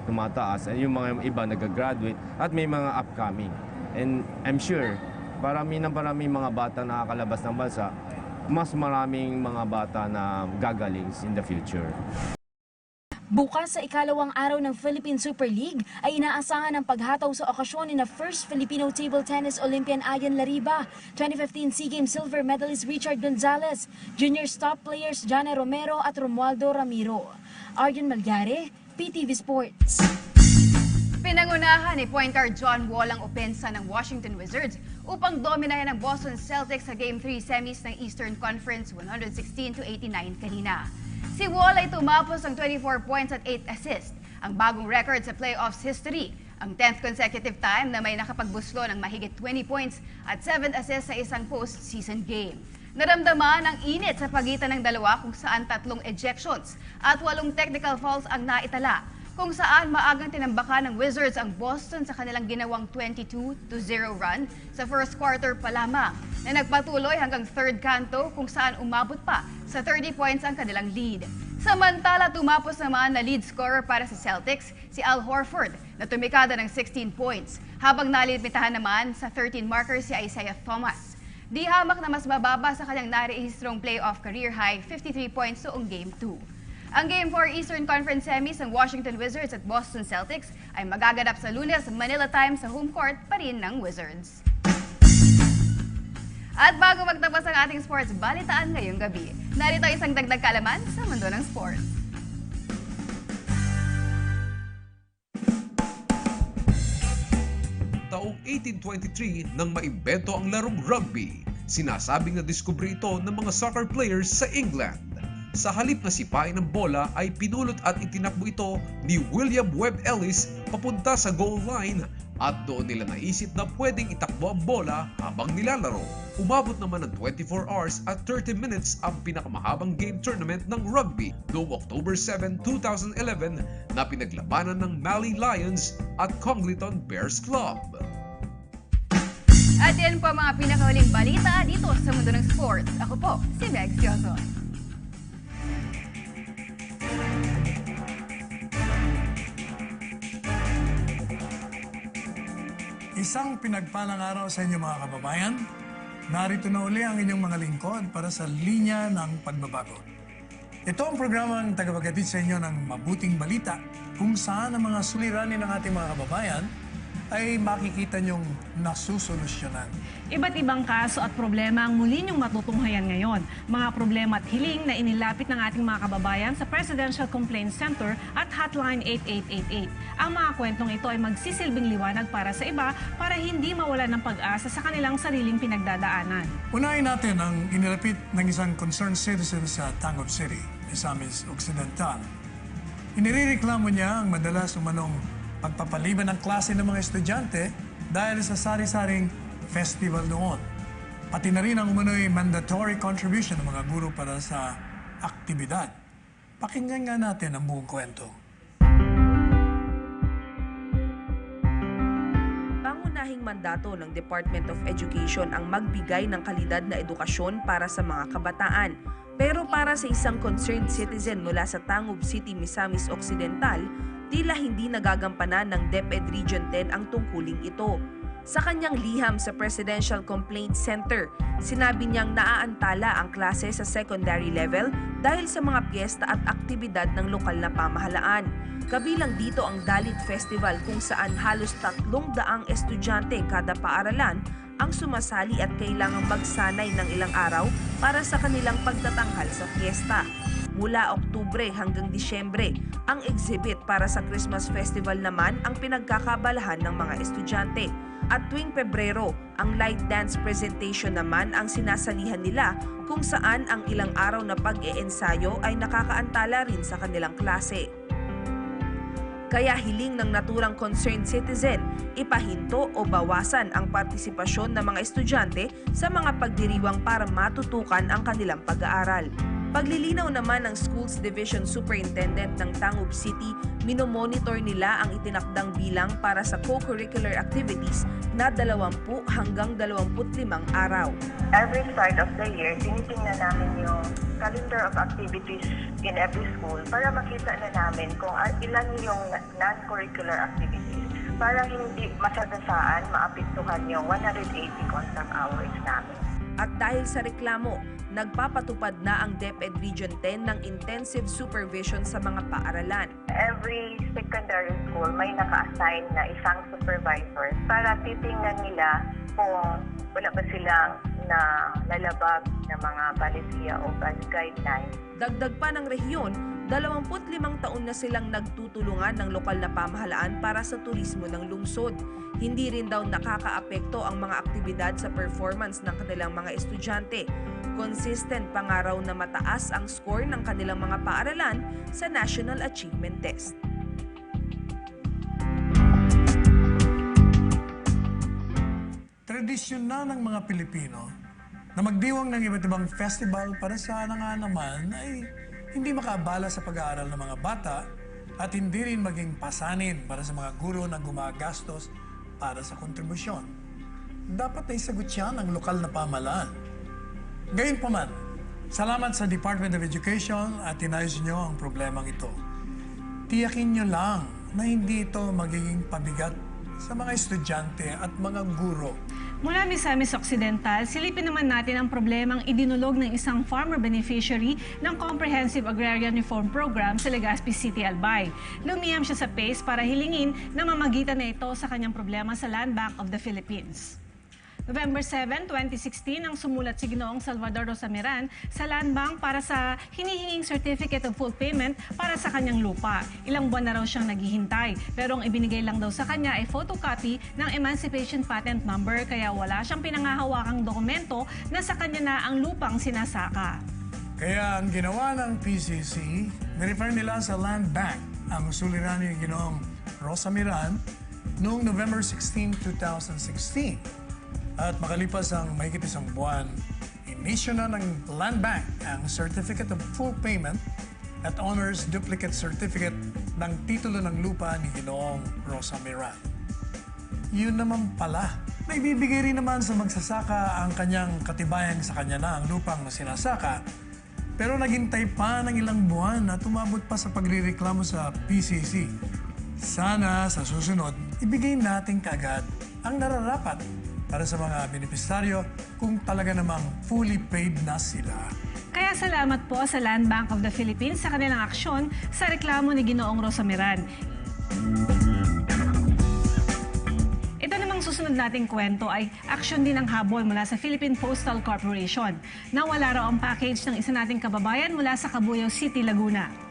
tumataas. And yung mga iba nag-graduate at may mga upcoming. And I'm sure, parami mga bata na nakakalabas ng bansa, mas maraming mga bata na gagaling in the future. Bukas sa ikalawang araw ng Philippine Super League ay inaasahan ang paghataw sa okasyon ni na first Filipino Table Tennis Olympian Ayan Lariba, 2015 SEA Games silver medalist Richard Gonzalez, junior top players Jana Romero at Romualdo Ramiro. Arjun Malyari, PTV Sports. Pinangunahan ni point guard John Wall ang opensa ng Washington Wizards upang dominayan ang Boston Celtics sa Game 3 semis ng Eastern Conference 116-89 kanina. Si Wall ay tumapos ng 24 points at 8 assists, ang bagong record sa playoffs history, ang 10th consecutive time na may nakapagbuslo ng mahigit 20 points at 7 assists sa isang postseason game. Naramdaman ang init sa pagitan ng dalawa kung saan 3 ejections at 8 technical fouls ang naitala, kung saan maagang tinambakan ng Wizards ang Boston sa kanilang ginawang 22-0 run sa first quarter pa lamang, na nagpatuloy hanggang third kanto kung saan umabot pa sa 30 points ang kanilang lead. Samantala, tumapos naman na lead scorer para sa Celtics si Al Horford na tumikada ng 16 points, habang nalimitahan naman sa 13 markers si Isaiah Thomas. Di hamak na mas mababa sa kanyang narehistrong playoff career high 53 points noong Game 2. Ang Game 4 Eastern Conference Semis ng Washington Wizards at Boston Celtics ay magaganap sa Lunes Manila time sa home court pa rin ng Wizards. At bago magtapos ang ating sports balitaan ngayong gabi, narito isang dagdag kaalaman sa mundo ng sports. Taong 1823 nang maimbento ang larong rugby. Sinasabing na diskubre ito ng mga soccer players sa England. Sa halip na sipain ng bola ay pinulot at itinakbo ito ni William Webb Ellis papunta sa goal line at doon nila naisip na pwedeng itakbo ang bola habang nilalaro. Umabot naman ng 24 hours at 30 minutes ang pinakamahabang game tournament ng rugby noong October 7, 2011 na pinaglabanan ng Mali Lions at Congleton Bears Club. At yan po ang mga pinakahuling balita dito sa mundo ng sports. Ako po, si Meg Sioso. Isang pinagpalang araw sa inyo mga kababayan. Narito na uli ang inyong mga lingkod para sa Linya ng Pagbabago. Ito ang programang tagapaghatid sa inyo ng mabuting balita kung saan ang mga suliranin ng ating mga kababayan ay makikita niyong nasusolusyonan. Iba't ibang kaso at problema ang muli niyong matutunghayan ngayon. Mga problema at hiling na inilapit ng ating mga kababayan sa Presidential Complaint Center at Hotline 8888. Ang mga kwentong ito ay magsisilbing liwanag para sa iba para hindi mawala ng pag-asa sa kanilang sariling pinagdadaanan. Unahin natin ang inilapit ng isang concerned citizen sa Tangub City, Misamis Occidental. Inireklamo niya ang madalas umanong pagpapaliban ng klase ng mga estudyante dahil sa sari-saring festival noon. Pati na rin ang umano'y mandatory contribution ng mga guro para sa aktibidad. Pakinggan nga natin ang buong kwento. Pangunahing mandato ng Department of Education ang magbigay ng kalidad na edukasyon para sa mga kabataan. Pero para sa isang concerned citizen mula sa Tangub City, Misamis Occidental, tila hindi nagagampanan ng DepEd Region 10 ang tungkuling ito. Sa kanyang liham sa Presidential Complaint Center, sinabi niyang naaantala ang klase sa secondary level dahil sa mga piyesta at aktibidad ng lokal na pamahalaan. Kabilang dito ang Dalit Festival kung saan halos 300 estudyante kada paaralan ang sumasali at kailangang magsanay ng ilang araw para sa kanilang pagtatanghal sa fiesta. Mula Oktubre hanggang Disyembre, ang exhibit para sa Christmas Festival naman ang pinagkakabalahan ng mga estudyante. At tuwing Pebrero, ang light dance presentation naman ang sinasanihan nila kung saan ang ilang araw na pag-iensayo ay nakakaantala rin sa kanilang klase. Kaya hiling ng naturang concerned citizen, ipahinto o bawasan ang partisipasyon ng mga estudyante sa mga pagdiriwang para matutukan ang kanilang pag-aaral. Paglilinaw naman ng Schools Division Superintendent ng Tangub City, minomonitor nila ang itinakdang bilang para sa co-curricular activities na 20 hanggang 25 araw. Every start of the year, tinitingnan namin yung calendar of activities in every school para makita na namin kung ilan yung non-curricular activities para hindi masagasaan, maapektuhan yung 180 contact hours namin. At dahil sa reklamo, nagpapatupad na ang DepEd Region 10 ng intensive supervision sa mga paaralan. Every secondary school may naka-assign na isang supervisor para titingnan nila kung wala ba silang na lalabag na mga palisiya o guidelines. Dagdag pa ng rehiyon, 25 taon na silang nagtutulungan ng lokal na pamahalaan para sa turismo ng lungsod. Hindi rin daw nakakaapekto ang mga aktibidad sa performance ng kanilang mga estudyante. Consistent pa nga raw na mataas ang score ng kanilang mga paaralan sa National Achievement Test. Tradisyon na ng mga Pilipino na magdiwang ng iba't ibang festival para sa nga naman ay hindi makaabala sa pag-aaral ng mga bata at hindi rin maging pasanin para sa mga guro na gumagastos para sa kontribusyon. Dapat ay sagot siya ng lokal na pamahalaan. Gayunpaman, salamat sa Department of Education at inayos niyo ang problemang ito. Tiyakin niyo lang na hindi ito magiging pabigat sa mga estudyante at mga guro. Mula Misamis Occidental, silipin naman natin ang problemang idinulog ng isang farmer beneficiary ng Comprehensive Agrarian Reform Program sa Legazpi City, Albay. Lumiham siya sa PACE para hilingin na mamagitan na ito sa kanyang problema sa Land Bank of the Philippines. November 7, 2016 ang sumulat si Ginoong Salvador Rosamiran sa Land Bank para sa hinihinging Certificate of Full Payment para sa kanyang lupa. Ilang buwan na raw siyang naghihintay, pero ang ibinigay lang daw sa kanya ay photocopy ng Emancipation Patent Number, kaya wala siyang pinangahawakang dokumento na sa kanya na ang lupang sinasaka. Kaya ang ginawa ng PCC, nirefer nila sa Land Bank ang suliranin ni Ginoong Rosamiran noong November 16, 2016. At makalipas ang mahigit isang buwan, inisyu na ng Land Bank ang Certificate of Full Payment at Owner's Duplicate Certificate ng titulo ng lupa ni Ginoong Rosamiran. Yun naman pala, may bibigay rin naman sa magsasaka ang kanyang katibayan sa kanya na ang lupang sinasaka, pero naghintay pa ng ilang buwan at umabot pa sa pagrireklamo sa PCC. Sana sa susunod, ibigay natin kaagad ang nararapat para sa mga benepisaryo kung talaga namang fully paid na sila. Kaya salamat po sa Land Bank of the Philippines sa kanilang aksyon sa reklamo ni Ginoong Rosamiran. Ito namang susunod nating kwento ay aksyon din ng habol mula sa Philippine Postal Corporation. Nawala raw ang package ng isa nating kababayan mula sa Cabuyao City, Laguna.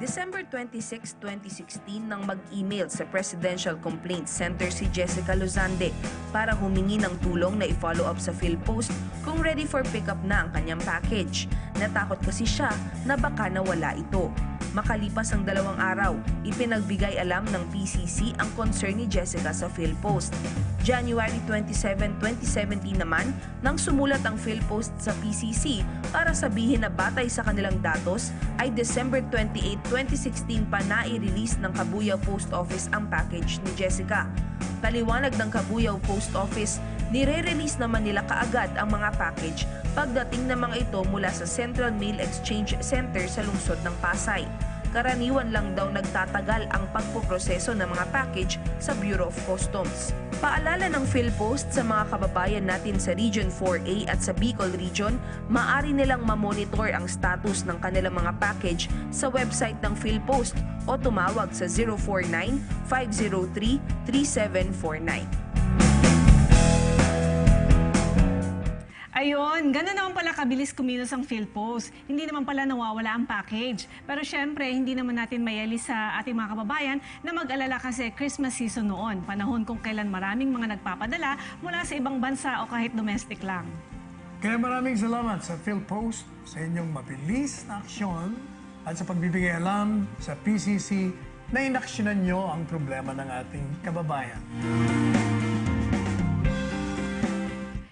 December 26, 2016 nang mag-email sa Presidential Complaint Center si Jessica Lozande para humingi ng tulong na i-follow up sa PhilPost kung ready for pickup na ang kanyang package. Natakot kasi siya na baka nawala ito. Makalipas ang 2 araw, ipinagbigay alam ng PCC ang concern ni Jessica sa PhilPost. January 27, 2017 naman, nang sumulat ang PhilPost sa PCC para sabihin na batay sa kanilang datos, ay December 28, 2016 pa na-i-release ng Cabuyao Post Office ang package ni Jessica. Paliwanag ng Cabuyao Post Office, nire-release naman nila kaagad ang mga package pagdating ng mga ito mula sa Central Mail Exchange Center sa lungsod ng Pasay. Karaniwan lang daw nagtatagal ang pagpoproseso ng mga package sa Bureau of Customs. Paalala ng PhilPost sa mga kababayan natin sa Region 4A at sa Bicol Region, maaari nilang mamonitor ang status ng kanilang mga package sa website ng PhilPost o tumawag sa 049-503-3749. Ayun, gano'n naman pala kabilis kumilos ang PhilPost. Hindi naman pala nawawala ang package. Pero syempre, hindi naman natin mayalis sa ating mga kababayan na mag-alala kasi Christmas season noon. Panahon kung kailan maraming mga nagpapadala mula sa ibang bansa o kahit domestic lang. Kaya maraming salamat sa PhilPost sa inyong mabilis na aksyon at sa pagbibigay alam sa PCC na inaksyonan nyo ang problema ng ating kababayan.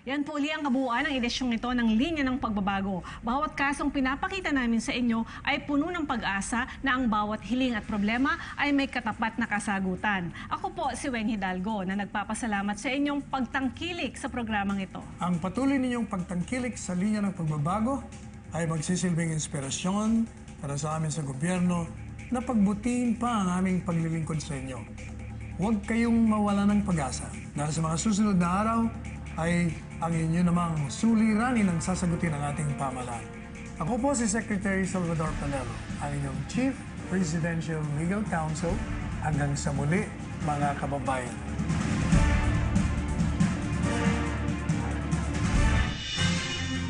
Yan po uli ang kabuuan ng edisyong ito ng Linya ng Pagbabago. Bawat kasong pinapakita namin sa inyo ay puno ng pag-asa na ang bawat hiling at problema ay may katapat na kasagutan. Ako po si Weng Hidalgo na nagpapasalamat sa inyong pagtangkilik sa programang ito. Ang patuloy ninyong pagtangkilik sa Linya ng Pagbabago ay magsisilbing inspirasyon para sa amin sa gobyerno na pagbutihin pa ang aming paglilingkod sa inyo. Huwag kayong mawala ng pag-asa dahil sa mga susunod na araw ay ang inyo namang suliranin ang sasagutin ng ating pamahalaan. Ako po si Secretary Salvador Panelo, ang inyong Chief Presidential Legal Counsel. Hanggang sa muli, mga kababayan.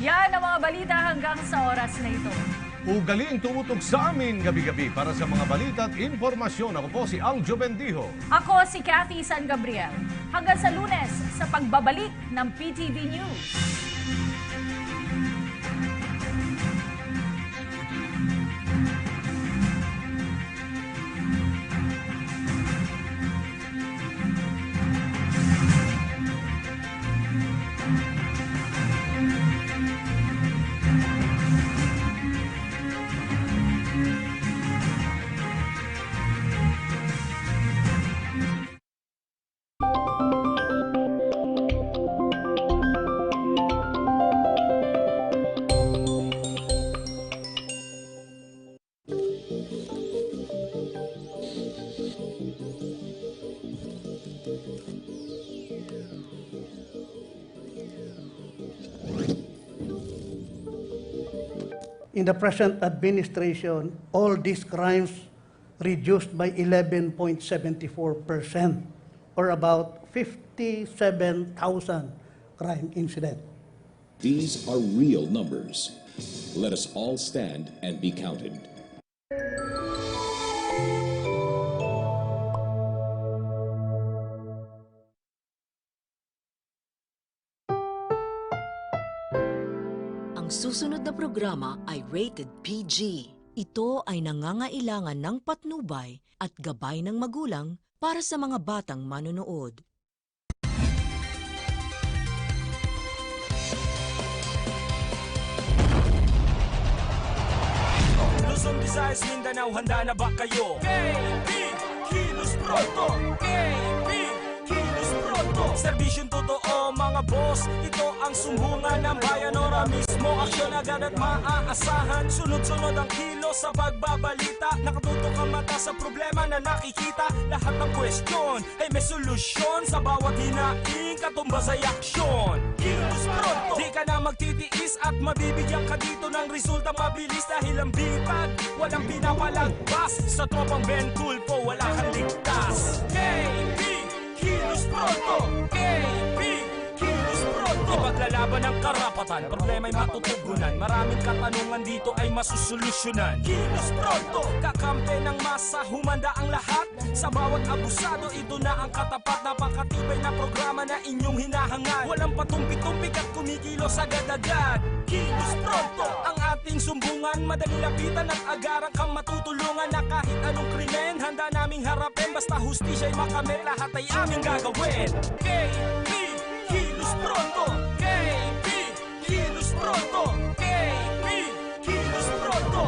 Yan ang mga balita hanggang sa oras na ito. Ugaling tumutog sa amin gabi-gabi para sa mga balita at impormasyon. Ako po si Aljo Bendijo. Ako si Cathy San Gabriel. Hanggang sa Lunes sa pagbabalik ng PTV News. In the present administration, all these crimes reduced by 11.74%, or about 57,000 crime incidents. These are real numbers. Let us all stand and be counted. Ang susunod na programa ay rated PG. Ito ay nangangailangan ng patnubay at gabay ng magulang para sa mga batang manonood. Luzon, Visayas, Mindanao, handa na ba kayo? KB, kilos pronto! KB, kilos pronto! Serbisyong totoo mga boss, ito ang sumbungan ng bayan. Ora mismo, aksyon agad at maaasahan. Sunod-sunod ang kilos sa pagbabalita. Nakatutok ang mata sa problema na nakikita. Lahat ng question ay may solusyon. Sa bawat hinaing, katumbas ay aksyon. Kilos pronto! Di ka na magtitiis at mabibigyan ka dito ng resulta mabilis. Dahil ang bitag, walang pinapalagpas. Sa tropang Ben Tulfo, wala kang ligtas. KB, kilos pronto! KB, kilos pronto! Ipaglalaban ng karapatan, problema'y matutugunan. Maraming katanungan dito ay masusolusyonan. Kilos pronto! Kakampi ng masa, humanda ang lahat. Sa bawat abusado, ito na ang katapat. Napakatibay na programa na inyong hinahangad. Walang patumpi-tumpik at kumikilos agad-agad. Kilos pronto! Ang ating sumbungan, madali lapitan at agaran kang matutulungan. Na kahit anong krimen, handa naming harapin. Basta hustisya'y makamit, lahat ay aming gagawin. KB, kilos pronto! KB, kilos pronto! KB, kilos pronto!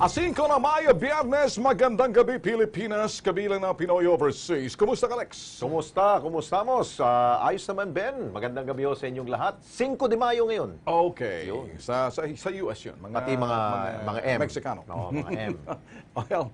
5 na Mayo, Biyernes, magandang gabi Pilipinas, kabilang ng Pinoy Overseas. Kumusta ka, Lex? Kumusta mos? Ayos naman, Ben. Magandang gabi ho sa inyong lahat. 5 de Mayo ngayon. Okay. Sa US yun. Pati mga M. Mexicano. Oo, mga M. Well,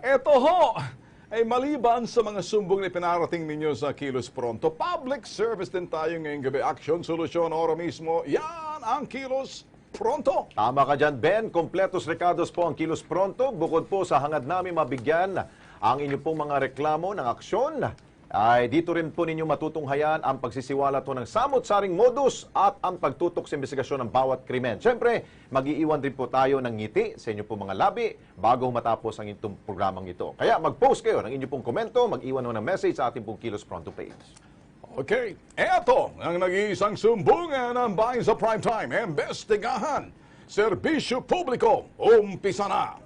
eto ho, ay maliban sa mga sumbong na pinarating ninyo sa Kilos Pronto, public service din tayo ngayong gabi. Aksyon, solusyon, oro mismo. Yan ang Kilos Pronto. Tama ka dyan, Ben. Kompletos recados po ang Kilos Pronto. Bukod po sa hangad namin mabigyan ang inyo pong mga reklamo ng aksyon, ay dito rin po ninyo matutunghayan ang pagsisiwala to ng samot-saring modus at ang pagtutok sa investigasyon ng bawat krimen. Siyempre, mag-iiwan din po tayo ng ngiti sa inyo pong mga labi bago matapos ang itong programang ito. Kaya mag-post kayo ng inyo pong komento, mag-iwan ng message sa ating pong Kilos Pronto page. Okay, eto ang nag-iisang sumbungan ng bayan sa primetime. Investigahan, serbisyo publiko, umpisa na.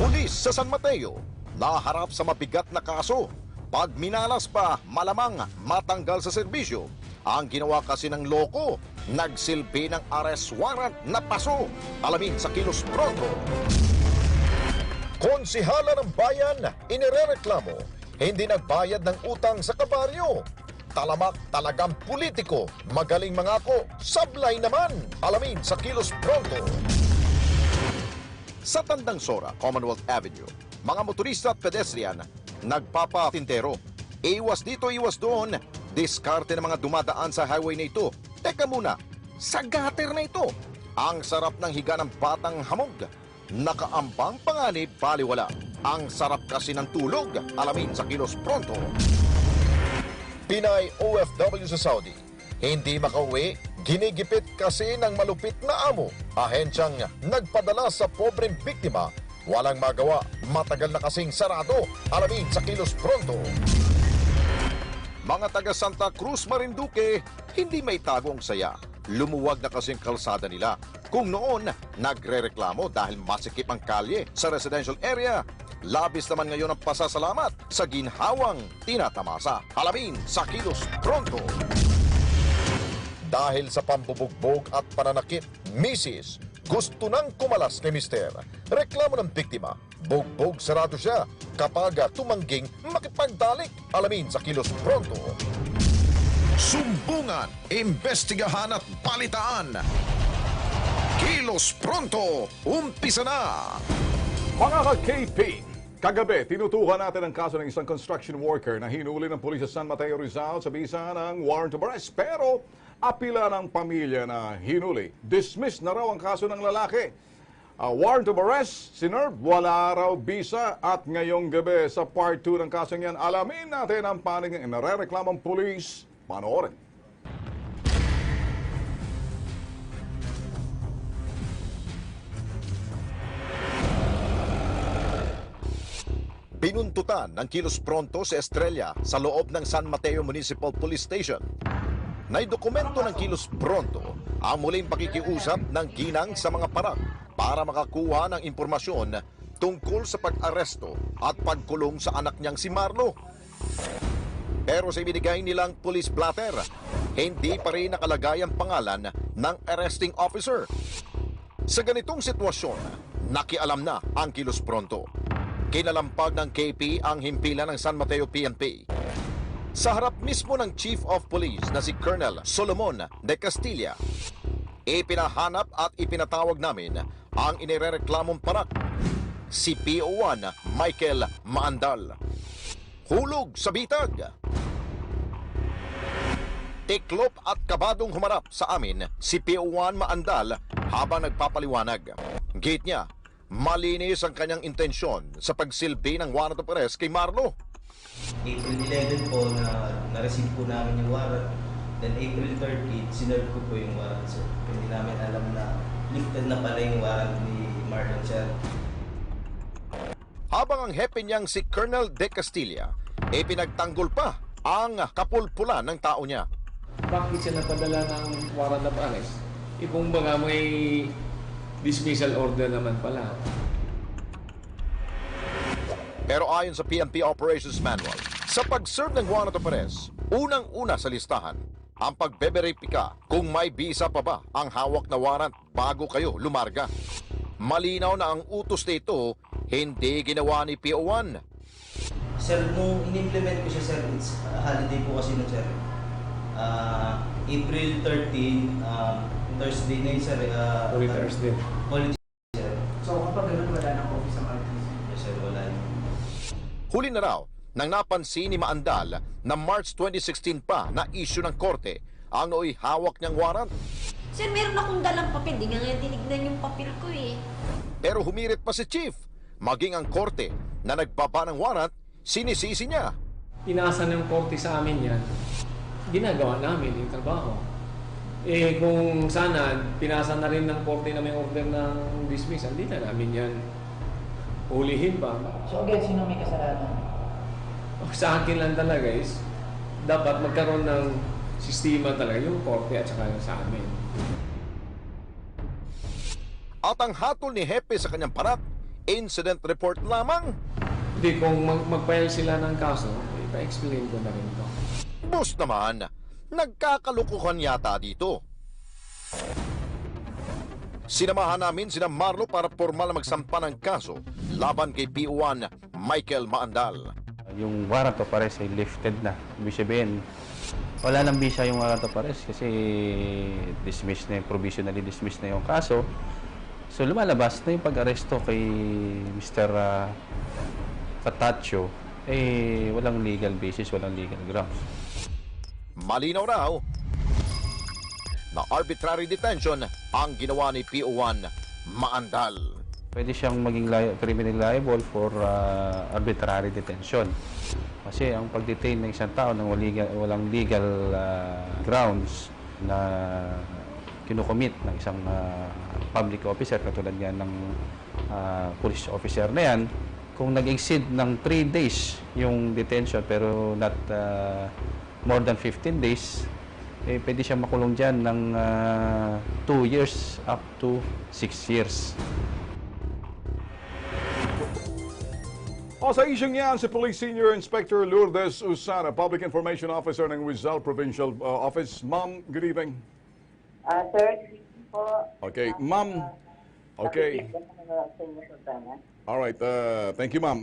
Pulis sa San Mateo, naharap sa mabigat na kaso. Pag minalas pa, malamang matanggal sa serbisyo. Ang ginawa kasi ng loko, nagsilbi ng arrest warrant na paso. Alamin sa Kilos Pronto. Konsihala ng bayan, inirereklamo, hindi nagbayad ng utang sa kabaryo. Talamak talagang politiko, magaling mangako, sablay naman. Alamin sa Kilos Pronto. Sa Tandang Sora, Commonwealth Avenue, mga motorista at pedestrian nagpapatintero. Iwas dito, iwas doon. Diskarte ng mga dumadaan sa highway na ito. Teka muna, sa gutter na ito. Ang sarap ng higa ng batang hamog. Nakaambang panganib, baliwala. Ang sarap kasi ng tulog. Alamin sa Kilos Pronto. Pinay OFW sa Saudi. Hindi makauwi, ginigipit kasi ng malupit na amo. Ahensyang nagpadala sa pobreng biktima. Walang magawa, matagal na kasing sarado. Alamin sa Kilos Pronto. Mga taga Santa Cruz, Marinduque, hindi may tago ang saya. Lumuwag na kasing kalsada nila. Kung noon, nagrereklamo dahil masikip ang kalye sa residential area. Labis naman ngayon ang pasasalamat sa ginhawang tinatamasa. Alamin sa Kilos Pronto. Dahil sa pambubugbog at pananakit, Mrs. gusto nang kumalas ni Mister. Reklamo ng biktima, bugbog sarado siya kapag tumangging makipagdalik. Alamin sa Kilos Pronto. Sumbungan, imbestigahan at balitaan. Kilos Pronto, umpisa na! Mga ka-KP, kagabi, tinutukan natin ang kaso ng isang construction worker na hinuli ng pulis sa San Mateo, Rizal sa bisa ng warrant of arrest. Pero apila ng pamilya na hinuli. Dismiss na raw ang kaso ng lalaki. warrant of arrest, sinerve, wala raw bisa at ngayong gabi sa part 2 ng kasong yan, alamin natin ang panig ng inarereklamang pulis. Panoorin. Binuntutan ng kilos pronto sa Estrella sa loob ng San Mateo Municipal Police Station. Naidokumento ng kilos pronto ang muling pakikiusap ng ginang sa mga parang para makakuha ng impormasyon tungkol sa pag-aresto at pagkulong sa anak niyang si Marlo. Pero sa ibinigay nilang police blatter, hindi pa rin nakalagay ang pangalan ng arresting officer. Sa ganitong sitwasyon, nakialam na ang kilos pronto. Kinalampag ng KP ang himpilan ng San Mateo PNP. Sa harap mismo ng Chief of Police na si Colonel Solomon de Castilla, ipinahanap at ipinatawag namin ang inirereklamong parak, si PO1 Michael Maandal. Hulog sa bitag. Tiklop at kabadong humarap sa amin si PO1 Maandal habang nagpapaliwanag. Gate niya, malinis ang kanyang intensyon sa pagsilbi ng warrant of arrest kay Marlo. April 11 po na-receive po namin yung warrant. Then April 30, sinerve ko po yung warrant, sir. Hindi namin alam na lifted na pala yung warrant ni Marlon, sir. Habang ang hepe niyang si Colonel de Castilla, pinagtanggol pa ang kapulpulan ng tao niya. Bakit siya napadala ng warrant of arrest? Kung baga may dismissal order naman pala. Pero ayon sa PNP Operations Manual, sa pag-serve ng warrant of arrest, unang-una sa listahan, ang pagbeberipika kung may bisa pa ba ang hawak na warrant bago kayo lumarga. Malinaw na ang utos nito hindi ginawa ni PO1. Sir, nung in-implement ko siya, sir, it's holiday po kasi nun, sir. April 13, Thursday na yun, sir. Holy Thursday. Holy sir. So kapag ganun, wala ng office ang RTC? Yes, sir, wala. Huli na raw nang napansin ni Maandal na March 2016 pa na issue ng korte ang nooy hawak niyang warrant. Sir, meron akong dalang papel. Di nga nga tinignan yung papel ko eh. Pero humirit pa si Chief. Maging ang korte na nagbaba ng warrant, sinisisi niya. Pinasa ng korte sa amin yan. Ginagawa namin yung trabaho. Kung sana, pinasa na rin ng korte na may order ng dismissal, hindi na namin yan ulihin pa. So again, sino may kasalanan? Sa akin lang talaga is, dapat magkaroon ng sistema talaga yung korte at saka yung sa amin. At ang hatol ni Hepe sa kanyang parak, incident report lamang. Hindi, kung mag-file sila ng kaso, ipa-explain ko na rin ito. Boss naman, nagkakalukuhan yata dito. Sinamahan namin sina Marlo para formal na magsampa ng kaso laban kay PO1 Michael Maandal. Yung warrant of arrest ay lifted na. Ibig sabihin, wala nang bisa yung warrant of arrest kasi dismissed na yung, provisionally dismissed na yung kaso. So lumalabas na yung pag-aresto kay Mr. Patacho, walang legal basis, walang legal grounds. Malinaw raw na arbitrary detention ang ginawa ni PO1 Maandal. Pwede siyang maging criminal liable for arbitrary detention. Kasi ang pag-detain ng isang tao ng walang legal grounds na kinukomit ng isang public officer, katulad nga ng police officer na yan, kung nag-exceed ng 3 days yung detention pero not more than 15 days, pwede siya makulong dyan ng 2 years up to 6 years. Sa isyong yan, si Police Senior Inspector Lourdes Usana, Public Information Officer ng Rizal Provincial Office. Ma'am, good evening. Sir, good evening po. Okay, ma'am. Okay. Alright, thank you, ma'am.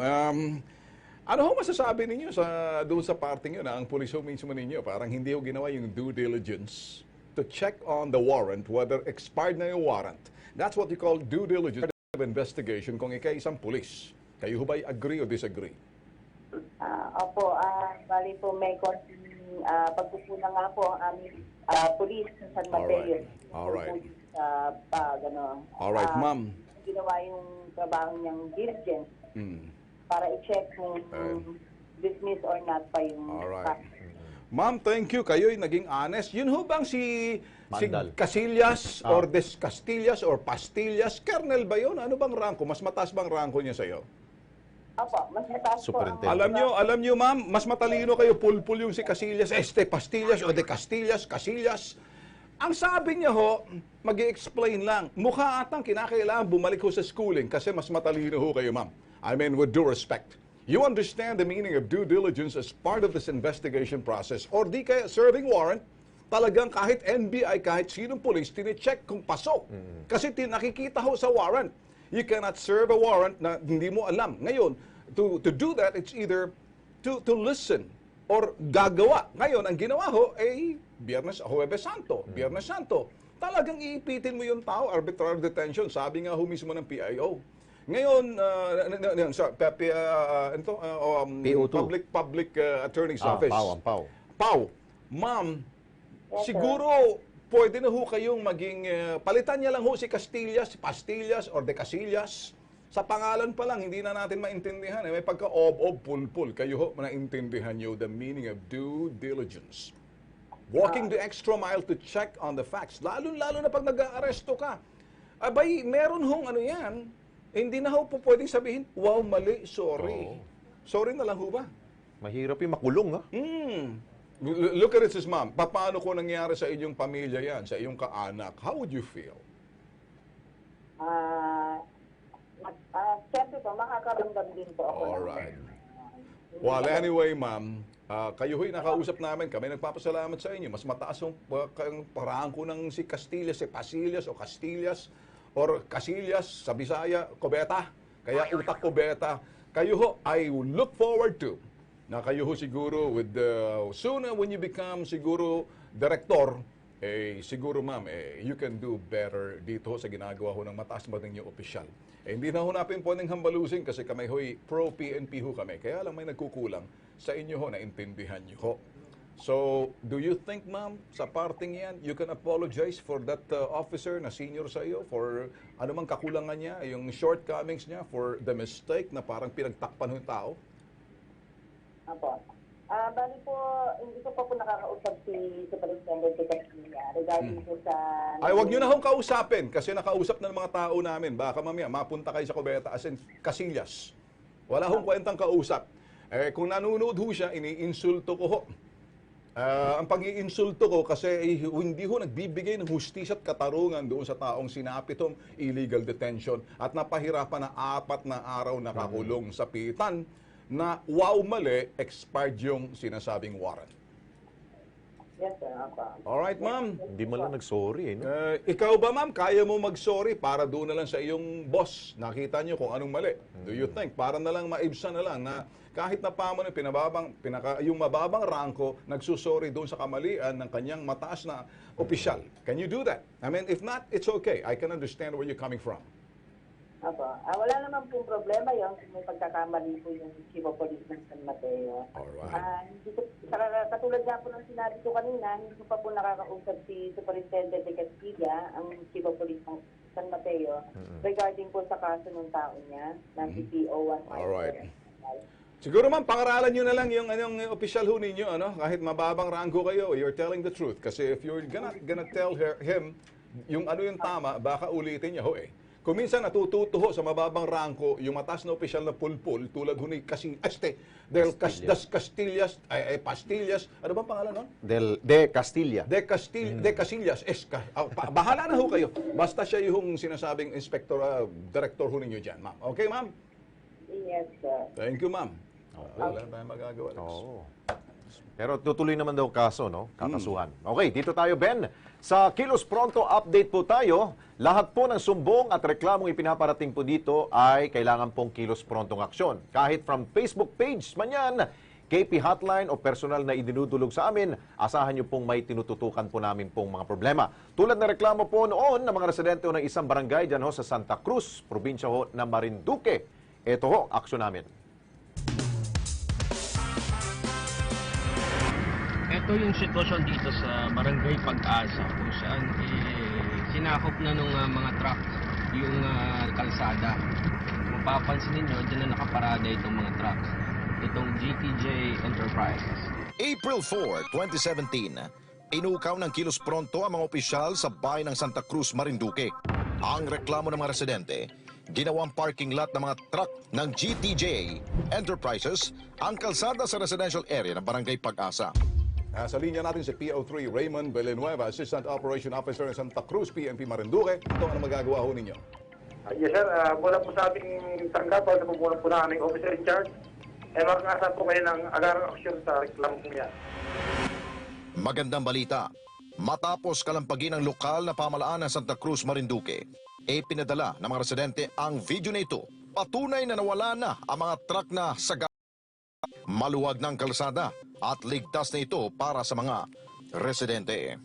Ano ho masasabi ninyo doon sa parting yun na ang pulis ho mismo ninyo parang hindi ho ginawa yung due diligence to check on the warrant whether expired na yung warrant. That's what you call due diligence of investigation kung ikay isang pulis. Kayo ho ba'y agree o disagree? Opo, bali po may konting pagpupuna nga po ang aming pulis sa San Mateo. Alright. Alright, Alright, ma'am. ginawa yung trabaho niyang diligence para i-check kung dismiss or not pa yung Alright. Ma'am, thank you. Kayo'y naging honest. Yun ho bang si Casillas or Des Castillas or Pastillas? Colonel ba yun? Ano bang ranko? Mas mataas bang ranko niya sa'yo? Opo, mas mataas po. Alam nyo ma'am, mas matalino kayo, pulpul yung si Casillas, Pastillas o De Castillas, Casillas. Ang sabi niya ho, mag-i-explain lang, mukha atang kinakailangan bumalik ho sa schooling kasi mas matalino ho kayo ma'am. I mean, with due respect. You understand the meaning of due diligence as part of this investigation process or di kaya serving warrant, talagang kahit NBI, kahit sinong police, tine-check kung pasok. Kasi nakikita ho sa warrant. You cannot serve a warrant na hindi mo alam. Ngayon, to do that, it's either to listen or gagawa. Ngayon, ang ginawa ho ay Huwebes Santo, Biyernes Santo. Talagang iipitin mo yung tao, arbitrary detention. Sabi nga ho mismo ng PIO. Ngayon, Public Attorney's Office. PAW. Ma'am, siguro pwede na ho kayong maging, palitan niya lang ho si Castillas, Pastillas, or De Casillas. Sa pangalan pa lang, hindi na natin maintindihan. May pagka-ob-ob, pulpul. Kayo ho, naintindihan nyo the meaning of due diligence. Walking the extra mile to check on the facts. Lalo-lalo na pag nag-aaresto ka. Abay, meron hong ano yan, hindi na ho po pwedeng sabihin, wow, mali, sorry. Sorry na lang ho ba? Mahirap yung makulong, ha? Look at it, sis ma'am. Paano ko nangyari sa inyong pamilya yan, sa iyong kaanak? How would you feel? Siyempre po, makakaramdam din po ako. Alright. Well, anyway, ma'am, kayo ho'y nakausap namin, kami nagpapasalamat sa inyo. Mas mataas yung paraan ko ng si Castillas, si Pasillas o Castillas, or Casillas sa Bisaya, Cubeta. Kaya utak Cubeta. Kayo ho, I look forward to na kayo ho siguro with soon when you become siguro director, siguro ma'am, you can do better dito sa ginagawa ho ng mataas mating yung opisyal. Hindi na ho natin pwedeng hambalusin kasi kami ho'y pro-PNP ho kami. Kaya lang may nagkukulang sa inyo ho, naintindihan nyo ho. So, do you think, ma'am, sa parting yan, you can apologize for that officer na senior sa iyo for anumang kakulangan niya, yung shortcomings niya, for the mistake na parang pinagtakpan ng tao? Apo. Bali po, hindi ko pa po nakakausap si Superintendent Castillas regarding po sa... Ay, wag nyo na hong kausapin kasi nakausap na ng mga tao namin. Baka mamaya, mapunta kayo sa Cubeta as in Casillas. Wala hong kwentang kausap. Kung nanonood ho siya, iniinsulto ko ho. Ang pag-iinsulto ko kasi hindi ho nagbibigay ng hustisya at katarungan doon sa taong sinapitong illegal detention at napahirapan na 4 na araw nakakulong sa pitan na wow mali, expired yung sinasabing warrant. Yes, sir. Alright, ma'am. Hindi mo lang nag-sorry, no? Ikaw ba, ma'am, kaya mo mag-sorry para doon na lang sa iyong boss? Nakita niyo kung anong mali. Do you think? Para na lang maibsan na lang na kahit na pa mo yung mababang rangko, nagsusorry doon sa kamalian ng kanyang mataas na opisyal. Can you do that? I mean, if not, it's okay. I can understand where you're coming from. Apo. Wala naman pong problema yun kung may pagkakamali po yung Chief of Police ng San Mateo. Katulad nga po ng sinabi ko kanina, hindi ko pa po nakakausap si Superintendent de Castilla, ang Chief of Police ng San Mateo, regarding po sa kaso ng tao niya, ng PTO 1. Alright. Siguro ma'am, pangaralan nyo na lang yung official ho ninyo, ano? Kahit mababang ranggo kayo, you're telling the truth. Kasi if you're gonna tell him yung ano yung tama, baka ulitin niya ho eh. Kung minsan natututo ho sa mababang rangko, yung mataas na opisyal na pulpul, tulad ho ni Pastillas, ano bang pangalan nun? De Castilla. De Casillas. Bahala na ho kayo. Basta siya yung sinasabing inspector, director ho ninyo dyan, ma'am. Okay, ma'am? Yes, sir. Thank you, ma'am. Wala tayong magagawa. Pero tutuloy naman daw kaso, no? Kakasuhan. Okay, dito tayo, Ben. Sa Kilos Pronto update po tayo. Lahat po ng sumbong at reklamong ipinaparating po dito ay kailangan pong Kilos Prontong aksyon. Kahit from Facebook page man yan, KP hotline o personal na idinudulog sa amin, asahan nyo pong may tinututukan po namin pong mga problema. Tulad na reklamo po noon ng mga residente ng isang barangay dyan ho sa Santa Cruz, probinsya ho ng Marinduque. Ito ho, aksyon namin. Ito yung sitwasyon dito sa Barangay Pag-asa kung saan sinakop na nung mga truck yung kalsada. Kung papansin ninyo, dyan na nakaparada itong mga trucks. Itong GTJ Enterprises. April 4, 2017, inukaw ng Kilos Pronto ang mga opisyal sa bayan ng Santa Cruz, Marinduque. Ang reklamo ng mga residente, ginawang parking lot ng mga truck ng GTJ Enterprises ang kalsada sa residential area ng Barangay Pag-asa. Sa linya natin si PO3 Raymond Villanueva, Assistant Operation Officer ng Santa Cruz PNP Marinduque. Ito ang magagawa ho ninyo. Yes sir, mula po sa ating tanggapan, napupunan po na aming officer in charge. Makakasa po kayo ng agarang aksyon sa reklamo po yan. Magandang balita. Matapos kalampagin ng lokal na pamalaan ng Santa Cruz, Marinduque, pinadala ng mga residente ang video na ito. Patunay na nawala na ang mga truck na saga. Maluwag ng kalsada at ligtas na ito para sa mga residente.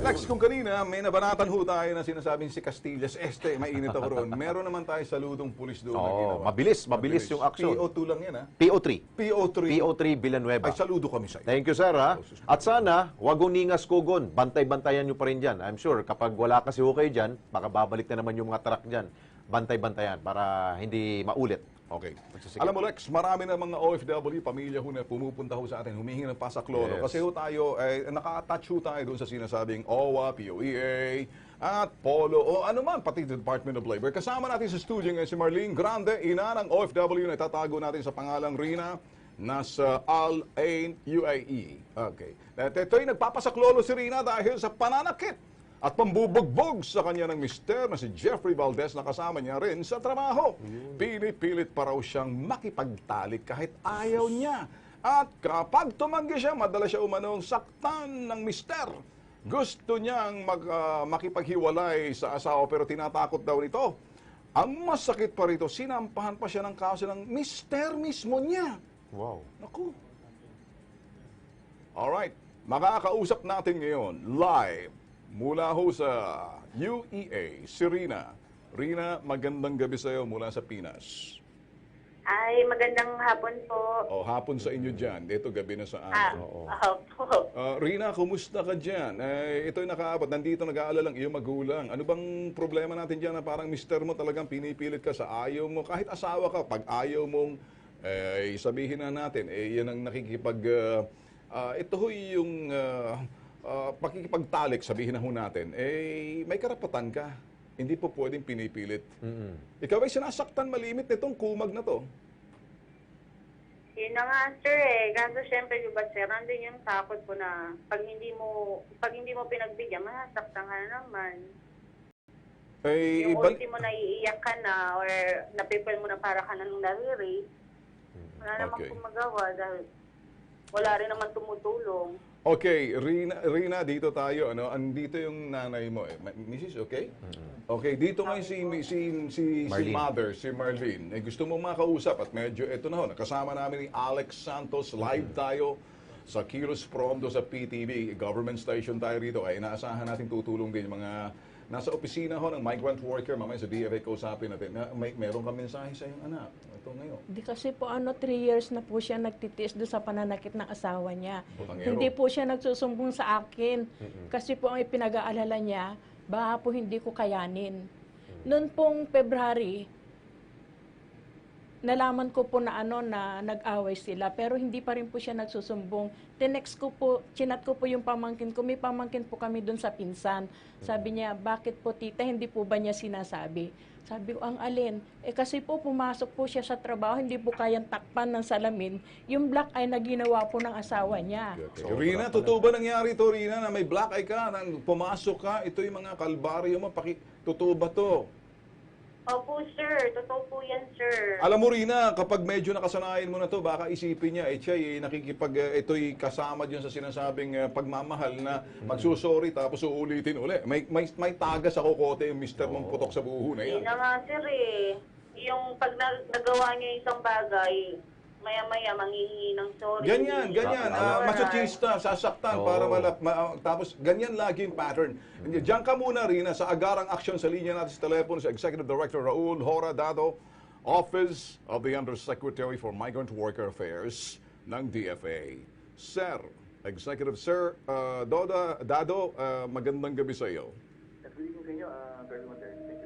Lex, kung kanina may nabanatan ho tayo na sinasabing si Castillas, mainit ako roon. Meron naman tayo saludong pulis doon na ginawa. Mabilis yung action. PO2 lang yan, ha? PO3 Villanueva. Ay, saludo kami sa iyo. Thank you, sir, ha? At sana, wag ningas kugon. Bantay-bantayan nyo pa rin dyan. I'm sure, kapag wala kasi ho kayo dyan, baka babalik na naman yung mga truck dyan. Bantay-bantayan para hindi maulit. Okay. Alam mo, Lex, marami na mga OFW, pamilya ho na pumupunta ho sa atin, humihingi ng pasaklolo. Kasi ho tayo, naka-attach ho tayo doon sa sinasabing OWA, POEA, at POLO, o ano man, pati Department of Labor. Kasama natin sa studio ngayon si Marlene Grande, ina ng OFW na itatago natin sa pangalang Rina, nasa Al Ain, UAE. Okay. At ito'y nagpapasaklolo si Rina dahil sa pananakit at pambubugbog sa kanya ng mister na si Jeffrey Valdez na kasama niya rin sa trabaho. Pinipilit pa raw siyang makipagtalik kahit ayaw niya. At kapag tumanggi siya, madala siya umanong saktan ng mister. Gusto niyang makipaghiwalay sa asawa pero tinatakot daw nito. Ang masakit pa rito, sinampahan pa siya ng kaso ng mister mismo niya. Wow. Naku. Alright, makakausap natin ngayon live mula ho sa UEA, si Rina. Rina, magandang gabi sa iyo mula sa Pinas. Ay, magandang hapon po. Hapon sa inyo dyan. Ito, gabi na sa amin. Opo. Rina, kumusta ka dyan? Ito'y nakaabot. Nandito nag-aalala lang iyong magulang. Ano bang problema natin dyan na parang mister mo talagang pinipilit ka sa ayaw mo? Kahit asawa ka, pag ayaw mong sabihin na natin, yan ang nakikipag... ito ho yung... pakikipagtalik, sabihin na ho natin, may karapatan ka. Hindi po pwedeng pinipilit. Ikaw ay sinasaktan malimit nitong kumag na to. Yun na nga, sir Kaso syempre, diba, sir, nandun yung takot po na pag hindi mo pinagbigyan, masasaktan ka na naman. Yung ultimo na iiyak ka na or napipil mo na para ka nang nare-rape, wala naman kung magawa dahil wala rin naman tumutulong. Okay, Rina, dito tayo. Andito yung nanay mo. Mrs., okay? Okay, dito ngayon si mother, si Marlene. Gusto mo makausap at medyo ito na ho. Nakasama namin ni Alex Santos. Live tayo sa Kilos Pronto sa PTV. Government station tayo rito. Ay inaasahan natin tutulong din yung mga nasa opisina ho ng migrant worker. Mamaya sa DFA kausapin natin. Meron ka mensahe sa iyong anak. Ito ngayon. Di kasi po 3 years na po siya nagtitiis doon sa pananakit ng asawa niya. Hindi po siya nagsusumbong sa akin. Kasi po ang ipinag-aalala niya, baka po hindi ko kayanin. Noon pong February, nalaman ko po na na nag-away sila pero hindi pa rin po siya nagsusumbong. Tinext ko po, chinat ko po yung pamangkin ko. May pamangkin po kami doon sa pinsan. Sabi niya, bakit po tita, hindi po ba niya sinasabi? Sabi ko, ang alin? Kasi po pumasok po siya sa trabaho, hindi po kayang takpan ng salamin. Yung black eye na ginawa po ng asawa niya. Rina, totoo ba nangyari to, Rina, na may black eye ka, pumasok ka, ito yung mga kalbaryo mo, totoo ba to? Opo, sir. Totoo po yan, sir. Alam mo, Rina, kapag medyo nakasanayan mo na to, baka isipin niya, siya ito'y kasama dyan sa sinasabing pagmamahal na magsusorry tapos uulitin uli. May tagas sa kokote yung mister mong putok sa buho na yan. Hindi na nga, sir Yung pag nagawa niya isang bagay, maya-maya manghihingi ng sorry. Ganyan. Masochista, sasaktan para tapos ganyan lagi yung pattern. Diyan ka muna, Rina, sa agarang aksyon sa linya natin sa telepono sa Executive Director Raul Horadado, Office of the Undersecretary for Migrant Worker Affairs ng DFA. Sir, Executive Sir Dado, magandang gabi sa iyo. Good evening sa inyo, Colonel Montero.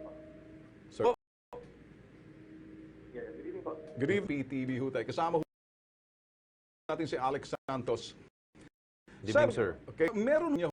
Yes, good evening po. Good evening, PTV ho tayo. Kasama ho natin si Alex Santos. Good evening, sir. Okay, meron niyo